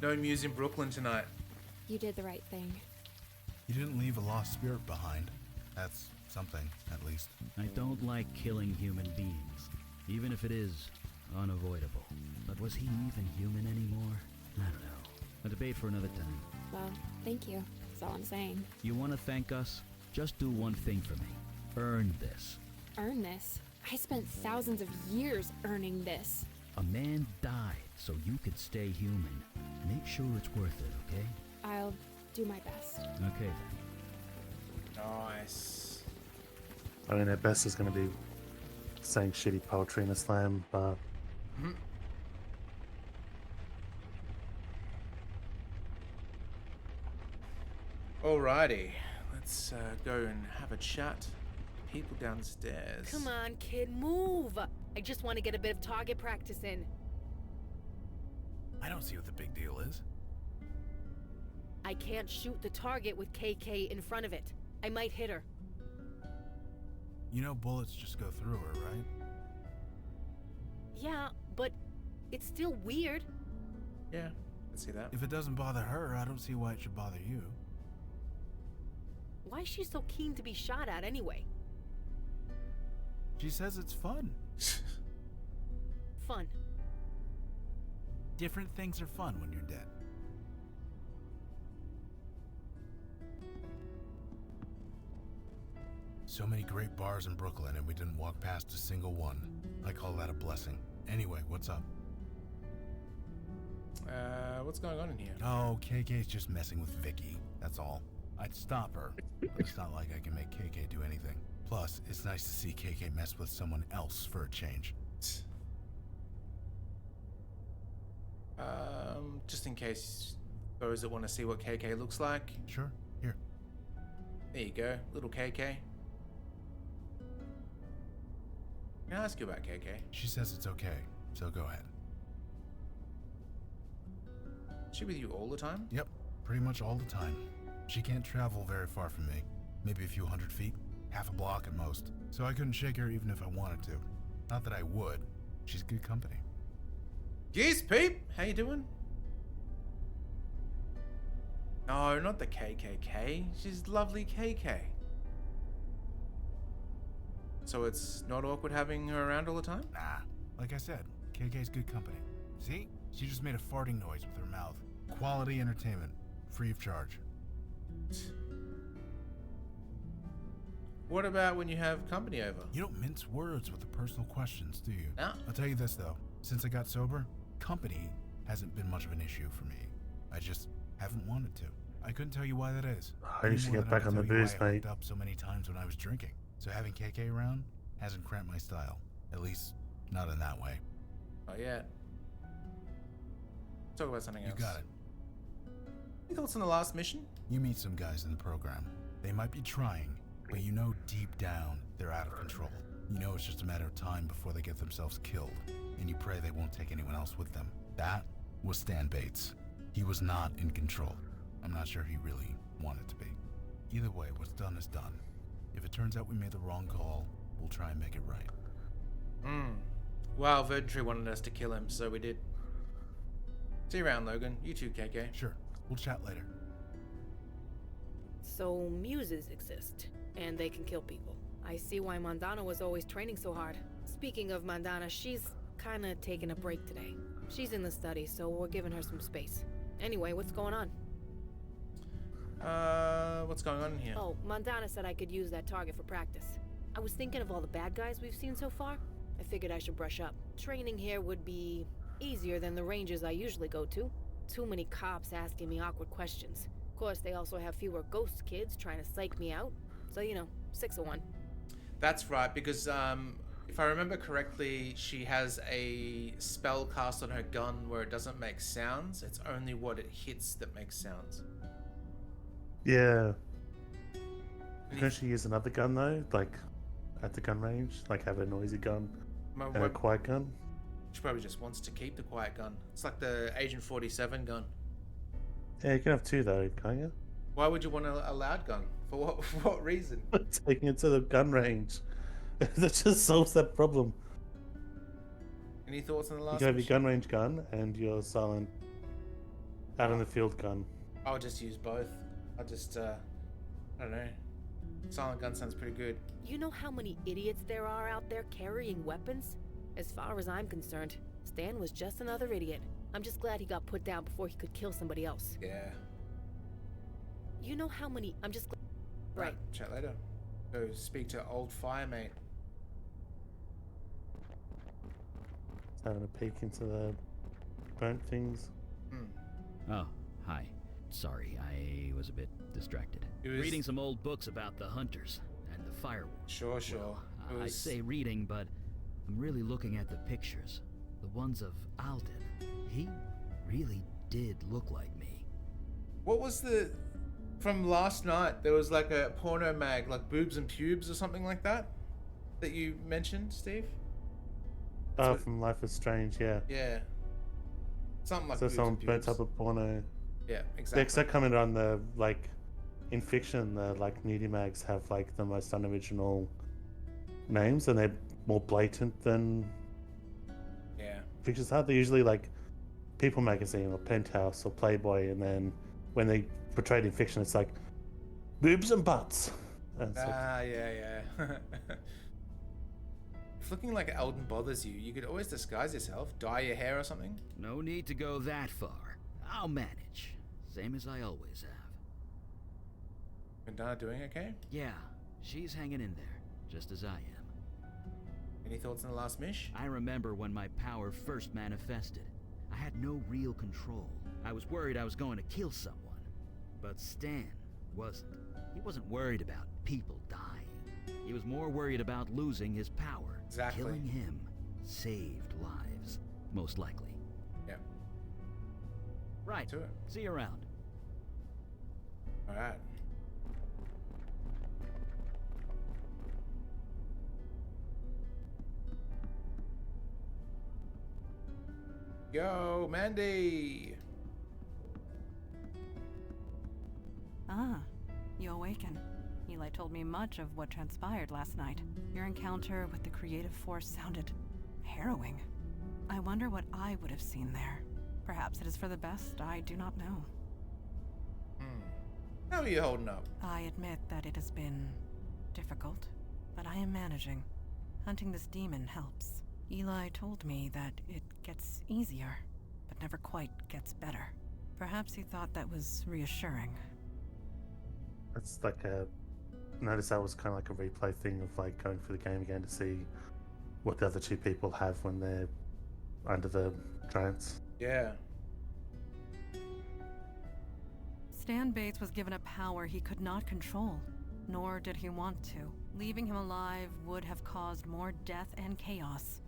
No Muse in Brooklyn tonight. You did the right thing. You didn't leave a lost spirit behind. That's something, at least. I don't like killing human beings, even if it is unavoidable. But was he even human anymore? I don't know. A debate for another time. Well, thank you. That's all I'm saying. You want to thank us? Just do one thing for me. Earn this. Earn this? I spent thousands of years earning this. A man died so you could stay human. Make sure it's worth it, okay? I'll do my best. Okay then. Nice. I mean, at best is going to be saying shitty poetry in a slam, but... Alrighty. Let's go and have a chat. People downstairs. Come on, kid, move! I just want to get a bit of target practice in. I don't see what the big deal is. I can't shoot the target with KK in front of it. I might hit her. You know bullets just go through her, right? Yeah, but it's still weird. Yeah, I see that. If it doesn't bother her, I don't see why it should bother you. Why is she so keen to be shot at anyway? She says it's fun. Fun. Different things are fun when you're dead. So many great bars in Brooklyn and we didn't walk past a single one. I call that a blessing. Anyway, what's up? What's going on in here? Oh, KK's just messing with Vicky. That's all. I'd stop her, but it's not like I can make KK do anything. Plus, it's nice to see KK mess with someone else for a change. Just in case those that want to see what KK looks like. Sure, here. There you go, little KK. Can I ask you about KK? She says it's okay, so go ahead. Is she with you all the time? Yep, pretty much all the time. She can't travel very far from me. Maybe a few hundred feet, half a block at most. So I couldn't shake her even if I wanted to. Not that I would. She's good company. Geese peep, how you doing? No, not the KKK. She's lovely KK. So it's not awkward having her around all the time? Nah, like I said, KK's good company. See? She just made a farting noise with her mouth. Quality entertainment, free of charge. What about when you have company over? You don't mince words with the personal questions, do you? No. I'll tell you this though, since I got sober, company hasn't been much of an issue for me. I just haven't wanted to. I couldn't tell you why that is. I need to get back on the booze, I mate. hooked up so many times when I was drinking. So having KK around hasn't cramped my style. At least, not in that way. Not yet. Talk about something else. You got it. Any thoughts on the last mission? You meet some guys in the program. They might be trying, but you know deep down they're out of control. You know it's just a matter of time before they get themselves killed, and you pray they won't take anyone else with them. That was Stan Bates. He was not in control. I'm not sure he really wanted to be. Either way, what's done is done. If it turns out we made the wrong call, we'll try and make it right. Well, Verdantry wanted us to kill him, so we did. See you around, Logan. You too, KK. Sure. We'll chat later. So muses exist, and they can kill people. I see why Mandana was always training so hard. Speaking of Mandana, she's kinda taking a break today. She's in the study, so we're giving her some space. Anyway, what's going on? What's going on in here? Oh, Mandana said I could use that target for practice. I was thinking of all the bad guys we've seen so far. I figured I should brush up. Training here would be easier than the ranges I usually go to. Too many cops asking me awkward questions. Of course, they also have fewer ghost kids trying to psych me out. So, 6 of 1. That's right, because If I remember correctly, she has a spell cast on her gun where it doesn't make sounds. It's only what it hits that makes sounds. Yeah. Can she use another gun though? Like at the gun range? Like have a noisy gun and a quiet gun? She probably just wants to keep the quiet gun. It's like the Agent 47 gun. Yeah, you can have two though, can't you? Why would you want a loud gun? For what reason? Taking it to the gun range. That just solves that problem. Any thoughts on the You last can have your mission? gun range gun and your silent out in the field gun. I'll just use both. I don't know. Silent gun sounds pretty good. You know how many idiots there are out there carrying weapons? As far as I'm concerned, Stan was just another idiot. I'm just glad he got put down before he could kill somebody else. Yeah. You know how many... I'm just... Right. Chat later. Go speak to old firemate. Having a peek into the burnt things. Oh, hi. Sorry, I was a bit distracted. Reading some old books about the hunters and the firewolves. Sure. Well, I say reading, but I'm really looking at the pictures. The ones of Alden. He really did look like me. What was the... From last night, there was like a porno mag, like Boobs and Pubes or something like that you mentioned, Steve? Oh, from Life is Strange, yeah. Yeah. Something like so Boobs someone and burnt Pubes. up a porno. Yeah, They exactly. commented on the, like, in fiction, the, like, nudie mags have, like, the most unoriginal names, and they're more blatant than fictions are. They're usually, like, People Magazine or Penthouse or Playboy, and then when they portrayed in fiction, it's like, boobs and butts. And it's like, Yeah. If looking like Alden bothers you, you could always disguise yourself, dye your hair or something. No need to go that far. I'll manage. Same as I always have. Vandana doing okay? Yeah, she's hanging in there, just as I am. Any thoughts on the last mish? I remember when my power first manifested. I had no real control. I was worried I was going to kill someone. But Stan wasn't. He wasn't worried about people dying. He was more worried about losing his power. Exactly. Killing him saved lives, most likely. Yep. Right. To it. See you around. All right. Yo, Mandy! Ah, you awaken. Eli told me much of what transpired last night. Your encounter with the creative force sounded harrowing. I wonder what I would have seen there. Perhaps it is for the best, I do not know. How are you holding up? I admit that it has been difficult, but I am managing. Hunting this demon helps. Eli told me that it gets easier, but never quite gets better. Perhaps he thought that was reassuring. it's like a... Notice that was kind of like a replay thing of, like, going through the game again to see what the other two people have when they're under the trance. Yeah. Stan Bates was given a power he could not control, nor did he want to. Leaving him alive would have caused more death and chaos.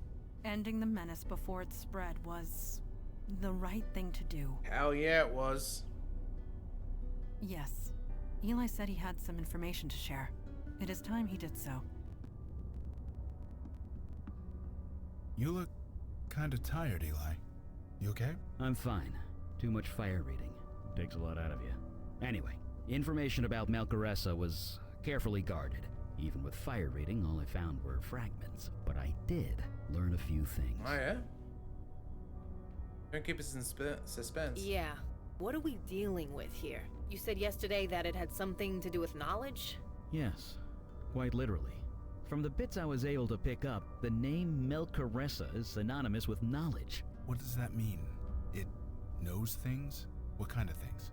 Ending the menace before it spread was the right thing to do. Hell yeah, it was. Yes. Eli said he had some information to share. It is time he did so. You look kind of tired, Eli. You okay? I'm fine. Too much fire reading. Takes a lot out of you. Anyway, information about Malcaressa was carefully guarded. Even with fire reading, all I found were fragments. But I did learn a few things. Oh yeah? Don't keep us in suspense. Yeah. What are we dealing with here? You said yesterday that it had something to do with knowledge? Yes, quite literally. From the bits I was able to pick up, the name Melcaressa is synonymous with knowledge. What does that mean? It knows things? What kind of things?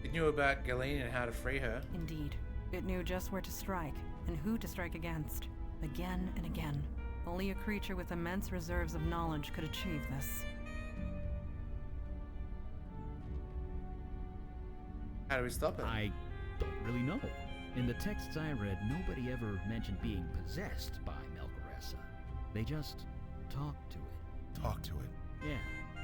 It knew about Galeen and how to free her. Indeed. It knew just where to strike, and who to strike against. Again and again. Only a creature with immense reserves of knowledge could achieve this. How do we stop it? I don't really know. In the texts I read, nobody ever mentioned being possessed by Melchoressa. They just talked to it. Talk to it? Yeah.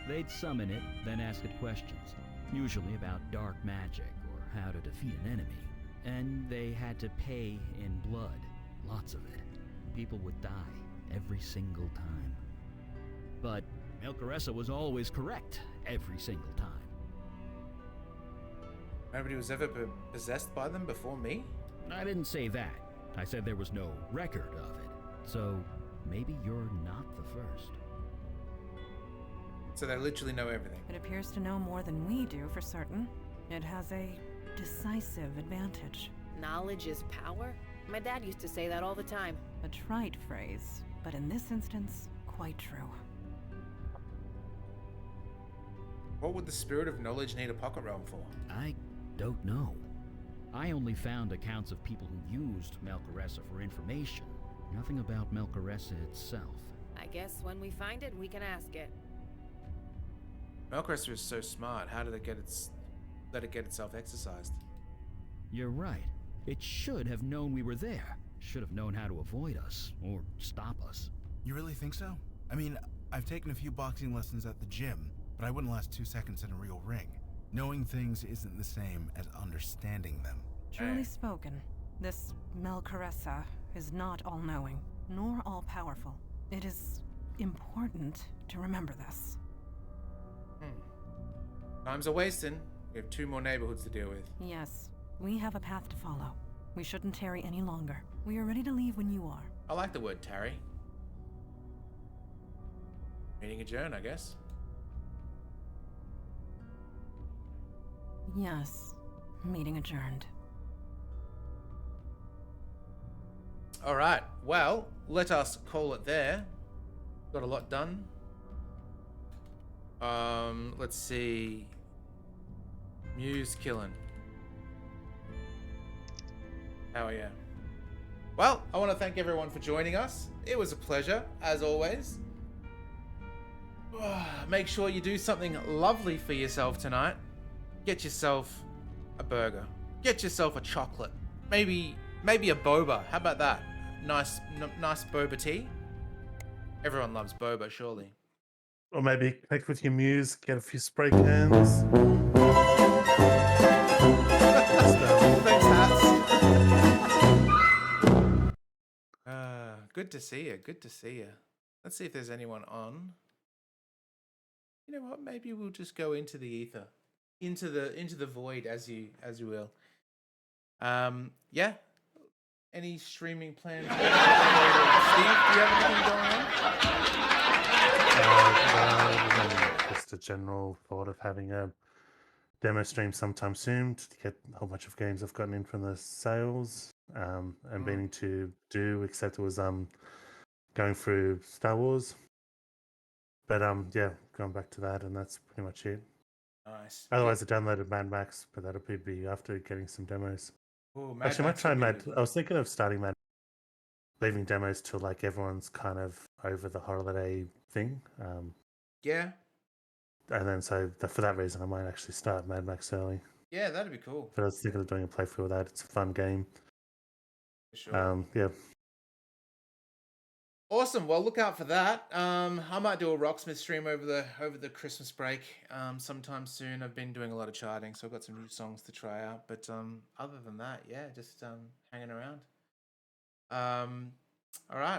They'd summon it, then ask it questions, usually about dark magic or how to defeat an enemy. And they had to pay in blood, lots of it. People would die every single time. But Melchoressa was always correct, every single time. Nobody was ever possessed by them before me? I didn't say that. I said there was no record of it. So maybe you're not the first. So they literally know everything. It appears to know more than we do for certain. It has a decisive advantage. Knowledge is power? My dad used to say that all the time. A trite phrase, but in this instance, quite true. What would the spirit of knowledge need a pocket realm for? I don't know. I only found accounts of people who used Melchoressa for information. Nothing about Melchoressa itself. I guess when we find it, we can ask it. Melchoressa is so smart. How did it let it get itself exercised? You're right. It should have known we were there. Should have known how to avoid us, or stop us. You really think so? I mean, I've taken a few boxing lessons at the gym, but I wouldn't last 2 seconds in a real ring. Knowing things isn't the same as understanding them. Truly spoken. This Melchoressa is not all-knowing, nor all-powerful. It is important to remember this. Time's a wasting. We have 2 more neighborhoods to deal with. Yes, we have a path to follow. We shouldn't tarry any longer. We are ready to leave when you are. I like the word tarry. Meeting adjourned, I guess. Yes, meeting adjourned. Alright, well, let us call it there. Got a lot done. Let's see. Muse killing. Hell yeah. Well, I want to thank everyone for joining us. It was a pleasure, as always. Make sure you do something lovely for yourself tonight. Get yourself a burger. Get yourself a chocolate. Maybe a boba. How about that? Nice boba tea. Everyone loves boba, surely. Or maybe connect with your muse, get a few spray cans. Thanks, hats. Good to see you. Good to see you. Let's see if there's anyone on. You know what? Maybe we'll just go into the ether, into the void, as you will. Yeah. Any streaming plans? Steve, do you have anything going on? Just a general thought of having a demo stream sometime soon to get a whole bunch of games I've gotten in from the sales and meaning to do, except it was going through Star Wars. But yeah, going back to that, and that's pretty much it. Nice. Otherwise, I downloaded Mad Max, but that'll probably be after getting some demos. Ooh, Mad Actually, I might Max try would be Mad. I was thinking of starting Mad, leaving demos till like everyone's kind of over the holiday thing. Yeah. And then for that reason, I might actually start Mad Max early. Yeah, that'd be cool. But I was thinking of doing a playthrough of that. It's a fun game. For sure. Yeah. Awesome. Well, look out for that. I might do a Rocksmith stream over the Christmas break sometime soon. I've been doing a lot of charting, so I've got some new songs to try out. But other than that, yeah, just hanging around. All right.